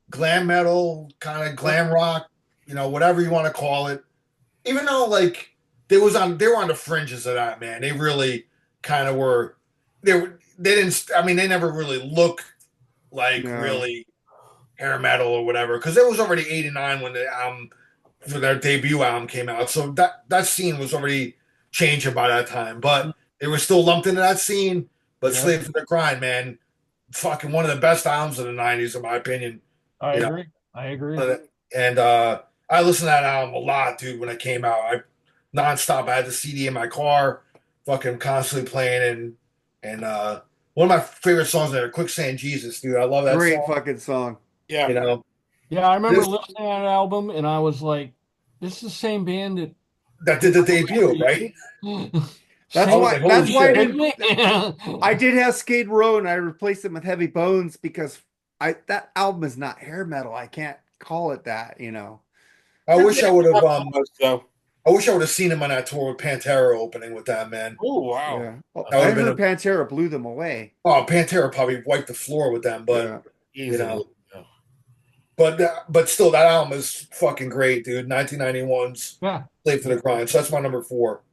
glam metal, kind of glam rock, you know, whatever you want to call it. Even though like they were on the fringes of that, man. They really kind of were. They didn't. I mean, they never really looked like really hair metal or whatever because it was already '89 when the album. For their debut album came out. So that scene was already changing by that time. But they were still lumped into that scene. But Slave to the Grind, man, fucking one of the best albums of the 90s, in my opinion. I agree. And I listened to that album a lot, dude, when it came out. Nonstop. I had the CD in my car, fucking constantly playing. And one of my favorite songs there, Quicksand Jesus, dude. I love that Great song. fucking song. Yeah. You know? Yeah, I remember listening to that album, and I was like, "This is the same band that did the debut, right?" That's why I did have Skid Row, and I replaced it with Heavy Bones because that album is not hair metal. I can't call it that, you know. I wish I would have. I wish I would have seen him on that tour with Pantera opening with that, man. Oh wow! Yeah. Well, I heard Pantera blew them away. Oh, Pantera probably wiped the floor with them, but you know. But still, that album is fucking great, dude. 1991's Slave to the Grind. So that's my number 4.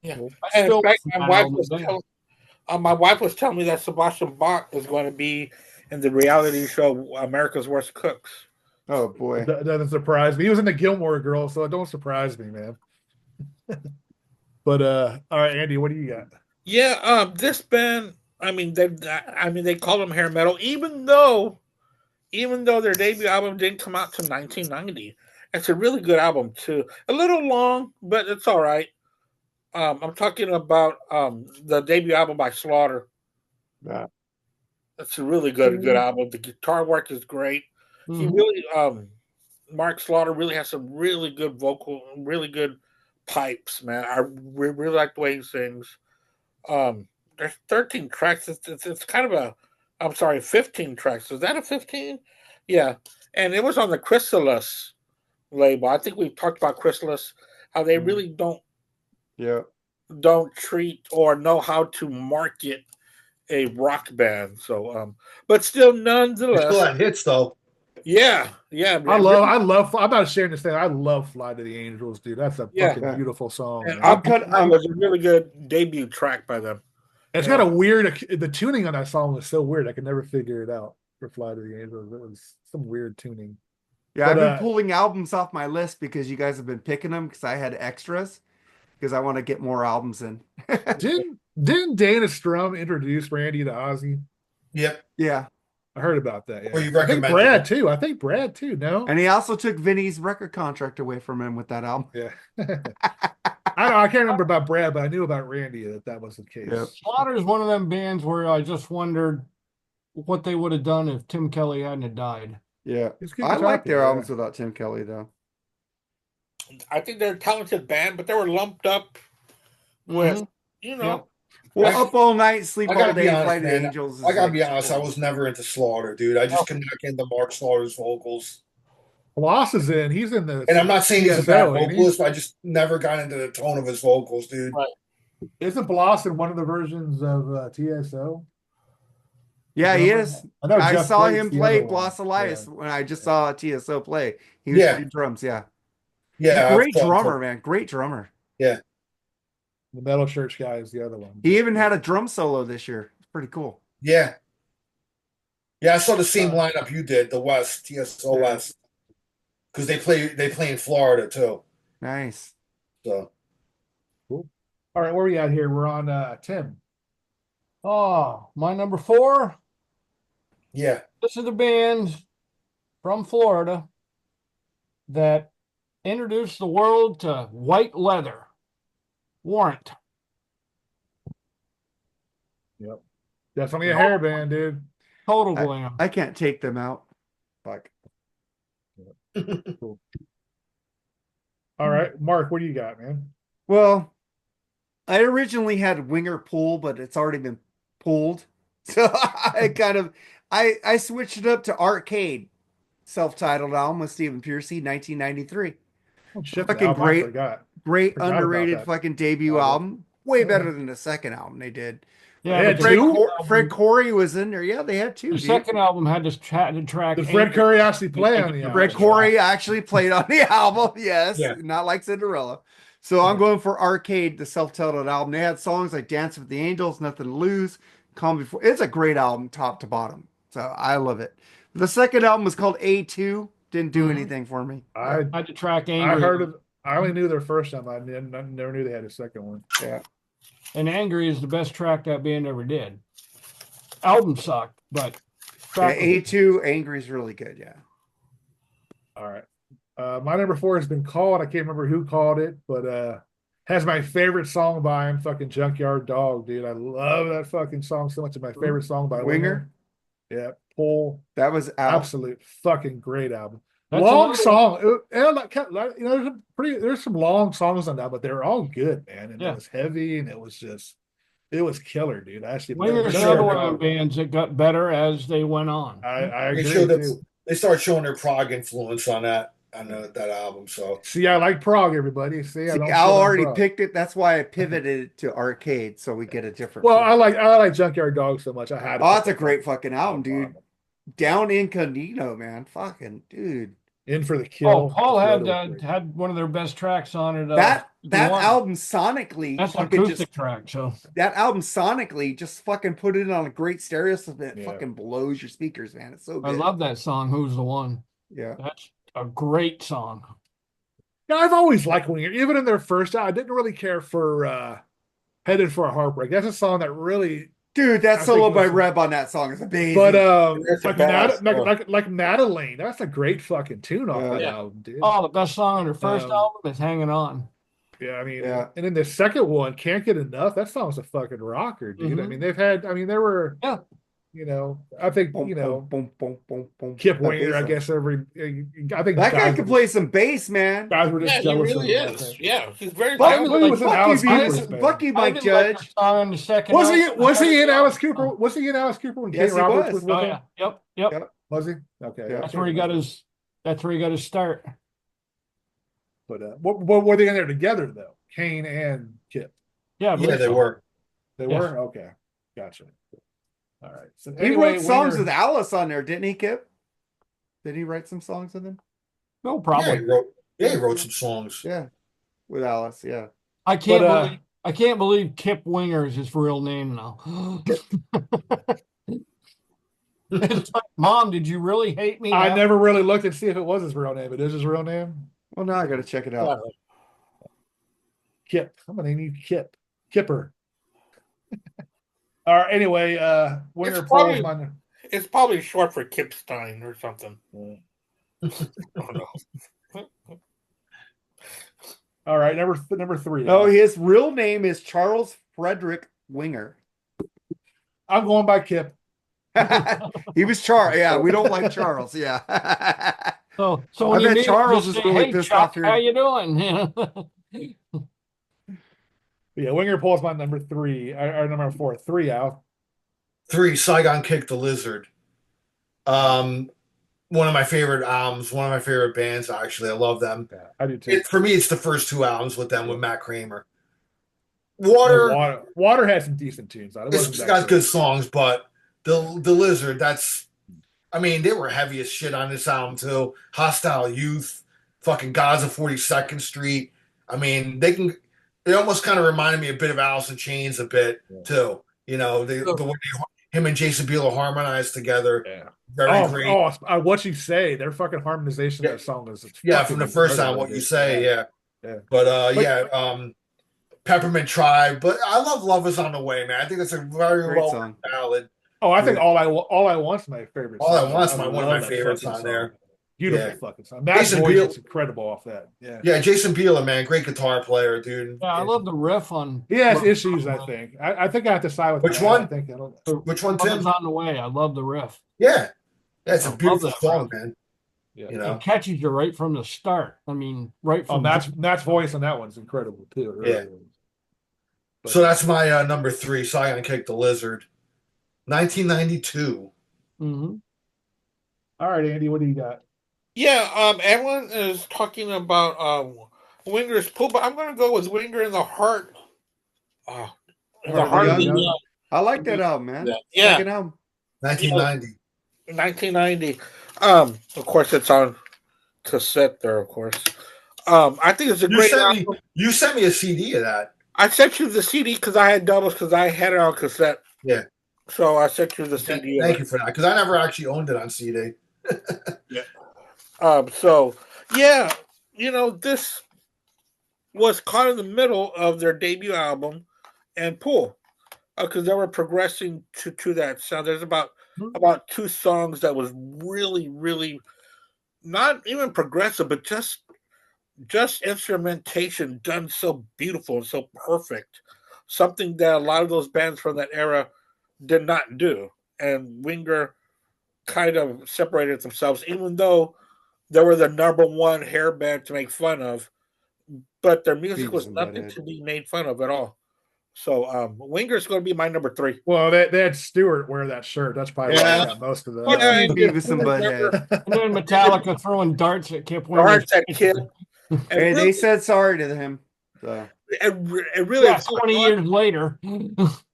Yeah. And in fact, my wife was telling me that Sebastian Bach is going to be in the reality show America's Worst Cooks. Oh boy, that doesn't surprise me. He was in the Gilmore Girls, so it don't surprise me, man. But all right, Andy, what do you got? Yeah, this band. They call them hair metal, even though their debut album didn't come out till 1990. It's a really good album too. A little long, but it's all right. I'm talking about the debut album by Slaughter. yeah. It's a really good album. The guitar work is great. He really Mark Slaughter really has some really good really good pipes, man. I really like the way he sings. There's 13 tracks. It's kind of I'm sorry, 15 tracks. Is that a 15? Yeah. And it was on the Chrysalis label. I think we've talked about Chrysalis, how they really don't treat or know how to market a rock band. So but still nonetheless. Still have hits though. Yeah. I love. I'm not sharing this thing. I love "Fly to the Angels," dude. That's a fucking beautiful song. And it was a really good debut track by them. It's got a weird. The tuning on that song was so weird. I could never figure it out for "Fly to the Angels." It was some weird tuning. Yeah, I've been pulling albums off my list because you guys have been picking them because I had extras because I want to get more albums in. Didn't Dana Strum introduce Randy to Ozzy? Yep. Yeah. I heard about that. Yeah. Well, you I think recommended I think Brad too. No, And he also took Vinny's record contract away from him with that album. yeah. I can't remember about Brad, but I knew about Randy that was the case. Yep. Slaughter is one of them bands where I just wondered what they would have done if Tim Kelly hadn't have died. Yeah. I like their albums without Tim Kelly, though. I think they're a talented band, but they were lumped up with, Well, Up All Night, Sleep All Day, Fly to the Angels. I gotta be honest, I was never into Slaughter, dude. I just could not get into Mark Slaughter's vocals. Bloss is in. He's in the. And I'm not saying he's a bad vocalist, but I just never got into the tone of his vocals, dude. Right. Isn't Bloss in one of the versions of TSO? Yeah, he is. I saw him play Bloss Elias when I just saw TSO play. He was playing drums, Yeah. Great drummer, man. Great drummer. Yeah. The Metal Church guy is the other one. He even had a drum solo this year. It's pretty cool. Yeah. Yeah, I saw the same lineup you did, the West, TSO West. Because they play in Florida too. Nice. So cool. All right, where are we at here? We're on Tim. Oh, my number 4. Yeah. This is the band from Florida that introduced the world to white leather. Warrant. Yep. Definitely a hair band, dude. Total glam. I can't take them out. Fuck. Cool. All right, Mark, what do you got, man? Well, I originally had Winger Pull, but it's already been pulled. So I switched it up to Arcade, self-titled album with Stephen Piercy, 1993. Oh, shit, fucking great underrated fucking debut album. Way better than the second album they did. Yeah, Fred Corey was in there. Yeah, they had 2. The second album had this track. Did Fred Corey actually play on the album? Fred Corey actually played on the album. Yes, not like Cinderella. So I'm going for Arcade, the self-titled album. They had songs like Dance with the Angels, Nothing to Lose, Calm Before. It's a great album, top to bottom. So I love it. The second album was called A2. Didn't do anything for me. I had to track Angry. I heard of. I only knew their first album. I never knew they had a second one. Yeah. And Angry is the best track that band ever did. Album sucked, but A2 Angry is really good. Yeah. All right. My number 4 has been called. I can't remember who called it, but has my favorite song by him, fucking Junkyard Dog, dude. I love that fucking song so much. It's my favorite song by Winger. Yeah, Pull. That was absolute fucking great album. Long song. There's some long songs on that, but they're all good, man. And it was heavy, and it was killer, dude. Actually, Winger's another one of the bands that got better as they went on. I agree. They start showing their prog influence on that album. So see, I like prog. Everybody, I already picked it. That's why I pivoted to Arcade, so we get a different. Well, I like Junkyard Dog so much. I had. Oh, that's a great fucking album, dude. Down Incognito, man. Fucking dude. In for the Kill. Oh, Paul That's had one of their best tracks on it. That album sonically, that's an acoustic track. So that album sonically, just fucking put it on a great stereo system. It fucking blows your speakers, man. It's so good. I love that song. Who's the One? Yeah, that's a great song. Yeah, I've always liked Winger. Even in their first album, I didn't really care for Headed for a Heartbreak. That's a song that really, dude, that solo by Reb on that song is amazing. But like Madeline, that's a great fucking tune off that album, dude. Oh, the best song on their first album is Hanging On. Yeah, I mean, and then the second one, Can't Get Enough, that song's a fucking rocker, dude. I mean, there were you know, I think Kip Winger, I guess I think that guy can play some bass, man. Guys were just jealous he really of him, is. Yeah, he's very talented. Bucky Mike Judge. Was he in Alice Cooper? Was he in Alice Cooper when Kate Roberts was with him? Yep. Was he? Okay. Yeah. That's where he got his start. But what were they in there together though? Kane and Kip. Yeah, they were. They were? Okay. Gotcha. All right. So he wrote songs with Alice on there, didn't he, Kip? Did he write some songs with him? No, probably. He wrote some songs. Yeah, with Alice. Yeah. I can't believe Kip Winger is his real name now. It's like, Mom, did you really hate me? I never really looked and see if it was his real name. It is his real name. Well, now I got to check it out. Kip. I'm gonna name you Kip. Kipper. All right. Anyway, it's probably short for Kipstein or something. I don't know. All right, number 3. No, his real name is Charles Frederick Winger. I'm going by Kip. He was Charles. Yeah, we don't like Charles. Yeah. So when I bet Charles is really pissed off here. How you doing? Yeah, Winger pulls my number 3. Or number 4. 3 out. 3, Saigon Kick the Lizard. One of my favorite albums, one of my favorite bands, actually. I love them. Yeah, I do too. For me, it's the first 2 albums with them, with Matt Kramer. Water had some decent tunes. It's got good songs, but the Lizard, they were heavy as shit on this album, too. Hostile Youth, fucking Gods of 42nd Street. I mean, it almost kind of reminded me a bit of Alice in Chains a bit, too. You know, the way him and Jason Bieler harmonized together. Yeah. Very great. What you say, their fucking harmonization of that song is from the first time, what you say, yeah. But Peppermint Tribe. But I love Love Is on the Way, man. I think that's a very well song. Ballad. Oh, I think All I Want's my favorite song. All I Want's one of my favorites on there. Beautiful fucking song. Matt's voice is incredible off that. Yeah, Jason Bieler, man, great guitar player, dude. Yeah, I love the riff on. He has issues, I think. I think I have to side with which one? Which one, Tim? On the Way. I love the riff. Yeah, that's a beautiful song, man. Yeah, it catches you right from the start. I mean, right from. Matt's voice on that one's incredible too. Really. So that's my number 3, Saigon Kick the Lizard, 1992. Mm-hmm. All right, Andy, what do you got? Yeah, everyone is talking about Winger's Pool, but I'm going to go with Winger in the Heart. The Heart of the Young. I like that album, man. Yeah. Second album. 1990. 1990. Of course, it's on cassette there, of course. I think it's a great album. You sent me a CD of that. I sent you the CD because I had doubles because I had it on cassette. Yeah. So I sent you the CD. Thank you for that, because I never actually owned it on CD. Yeah. This was caught in the middle of their debut album and Pool, because they were progressing to that sound. There's about 2 songs that was really, really not even progressive, but just instrumentation done so beautiful and so perfect. Something that a lot of those bands from that era did not do. And Winger kind of separated themselves, even though they were the number 1 hair band to make fun of, but their music was nothing to be made fun of at all. So Winger's going to be my number 3. Well, they had Stewart wear that shirt. That's probably why I got most of them. Beavis and Butthead. And then Metallica throwing darts at Kip Winger. Darts at Kip. Hey, they said sorry to him. So. It really 20 years later.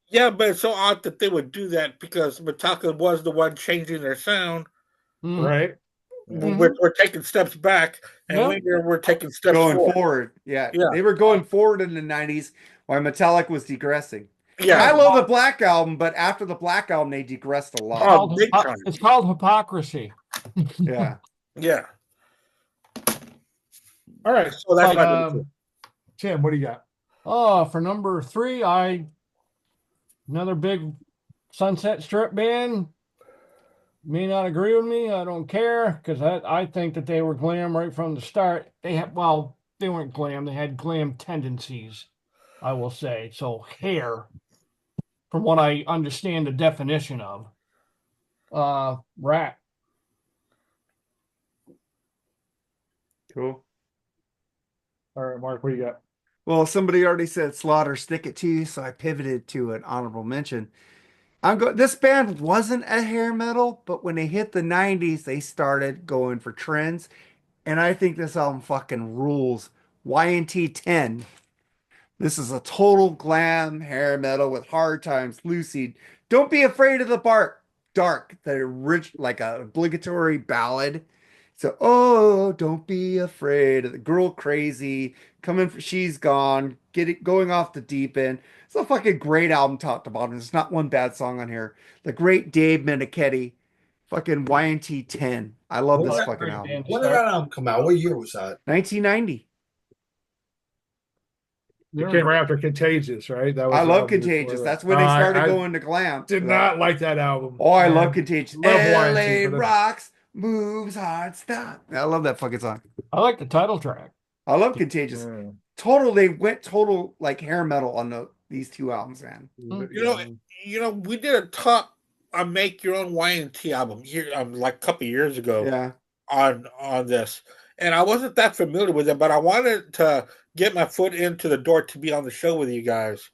Yeah, but it's so odd that they would do that, because Metallica was the one changing their sound. Right. we're taking steps back, and later we're taking steps forward. Yeah. Yeah, they were going forward in the 90s while Metallic was degressing. yeah. I love the Black Album, but after the Black Album, they digressed a lot. It's called hypocrisy. Yeah. Yeah. All right. So that's Tim, what do you got? Oh, for number 3, another big Sunset Strip band. May not agree with me. I don't care, because I think that they were glam right from the start. They weren't glam. They had glam tendencies, I will say. So hair, from what I understand the definition of, rat. Cool. All right, Mark, what do you got? Well, somebody already said Slaughter, Stick It To You, so I pivoted to an honorable mention. This band wasn't a hair metal, but when they hit the 90s, they started going for trends. And I think this album fucking rules. Y&T 10. This is a total glam hair metal with Hard Times, Lucid. Don't Be Afraid of the Dark, the rich, like a obligatory ballad. So, oh, don't be afraid of the Girl Crazy, She's Gone, going off the deep end. It's a fucking great album top to bottom. There's not one bad song on here. The great Dave Meniketti, fucking Y&T 10. I love this fucking album. When did that album come out? What year was that? 1990. It came right after Contagious, right? That was I love Contagious. That's when they started going to glam. Did not like that album. Oh, I love Contagious. Love LA rocks, moves hard, stop. I love that fucking song. I like the title track. I love Contagious. They went total like hair metal on these two albums, man. You know, we did a make your own Y&T album here, like a couple years ago. Yeah. On this, and I wasn't that familiar with it, but I wanted to get my foot into the door to be on the show with you guys.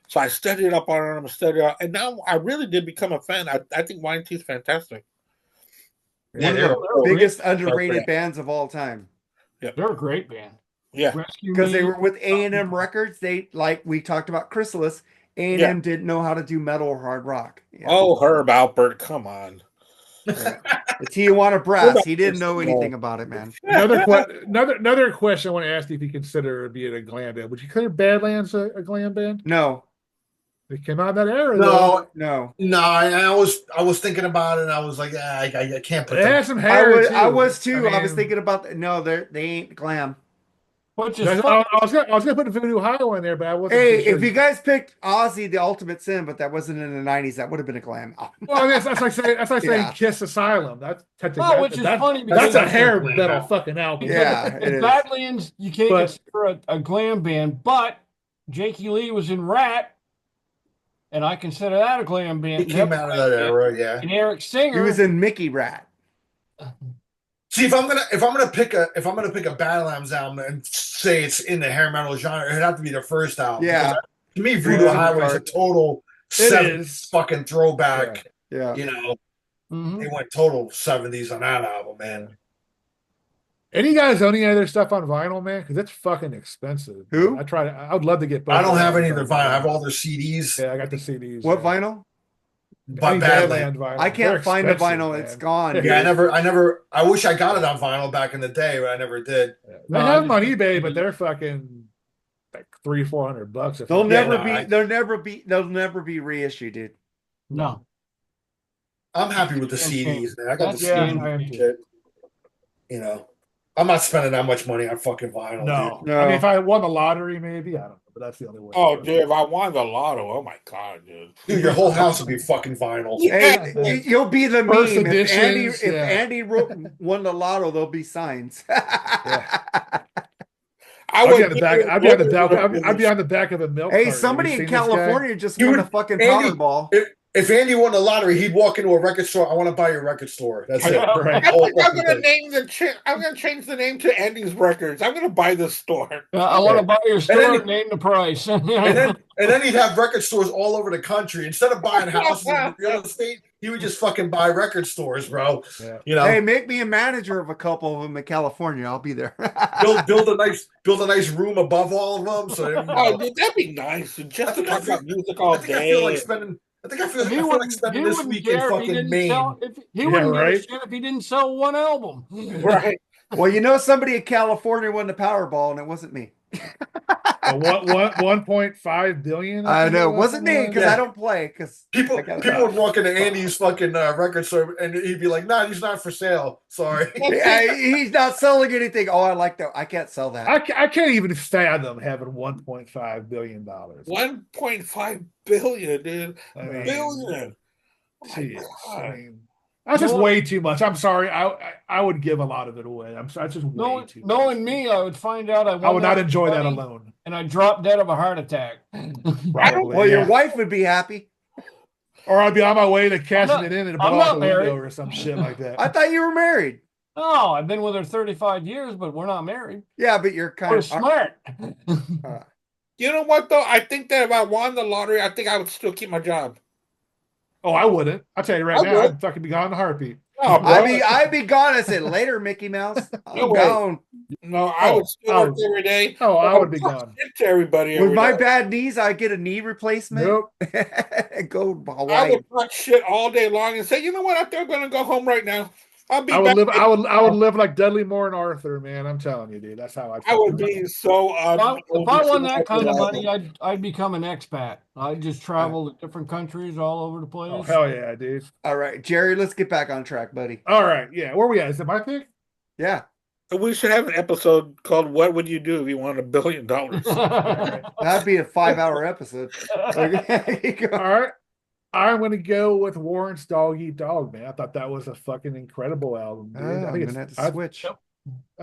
So I studied up on them, and now I really did become a fan. I think Y&T is fantastic. Yeah, they're the biggest underrated bands of all time. Yeah, they're a great band. Yeah, because they were with A&M Records. They, like we talked about Chrysalis, A&M didn't know how to do metal or hard rock. Yeah. Oh, Herb Alpert, come on. Yeah. The Tijuana Brass, he didn't know anything about it, man. Another question I want to ask you if you consider being a glam band. Would you consider Badlands a glam band? No. It came out in that era. No. I was thinking about it, and I was like, I can't put it. Has some hair. I was too. I was thinking about no, they ain't glam. Which is I was gonna put Voodoo Highway in there, but I wasn't. Hey, if you guys picked Ozzy, The Ultimate Sin, but that wasn't in the 90s, that would have been a glam album. Well, that's like saying Kiss Asylum. That's technically which is funny because that's a hair metal fucking album. Yeah, the Badlands you can't consider a glam band, but Jakey Lee was in Rat, and I consider that a glam band. He came out of that era, yeah. And Eric Singer, he was in Mickey Rat. See, if I'm gonna pick a Badlands album and say it's in the hair metal genre, it'd have to be the first album. Yeah. To me, Voodoo Highway is a total 70s fucking throwback. Yeah. You know, they went total 70s on that album, man. Any guys own any other stuff on vinyl, man? Because it's fucking expensive. Who? I would love to get both. I don't have any of their vinyl. I have all their CDs. Yeah, I got the CDs. What vinyl? By Badland vinyl. I can't find the vinyl. Man. It's gone. Yeah, I wish I got it on vinyl back in the day, but I never did. They have them on eBay, but they're fucking like $300-400. They'll never be reissued, dude. No. I'm happy with the CDs, man. I got the CDs. You know, I'm not spending that much money on fucking vinyl. No. I mean, if I won the lottery, maybe I don't know. But that's the only way. Oh, dude, if I won the lotto, oh my god, dude. Dude, your whole house would be fucking vinyl. Hey, you'll be the meme. If Andy won the lotto, there'll be signs. I'd be on the back of a milk. Hey, somebody in California just won a fucking Powerball. If Andy won the lottery, he'd walk into a record store. I want to buy your record store. That's it. Right. I'm gonna change the name to Andy's Records. I'm gonna buy this store. I want to buy your store and name the price. and then he'd have record stores all over the country. Instead of buying houses in real estate, he would just fucking buy record stores, bro. Yeah. You know, hey, make me a manager of a couple of them in California. I'll be there. build a nice room above all of them. So Oh, dude, that'd be nice. Just to talk about music all day. I feel like spending this week in fucking Maine. He wouldn't give a shit if he didn't sell one album. Right. Well, you know, somebody in California won the Powerball, and it wasn't me. What 1.5 billion? I know it wasn't me because I don't play. Because people would walk into Andy's fucking record store and he'd be like, "Nah, he's not for sale. Sorry, he's not selling anything." Oh, I like that. I can't sell that. I can't even fathom having 1.5 billion dollars. 1.5 billion, dude. Billion. Geez, I mean, that's just way too much. I'm sorry. I would give a lot of it away. That's just way too much. Knowing me, I would find out I would not enjoy that alone. And I'd drop dead of a heart attack. Probably. Well, your wife would be happy. Or I'd be on my way to cashing it in and blow out the window or some shit like that. I thought you were married. Oh, I've been with her 35 years, but we're not married. Yeah, but you're kind of smart. You know what, though? I think that if I won the lottery, I think I would still keep my job. Oh, I wouldn't. I'll tell you right now, I'd fucking be gone in a heartbeat. Oh, I'd be gone. I said, later, Mickey Mouse. I'm gone. No, I would still work every day. Oh, I would be gone. To everybody with my bad knees, I'd get a knee replacement. Nope. Go Hawaii. I would talk shit all day long and say, you know what? I think I'm gonna go home right now. I would live like Dudley Moore and Arthur, man. I'm telling you, dude. That's how I would be so. If I won that kind of money, I'd become an expat. I'd just travel to different countries all over the place. Oh, hell yeah, dude. All right, Jerry, let's get back on track, buddy. All right, yeah. Where are we at? Is it my pick? Yeah. We should have an episode called "What Would You Do If You Won $1 Billion?" That'd be a 5-hour episode. All right. I'm going to go with Warrant's Dog Eat Dog, man. I thought that was a fucking incredible album, dude. I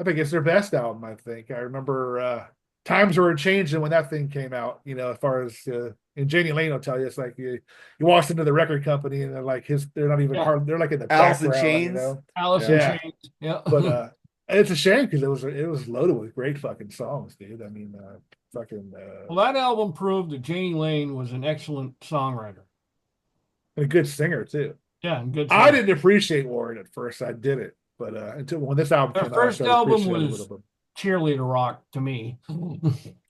think it's their best album, I think. I remember times were changing when that thing came out, you know, as far as, and Janie Lane will tell you, it's like you walked into the record company and they're like, they're not even hard, they're like in the Alice in background, Chains. you know? Alice in Chains, yeah. But it's a shame because it was loaded with great fucking songs, dude. I mean, well, that album proved that Janie Lane was an excellent songwriter. And a good singer too. Yeah, and good singer. I didn't appreciate Warrant at first. I did it, but until when this album came out, first album was cheerleader rock to me.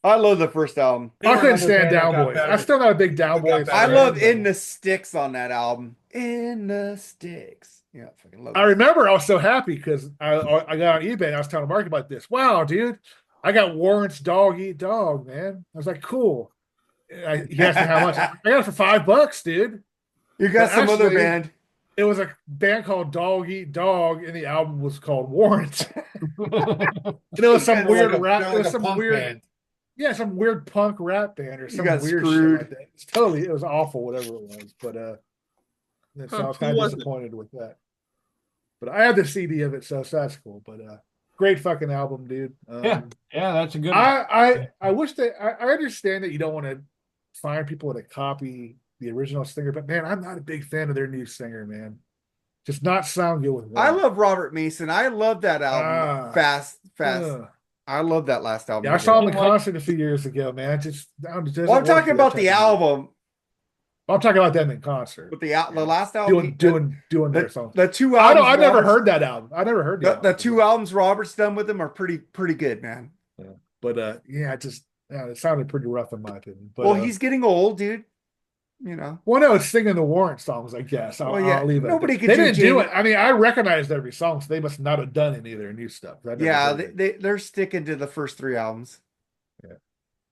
I love the first album. I couldn't stand Down Boys. I'm still not a big Down Boys. I love In the Sticks on that album. In the Sticks. Yeah, I fucking love it. I remember I was so happy because I got on eBay and I was telling Mark about this. Wow, dude, I got Warrant's Dog Eat Dog, man. I was like, cool. He asked me how much. I got it for $5, dude. You got some other band. It was a band called Dog Eat Dog, and the album was called Warrant. And it was some weird rap. It was some weird band. Yeah, some weird punk rap band or some weird screwed. shit like that. It was awful, whatever it was. But so I was kind of disappointed with that. But I had the CD of it, so that's cool. But great fucking album, dude. Yeah, that's a good one. I wish that I understand that you don't want to find people to copy the original singer, but man, I'm not a big fan of their new singer, man. Just not sound good with me. I love Robert Mason. I love that album. Fast. I love that last album. Yeah, I saw him in concert a few years ago, man. I'm talking about the album. I'm talking about them in concert. With the last album, doing their songs. The two albums. I never heard that album. I never heard the two albums Robert's done with them are pretty good, man. Yeah. But it sounded pretty rough in my opinion. But, well, he's getting old, dude. You know. Well, no, it's singing the Warrant songs, I guess. I'll leave it. Nobody could. They didn't do it. I mean, I recognized every song, so they must not have done any of their new stuff. They're sticking to the first 3 albums. Yeah,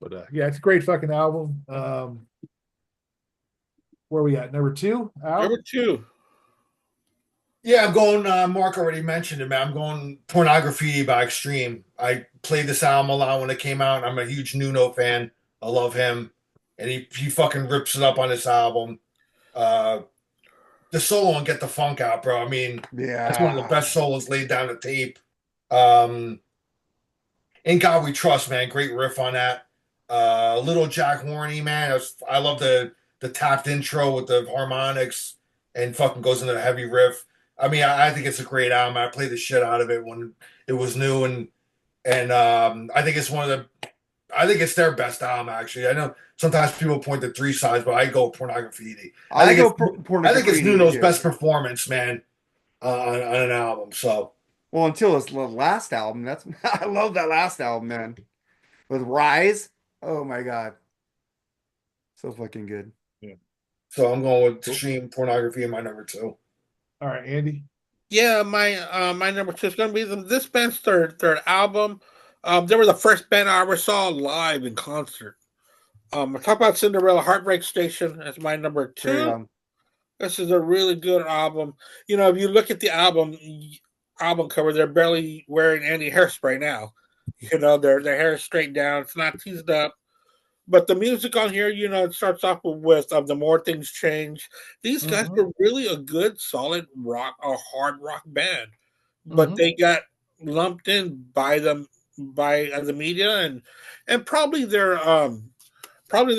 but it's a great fucking album. Where are we at? Number 2? Number 2. Yeah, I'm going. Mark already mentioned it, man. I'm going Pornography by Extreme. I played this album a lot when it came out. I'm a huge Nuno fan. I love him. And he fucking rips it up on this album. The solo on Get the Funk Out, bro. I mean, that's one of the best solos laid down to tape. In God We Trust, man. Great riff on that. Little Jack Horny, man. I love the tapped intro with the harmonics and fucking goes into the heavy riff. I mean, I think it's a great album. I played the shit out of it when it was new, and I think it's I think it's their best album, actually. I know sometimes people point to 3 sides, but I go Pornography. I think it's Nuno's best performance, man, on an album. So, well, until his last album, I love that last album, man. With Rise, oh my god, so fucking good. Yeah. So I'm going with Extreme Pornography in my number 2. All right, Andy. Yeah, my number 2 is going to be this band's third album. They were the first band I ever saw live in concert. I talk about Cinderella Heartbreak Station as my number 2. This is a really good album. You know, if you look at the album cover, they're barely wearing any hairspray now. You know, their hair is straight down. It's not teased up. But the music on here, you know, it starts off with The More Things Change. These guys were really a good, solid rock, a hard rock band. But they got lumped in by the media and probably their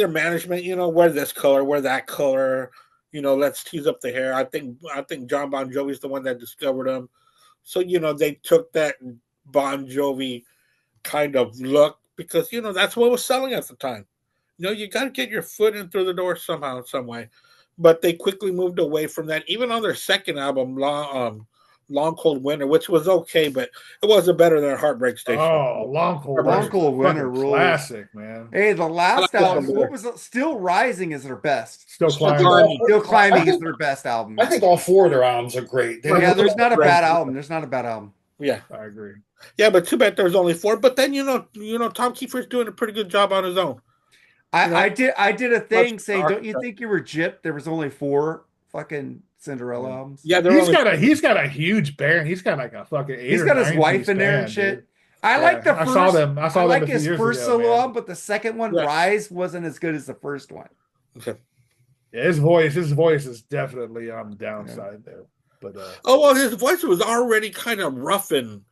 management, you know, wear this color, wear that color, you know, let's tease up the hair. I think John Bon Jovi's the one that discovered them. So, you know, they took that Bon Jovi kind of look because, you know, that's what was selling at the time. You know, you got to get your foot in through the door somehow, some way. But they quickly moved away from that. Even on their second album, Long Cold Winter, which was okay, but it wasn't better than Heartbreak Station. Oh, Long Cold Winter rules. Classic, man. Hey, the last album, what was it? Still Rising is their best. Still Climbing. Still Climbing is their best album. I think all 4 of their albums are great. Yeah, there's not a bad album. There's not a bad album. Yeah, I agree. Yeah, but too bad there's only 4. But then you know, Tom Kiefer's doing a pretty good job on his own. I did a thing saying, don't you think you were gypped? There was only 4 fucking Cinderella albums. Yeah, he's got a huge band. He's got like a fucking 8. He's got his wife in there and shit. Dude. I like the first. I saw them his first solo album, but the second one, Rise, wasn't as good as the first one. Okay. Yeah, his voice is definitely on the downside there. But his voice was already kind of rough and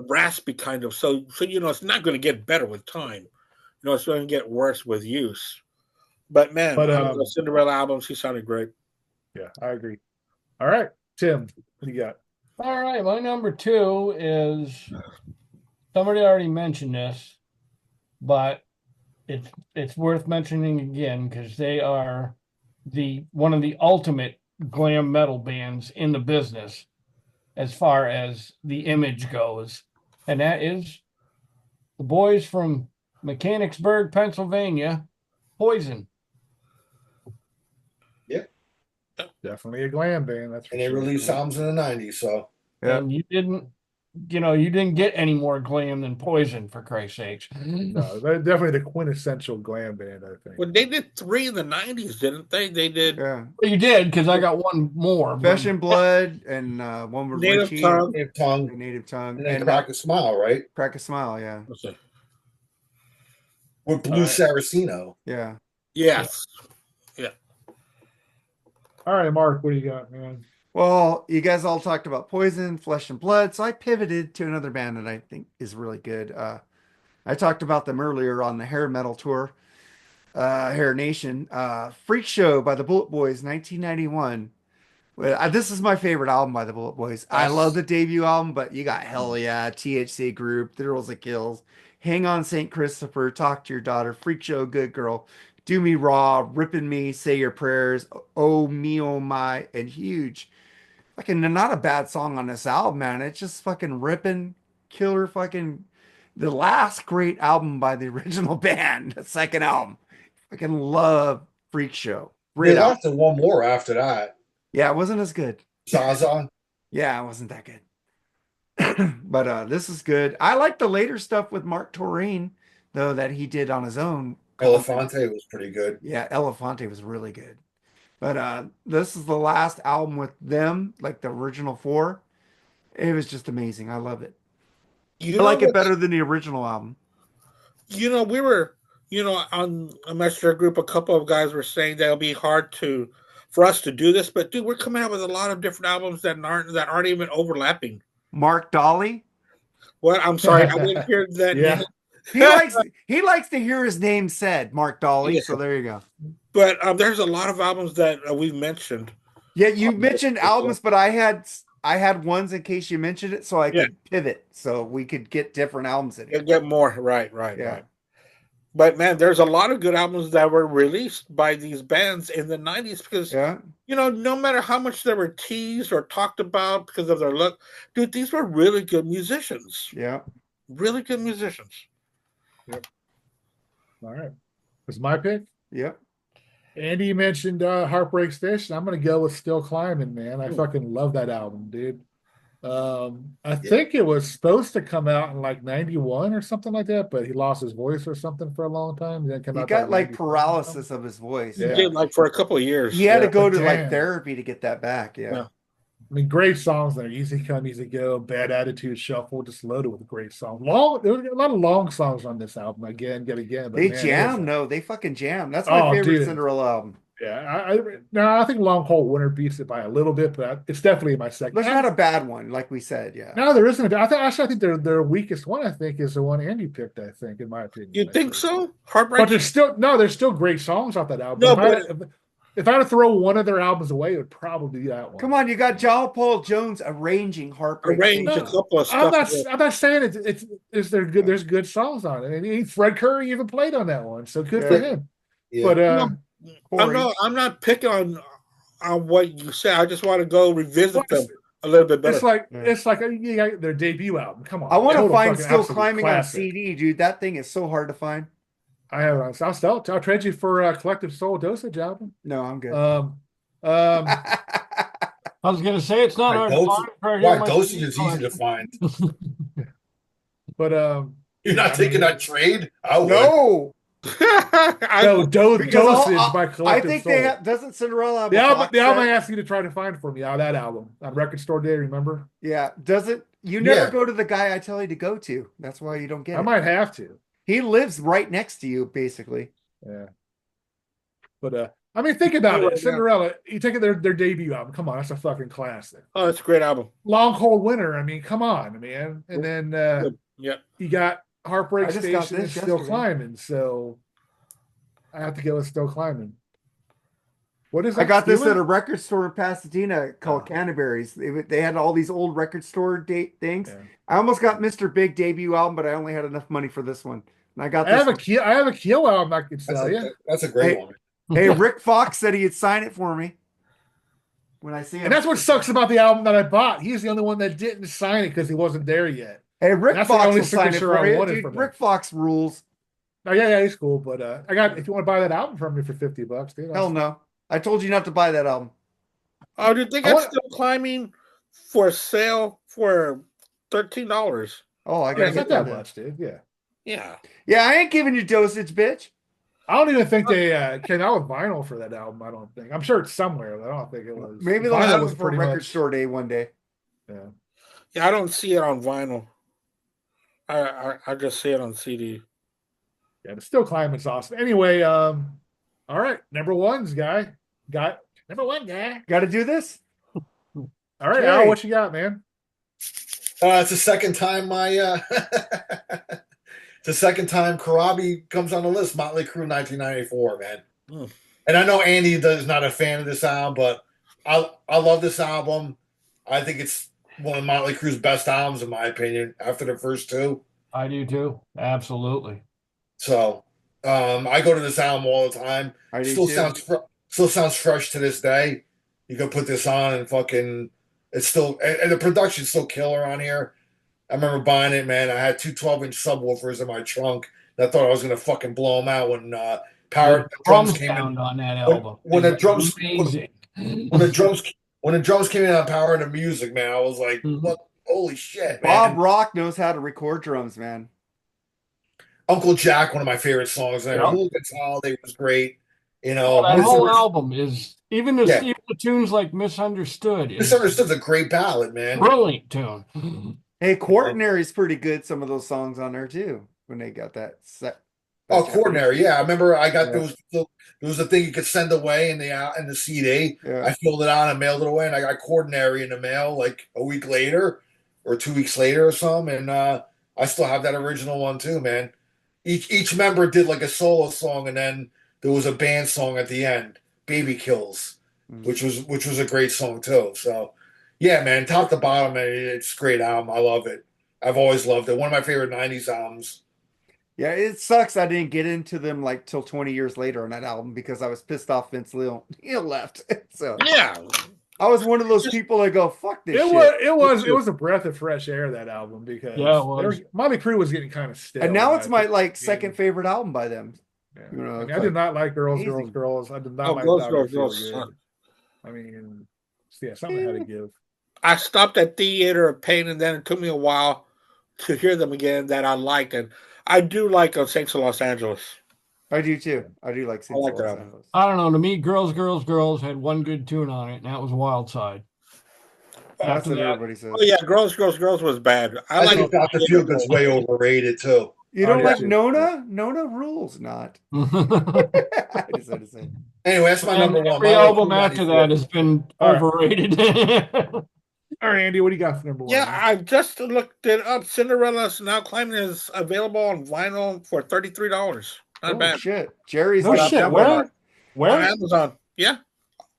raspy, kind of. So you know, it's not going to get better with time. You know, it's going to get worse with use. But man, the Cinderella albums, he sounded great. Yeah, I agree. All right, Tim, what do you got? All right, my number 2 is somebody already mentioned this, but it's worth mentioning again because they are one of the ultimate glam metal bands in the business as far as the image goes, and that is the boys from Mechanicsburg, Pennsylvania, Poison. Yep. Definitely a glam band. And they released albums in the 90s, so. And you didn't get any more glam than Poison, for Christ's sakes. No, they're definitely the quintessential glam band, I think. Well, they did 3 in the 90s, didn't they? They did. Yeah. Well, you did, because I got one more. Flesh and Blood and one with Native Tongue. Native Tongue. And then Crack a Smile, right? Crack a Smile, yeah. With Blue Saraceno. Yeah. Yes. Yeah. All right, Mark, what do you got, man? Well, you guys all talked about Poison, Flesh and Blood, so I pivoted to another band that I think is really good. I talked about them earlier on the Hairmetal tour, Hair Nation. Freak Show by the Bullet Boys, 1991. This is my favorite album by the Bullet Boys. I love the debut album, but you got Hell Yeah, THC Group, Thrills of Kills, Hang On St. Christopher, Talk to Your Daughter, Freak Show, Good Girl, Do Me Raw, Rippin' Me, Say Your Prayers, Oh Me Oh My, and Huge. Fucking not a bad song on this album, man. It's just fucking ripping, killer fucking the last great album by the original band, the second album. Fucking love Freak Show. They left one more after that. Yeah, it wasn't as good. Zaza? Yeah, it wasn't that good. But this is good. I like the later stuff with Mark Torine, though, that he did on his own. Elefante was pretty good. Yeah, Elefante was really good. But this is the last album with them, like the original 4. It was just amazing. I love it. I like it better than the original album. You know, we were, on a messenger group, a couple of guys were saying that it'll be hard for us to do this, but dude, we're coming out with a lot of different albums that aren't even overlapping. Mark Dolly? What? I'm sorry, I didn't hear that. Yeah. He likes to hear his name said, Mark Dolly. Yeah. So there you go. But there's a lot of albums that we've mentioned. Yeah, you mentioned albums, but I had ones in case you mentioned it, so I could pivot, so we could get different albums in here. Get more, right. But man, there's a lot of good albums that were released by these bands in the 90s because, no matter how much they were teased or talked about because of their look, dude, these were really good musicians. Yeah. Really good musicians. Yep. All right. Is my pick? Yep. Andy mentioned Heartbreak Station. I'm gonna go with Still Climbing, man. I fucking love that album, dude. I think it was supposed to come out in like 91 or something like that, but he lost his voice or something for a long time. Then He got like paralysis of his voice. He did like for a couple of years. He had to go to like therapy to get that back. Yeah. I mean, great songs there. Easy Come, Easy Go, Bad Attitude, Shuffle, just loaded with great songs. There was a lot of long songs on this album. Again. But they jam. No, they fucking jam. That's my favorite Cinderella album. Yeah, I think Long Cold Winter beats it by a little bit, but it's definitely my second. There's not a bad one, like we said. Yeah. No, there isn't. I think their weakest one. I think is the one Andy picked. I think, in my opinion. You think so? Heartbreak. But there's still great songs off that album. No, if I had to throw one of their albums away, it would probably be that one. Come on, you got John Paul Jones arranging Heartbreak. A couple of stuff. I'm not saying it's they're good. There's good songs on it, and Fred Curry even played on that one, so good for him. Yeah. But I'm not picking on what you say. I just want to go revisit them a little bit better. It's like their debut album. Come on, I want to find Still Climbing on CD, dude. That thing is so hard to find. I have. I'll trade you for a Collective Soul Dosage album. No, I'm good. I was gonna say it's not hard to find. Dosage is easy to find. But you're not taking that trade? No. Dosage by Collective I think Soul. they have. Doesn't Cinderella have the album I asked you to try to find for me? That album on Record Store Day. Remember? Yeah. You never go to the guy I tell you to go to. That's why you don't get it. I might have to. He lives right next to you, basically. Yeah. But I mean, think about it. Cinderella, you take their debut album. Come on, that's a fucking classic. Oh, that's a great album. Long Cold Winter. I mean, come on, man. And then you got Heartbreak Station and Still Climbing. So I have to go with Still Climbing. What is that? I got this at a record store in Pasadena called Canterbury's. They had all these old record store things. Yeah. I almost got Mr. Big debut album, but I only had enough money for this one. And I got this. I have a Keel album I could sell you. That's a great one. Hey, Rick Fox said he'd sign it for me when I see him. And that's what sucks about the album that I bought. He's the only one that didn't sign it because he wasn't there yet. Hey, Rick Fox will sign it for you. Dude, Rick Fox rules. Oh, yeah, he's cool. But if you want to buy that album from me for $50, dude. Hell no. I told you not to buy that album. Oh, do you think I'm still climbing for sale for $13? Oh, I got not that much, dude. Yeah. Yeah, I ain't giving you Dosage, bitch. I don't even think they came out with vinyl for that album. I don't think. I'm sure it's somewhere, but I don't think it was. Maybe they'll have it for Record Store Day one day. Yeah, I don't see it on vinyl. I just see it on CD. Yeah, but Still Climbing's awesome. Anyway, all right, number one guy. Got to do this. All right, Al, what you got, man? It's the second time it's the second time Karabi comes on the list. Motley Crue 1994, man. And I know Andy is not a fan of this album, but I love this album. I think it's one of Motley Crue's best albums, in my opinion, after the first two. I do too. Absolutely. So I go to this album all the time. Still sounds fresh to this day. You can put this on and fucking it's still, and the production's still killer on here. I remember buying it, man. I had two 12-inch subwoofers in my trunk. I thought I was gonna fucking blow them out when drums came in on that album. When the drums came in on Power and the Music, man, I was like, "What? Holy shit!" Man. Bob Rock knows how to record drums, man. Uncle Jack, one of my favorite songs. Yep. Hooligan's Holiday was great. You know, that whole album is even the tunes like Misunderstood. Misunderstood's a great ballad, man. Brilliant tune. Hey, Quaternary is pretty good. Some of those songs on there too. When they got that set. Oh, Quaternary, yeah. I remember I got those. There was a thing you could send away in the CD. Yeah. I filled it out and mailed it away, and I got Quaternary in the mail like a week later or 2 weeks later or something. And I still have that original one too, man. Each member did like a solo song, and then there was a band song at the end, "Baby Kills," which was a great song too. So, yeah, man, top to bottom, man, it's a great album. I love it. I've always loved it. One of my favorite '90s albums. Yeah, it sucks I didn't get into them like till 20 years later on that album because I was pissed off Vince Neil left. So yeah, I was one of those people that go, "Fuck this." It was a breath of fresh air, that album, because Motley Crue was getting kind of stiff. And now it's my second favorite album by them. Yeah. You know, I mean, it's I did like not like girls, amazing. girls. I did not Oh, like girls, Dr. girls, Feel girls. Good. I mean, yeah, something had to give. I stopped at Theater of Pain, and then it took me a while to hear them again that I liked. And I do like Saints of Los Angeles. I do too. I do like I like Saints that Los album. Angeles. I don't know. To me, Girls had one good tune on it, and that was Wild Side. That's After what that, everybody says. Oh yeah, Girls was bad. I think Dr. Feelgood's way overrated too. You don't I like do too. Nona? Nona rules not. I just had to say. Anyway, that's my number one. every My album 94. after that has been All right. overrated. All right, Andy, what do you got for number one? Yeah, I just looked it up. Cinderella's now claiming is available on vinyl for $33. Not Oh bad. shit, Jerry's No got shit. that Where? one. On Where? Amazon. Yeah.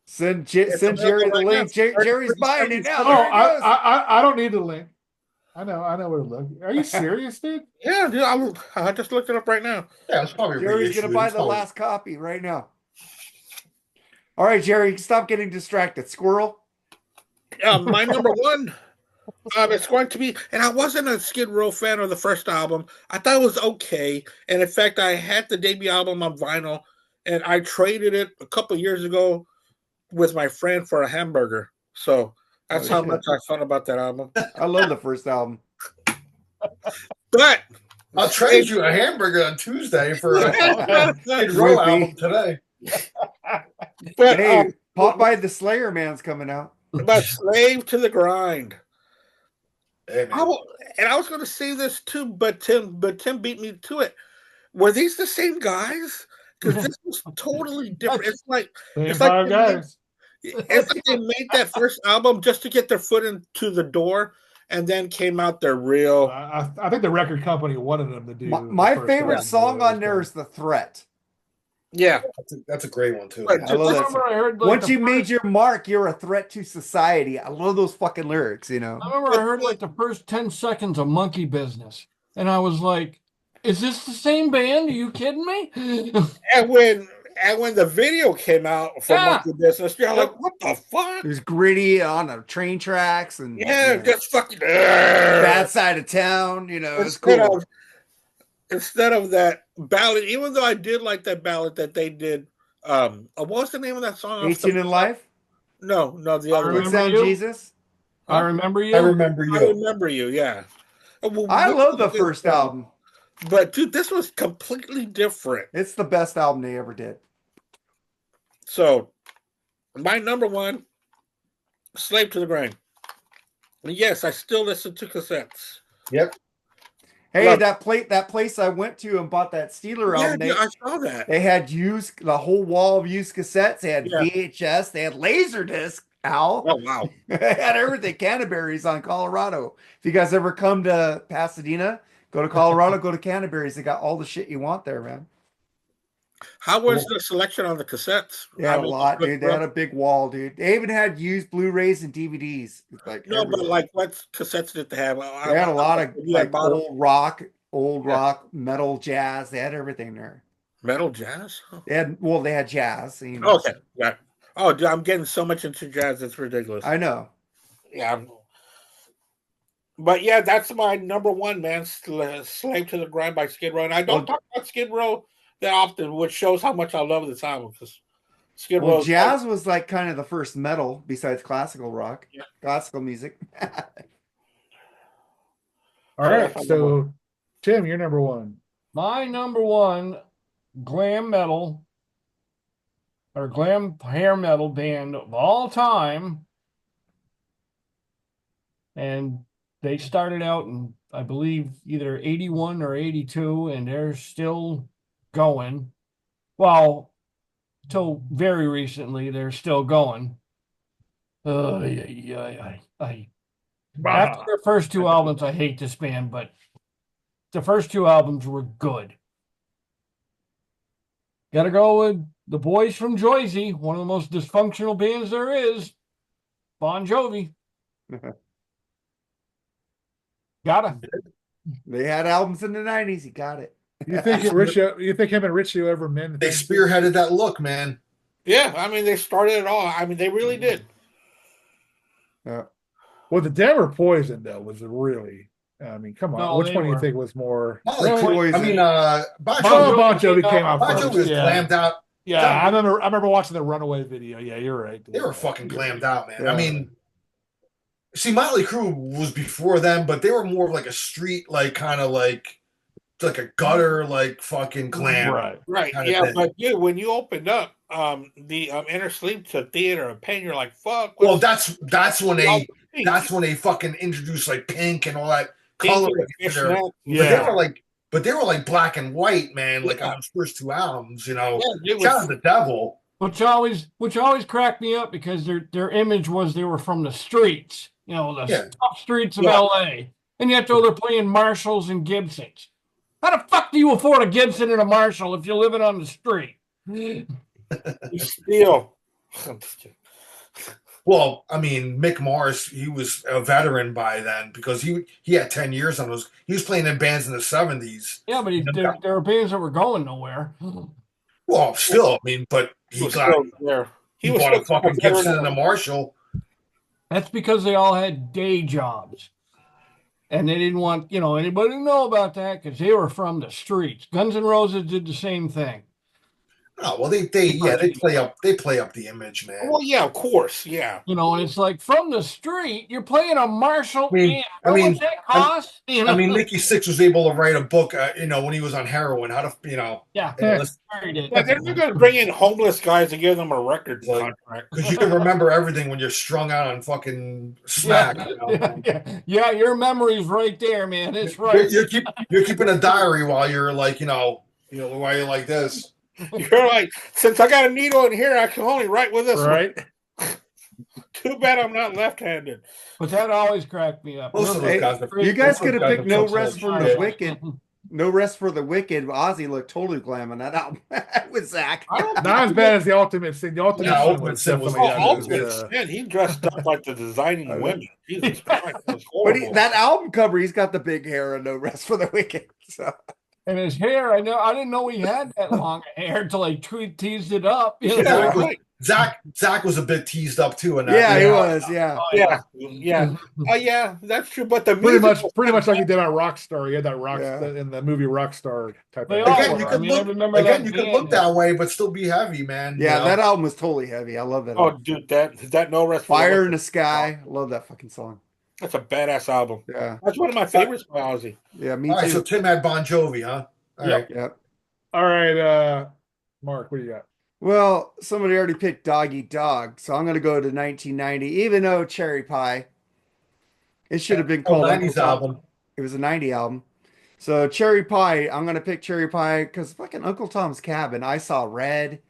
Send It's Jerry the available right link. now. Jerry's buying it now. Oh, There he goes. I don't need the link. I know where to look. Are you serious, dude? Yeah, dude, I just looked it up right now. Yeah, it's probably Jerry's gonna buy the last copy right now. All right, Jerry, stop getting distracted. Squirrel. My number one, it's going to be, and I wasn't a Skid Row fan of the first album. I thought it was okay, and in fact, I had the debut album on vinyl, and I traded it a couple years ago with my friend for a hamburger. So that's how much I felt about that album. I love the first album. But I'll trade you a hamburger on Tuesday for a Skid Row album today. But Hey, Popeye the Slayer man's coming out. but Slave to the Grind. Hey, man. I was going to say this too, but Tim beat me to it. Were these the same guys? Because this was totally different. It's like Five guys. It's like they made that first album just to get their foot into the door, and then came out their real. I think the record company wanted them to do. My favorite song on there is The Threat. Yeah, That's a great one too. I love that. I heard, Once you made your mark, you're a threat to society. I love those fucking lyrics, you know. I remember I heard like the first 10 seconds of Monkey Business, and I was like, "Is this the same band? Are you kidding me?" and when the video came out for Monkey Business, you're like, "What the fuck?" It was gritty on the train tracks and Just fucking bad side of town, you know. It's cool. Instead of that ballad, even though I did like that ballad that they did, what was the name of that song? 18 in Life? No, the other Quick one. Sound Jesus? I remember you. I remember you. I remember you. Yeah. I love the first album. But dude, this was completely different. It's the best album they ever did. So, my number one, Slave to the Grind. Yes, I still listen to cassettes. Yep. Hey, that place I went to and bought that Steeler album. I saw that. They had the whole wall of used cassettes. They had VHS. They had Laserdisc. Al. Oh wow. They had everything. Canterbury's on Colorado. If you guys ever come to Pasadena, go to Colorado, go to Canterbury's. They got all the shit you want there, man. How was the selection on the cassettes? They had a lot, dude. They had a big wall, dude. They even had used Blu-rays and DVDs. Like no, but like what cassettes did they have? They had a lot of like old rock, metal, jazz. They had everything there. Metal jazz? They had jazz. You know. Okay. Yeah. Oh, dude, I'm getting so much into jazz, it's ridiculous. I know. Yeah. But yeah, that's my number one, man. Slave to the Grind by Skid Row. And I don't talk about Skid Row that often, which shows how much I love this album. Because Skid Row. Jazz was like kind of the first metal besides classical rock, classical music. All right, so Tim, you're number one. My number one glam metal or glam hair metal band of all time. And they started out in, I believe, either 81 or 82, and they're still going. Well, till very recently, they're still going. After their first two albums, I hate this band, but the first two albums were good. Gotta go with the boys from Jersey, one of the most dysfunctional bands there is, Bon Jovi. Gotta. They had albums in the 90s. He got it. You think him and Richie ever men? They spearheaded that look, man. Yeah, I mean, they started it all. I mean, they really did. Yeah. Well, the Denver Poison though was really I mean, come on. No, Which they one do you were. think was more? Motley Crue. I mean, Bon Bon Jovi. Jovi came out Bon first. Jovi was glammed out. Yeah, I remember watching the Runaway video. Yeah, you're right. Dude. They were fucking glammed out, man. Yeah. I mean, see, Motley Crue was before them, but they were more of like a street, like kind of like a gutter, like fucking glam. Right. Yeah, but dude, when you opened up the Inner Sleep to Theater of Pain, you're like, fuck. Well, that's when they fucking introduced like pink and all that color. But they were like black and white, man. Like on those first two albums, you know. Yeah, Shout out the Devil. Which always cracked me up because their image was they were from the streets, you know, the top streets of LA. And yet they're playing Marshalls and Gibsons. How the fuck do you afford a Gibson and a Marshall if you're living on the street? You steal. Well, I mean, Mick Mars, he was a veteran by then because he had 10 years on those. He was playing in bands in the 70s. Yeah, but there were bands that were going nowhere. Well, still, I mean, but he bought a fucking Gibson and a Marshall. That's because they all had day jobs. And they didn't want, anybody to know about that because they were from the streets. Guns N' Roses did the same thing. Oh, well, they play up the image, man. Well, yeah, of course, yeah. And it's like from the street, you're playing a Marshall. I mean, much that cost? I mean, Nikki Sixx was able to write a book, when he was on heroin, how to, Yeah. But they're going to bring in homeless guys and give them a record contract. Because you can remember everything when you're strung out on fucking smack. Yeah, your memory's right there, man. It's right. You're keeping a diary while you're like, while you're like this. You're like, since I got a needle in here, I can only write with this. Right. Too bad I'm not left-handed. But that always cracked me up. You guys could have picked No Rest for the Wicked. No Rest for the Wicked. Ozzy looked totally glam on that album with Zach. Not as bad as the Ultimate Sin. The Ultimate Sin was man, he dressed up like the designing women. Jesus Christ, but that album cover, he's got the big hair and No Rest for the Wicked. So. And his hair, I didn't know he had that long hair until I teased it up. Zach was a bit teased up too. In that. Yeah, he was. Yeah. Oh yeah, that's true. But the pretty much like he did on Rockstar. He had that in the movie Rockstar type. Again, you could look that way, but still be heavy, man. Yeah, that album was totally heavy. I love that. Oh, dude, that No Rest. Fire in the Sky. I love that fucking song. That's a badass album. Yeah. That's one of my favorites by Ozzy. Yeah, me too. All right, so Tim had Bon Jovi, huh? All right. Yep. All right, Mark, what do you got? Well, somebody already picked Dog Eat Dog, so I'm going to go to 1990, even though Cherry Pie, it should have been called 90s album. It was a 90 album. So Cherry Pie, I'm going to pick Cherry Pie because fucking Uncle Tom's Cabin, I Saw Red,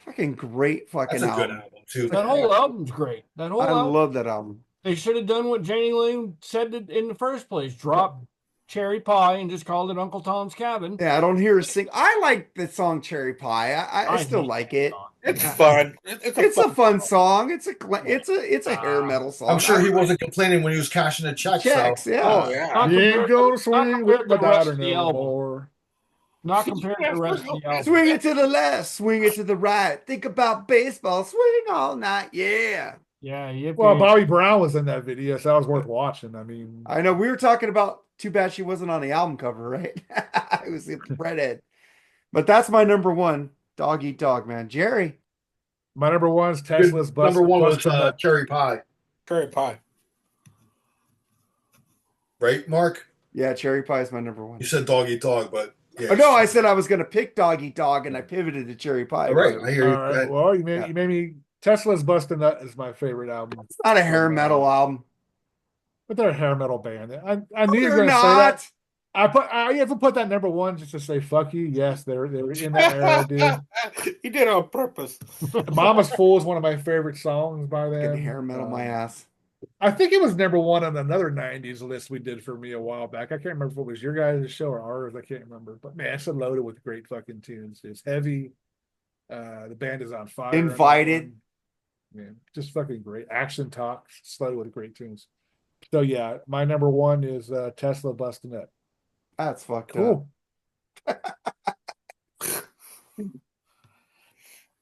fucking great fucking album. That's a good album, too. That whole album's great. I love that album. They should have done what Jenny Lane said in the first place. Drop Cherry Pie and just called it Uncle Tom's Cabin. Yeah, I don't hear her sing. I like the song Cherry Pie. I still like it. It's fun. It's a fun song. It's a hair metal song. I'm sure he wasn't complaining when he was cashing the checks. Yeah. Oh yeah. You ain't gonna swing with my daughter no more. Not compared to the rest of the album. Swing it to the left, swing it to the right. Think about baseball, swing all night. Yeah. Yeah. Well, Bobby Brown was in that video, so that was worth watching. I mean, I know we were talking about. Too bad she wasn't on the album cover, right? It was the redhead. But that's my number one. Dog Eat Dog, man. Jerry. My number one is Tesla's Bust. Number one was Cherry Pie. Cherry Pie. Right, Mark? Yeah, Cherry Pie is my number one. You said Dog Eat Dog, but yeah. Oh, no, I said I was going to pick Dog Eat Dog, and I pivoted to Cherry Pie. All right, I hear you. Right. Well, you made me. Tesla's Bustin' Nut is my favorite album. It's not a hair metal album. But they're a hair metal band. I knew you were going to say that. I have to put that number one just to say fuck you. Yes, they were in that era, dude. He did it on purpose. Mama's Fool is one of my favorite songs by them. Good hair metal, my ass. I think it was number one on another 90s list we did for me a while back. I can't remember if it was your guys' show or ours. I can't remember. But man, it's loaded with great fucking tunes. It's heavy. The band is on fire. Invited. Man, just fucking great. Action talk. It's loaded with great tunes. So yeah, my number one is Tesla Bustin' Nut. That's fucked cool. Up.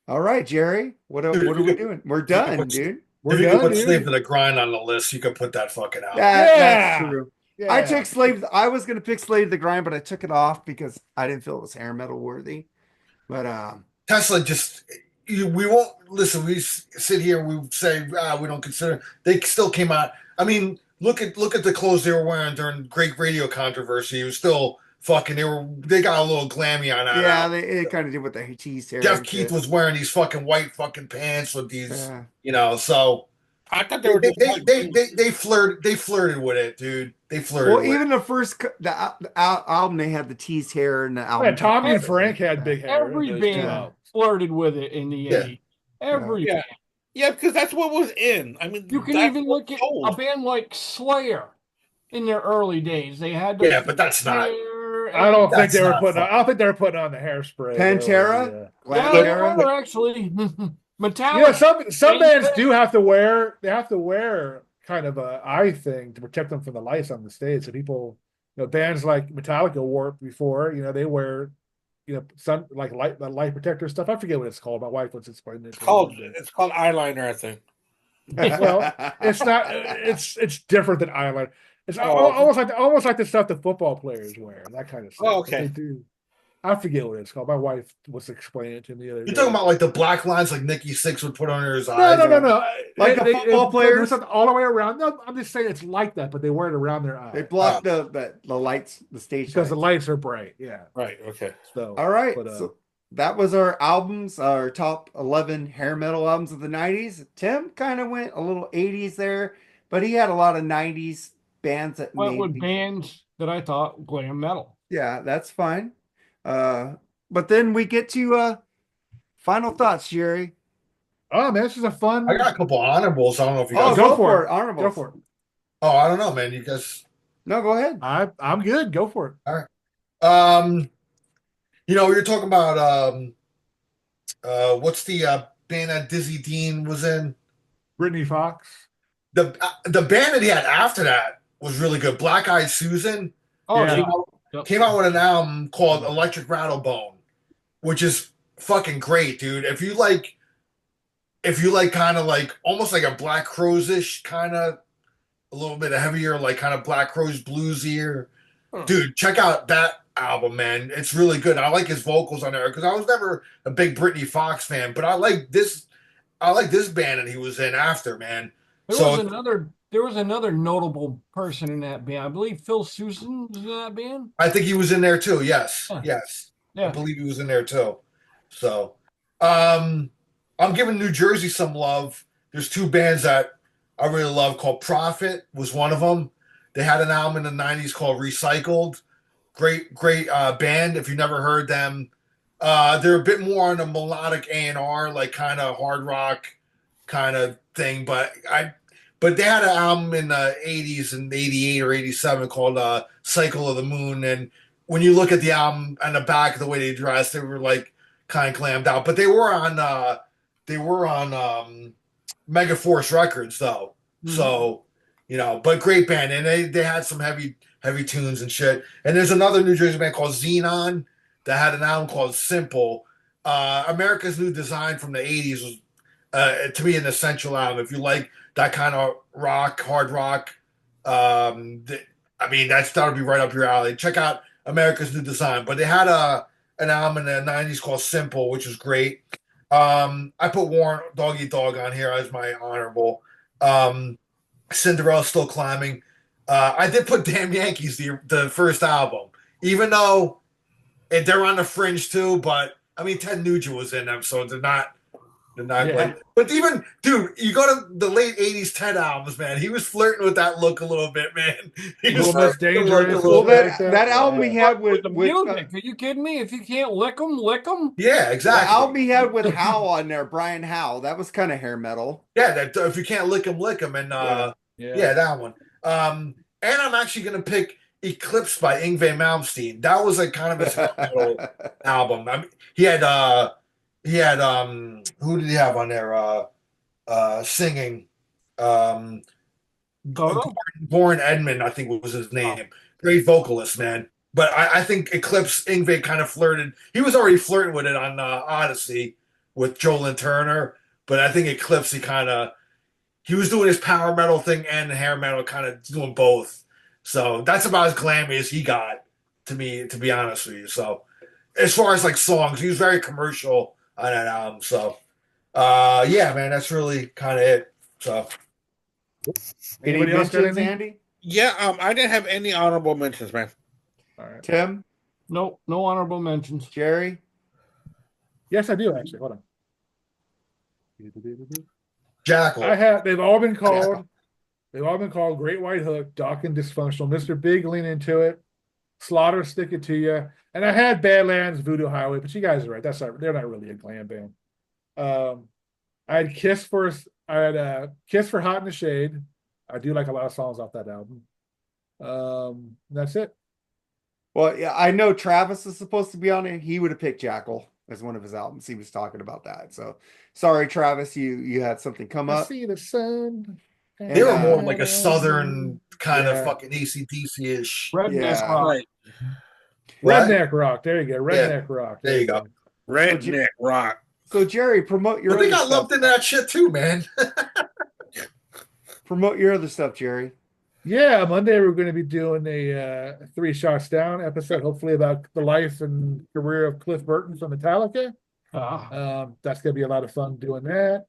All right, Jerry. What are we doing? We're done, dude. If you could put Slave to the Grind on the list, you could put that fucking out. That's true. Yeah. I took Slave. I was gonna pick Slave the Grind, but I took it off because I didn't feel it was hair metal worthy. But Tesla just we won't listen. We sit here. We say we don't consider. They still came out. I mean, look at the clothes they were wearing during Great Radio controversy. It was still fucking. They got a little glammy on that. yeah, it kind of did with the cheese hair. Jeff Keith was wearing these fucking white fucking pants with these, Yeah. So I thought they were just they flirted with it, dude. They flirted. Well, with even it. the first album, they had the teased hair, and the album. Yeah, Tommy and Frank had big hair. Every band flirted with it in the 80s. Every band. Yeah, because that's what was in. I mean, You can even look at a band like Slayer in their early days. They had the but that's not. I don't think they were putting. I don't think they were putting on the hairspray. Pantera. Yeah, they were actually. Metallica. Yeah, some bands do have to wear. They have to wear kind of a eye thing to protect them from the lights on the stage. So people, bands like Metallica wore it before. They wear, some like light protector stuff. I forget what it's called. My wife was explaining it. It's called eyeliner, I think. Well, it's not. It's different than eyeliner. It's almost like the stuff the football players wear. That kind of stuff. Oh, okay. They do. I forget what it's called. My wife was explaining it to me the other day. You're talking about like the black lines like Nikki Sixx would put under his eyes? No. Like the football players? All the way around. No, I'm just saying it's like that, but they wear it around their eyes. They block the lights, the stage because the lights are bright. Yeah. Right. Okay. So all right. So that was our albums, our top 11 hair metal albums of the 90s. Tim kind of went a little 80s there, but he had a lot of 90s bands that went with bands that I thought glam metal. Yeah, that's fine. But then we get to final thoughts, Jerry. Oh man, this is a fun. I got a couple honorables. I don't know if you guys go for it. Honorables. Go for it. Oh, I don't know, man. You guys. No, go ahead. I'm good. Go for it. All right. You're talking about what's the band that Dizzy Dean was in? Brittany Fox. The band that he had after that was really good. Black Eyed Susan. Oh, yeah. Came out with an album called Electric Rattlebone, which is fucking great, dude. If you like kind of like almost like a Black Crowes-ish kind of a little bit heavier, like kind of Black Crowes bluesier, dude, check out that album, man. It's really good. I like his vocals on there because I was never a big Brittany Fox fan, but I like this band that he was in after, man. There was another notable person in that band. I believe Phil Susan was in that band. I think he was in there too. Yes. Yes. Yeah. I believe he was in there too. So, I'm giving New Jersey some love. There's two bands that I really love called Prophet was one of them. They had an album in the 90s called Recycled. Great band. If you never heard them, they're a bit more on a melodic A&R, like kind of hard rock kind of thing. But they had an album in the 80s and 88 or 87 called Cycle of the Moon. And when you look at the album on the back, the way they dressed, they were like kind of glammed out. But they were on Megaforce Records though. Mm-hmm. So, but great band. And they had some heavy tunes and shit. And there's another New Jersey band called Xenon that had an album called Simple. America's New Design from the 80s was, to me, an essential album. If you like that kind of rock, hard rock, that would be right up your alley. Check out America's New Design. But they had an album in the 90s called Simple, which was great. I put Warrant Dog Eat Dog on here as my honorable. Cinderella Still Climbing. I did put Damn Yankees, the first album, even though they're on the fringe too. But I mean, Ted Nugent was in them, so they're not. Like, but even, dude, you go to the late 80s Ted albums, man. He was flirting with that look a little bit, man. He was dangerous. That album he had with the music. Are you kidding me? If you can't lick them, lick them. Yeah, exactly. The album he had with Howe on there, Brian Howe. That was kind of hair metal. Yeah, that if you can't lick them, lick them, and that one. And I'm actually gonna pick Eclipse by Yngwie Malmsteen. That was a kind of a metal album. I mean, he had who did he have on there singing? Born Edmund, I think was his name. Great vocalist, man. But I think Eclipse, Yngwie kind of flirted. He was already flirting with it on Odyssey with Joel and Turner. But I think Eclipse, he was doing his power metal thing and hair metal, kind of doing both. So that's about as glammy as he got to me, to be honest with you. So as far as like songs, he was very commercial on that album. So yeah, man, that's really kind of it. So Anybody else got mentions, anything? Andy? Yeah, I didn't have any honorable mentions, man. All right. Tim? No honorable mentions. Jerry? Yes, I do actually. Hold on. Jackal. They've all been called. They've all been called Great White Hook, Dokken Dysfunctional, Mr. Big Lean Into It, Slaughter Stick It To You, and I had Badlands, Voodoo Highway, but you guys are right. They're not really a glam band. I had Kiss for Hot in the Shade. I do like a lot of songs off that album. That's it. Well, yeah, I know Travis is supposed to be on it. He would have picked Jackal as one of his albums. He was talking about that. So sorry, Travis, you had something come I up. see the sun. They were more like a southern kind of Yeah. fucking AC/DC-ish. Redneck Yeah. rock. Right. Redneck rock. There you go. Redneck rock. There you go. Redneck rock. So Jerry, promote your But they other got stuff. lumped into that shit too, man. Promote your other stuff, Jerry. Yeah, Monday we're going to be doing a 3 Shots Down episode, hopefully about the life and career of Cliff Burton from Metallica. That's going to be a lot of fun doing that.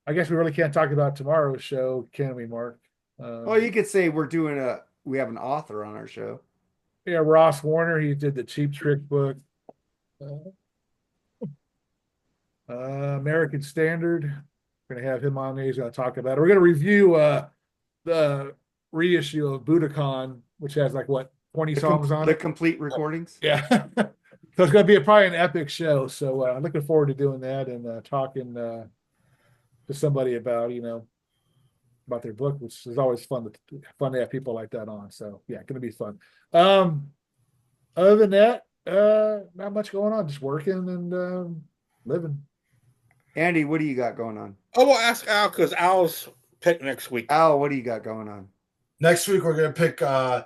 I guess we really can't talk about tomorrow's show, can we, Mark? Oh, you could say we have an author on our show. Yeah, Ross Warner, he did the Cheap Trick book. American Standard. We're going to have him on there. He's going to talk about it. We're going to review the reissue of Budokan, which has 20 songs on The it. complete recordings. Yeah. So it's going to be probably an epic show. So I'm looking forward to doing that and talking to somebody about their book, which is always fun to have people like that on. So yeah, going to be fun. Other than that, not much going on. Just working and living. Andy, what do you got going on? Oh, we'll ask Al because Al's picked next week. Al, what do you got going on? Next week we're gonna pick our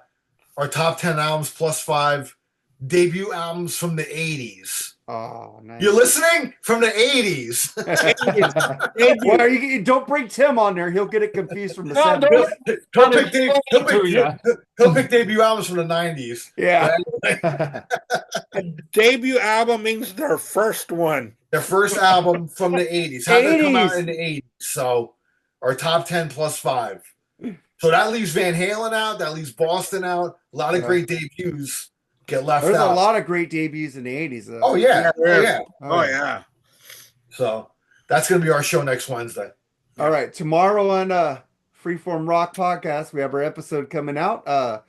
top 10 albums plus 5 debut albums from the 80s. Oh, nice. You're listening? From the 80s. Well, don't bring Tim on there. He'll get it confused from the 70s. He'll pick debut albums from the 90s. Yeah. Debut album means their first one. Their first album from the 80s. How did it come out in the 80s? So our top 10 plus 5. So that leaves Van Halen out. That leaves Boston out. A lot of great debuts get left There's out. a lot of great debuts in the 80s, though. Oh, yeah. Oh, yeah. So that's going to be our show next Wednesday. All right. Tomorrow on Freeform Rock Podcast, we have our episode coming out. The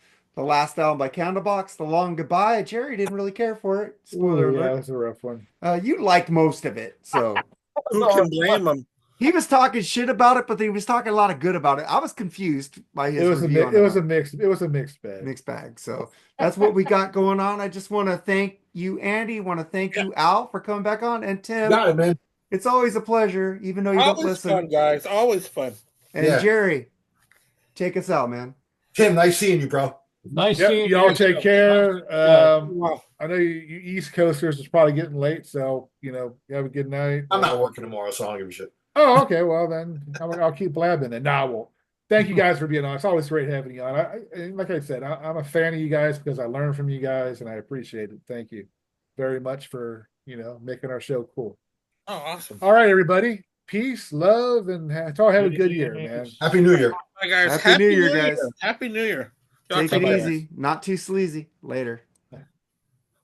last album by Candlebox, The Long Goodbye. Jerry didn't really care for it. Spoiler Yeah, alert. that's a rough one. You liked most of it, so. Who can blame him? He was talking shit about it, but he was talking a lot of good about it. I was confused by his review on it was a mixed bag. mixed bag. So that's what we got going on. I just want to thank you, Andy. Want to thank you, Al, for coming back on, and Tim. Got it, man. It's always a pleasure, even though you Always don't listen. fun, guys. Always fun. And Jerry, take us out, man. Tim, nice seeing you, bro. Nice seeing you. Y'all take care. Wow. I know you East Coasters is probably getting late, so you have a good night. I'm not working tomorrow, so I don't give a shit. Oh, okay. Well, then I'll keep blabbing it. Nah, I won't. Thank you guys for being on. It's always great having you on. Like I said, I'm a fan of you guys because I learn from you guys, and I appreciate it. Thank you very much for making our show cool. Oh, awesome. All right, everybody. Peace, love, and have a good year, man. Happy New Year. Hi, guys. Happy New Year, guys. Happy New Year. Y'all Take take it care. easy. Not too sleazy. Later.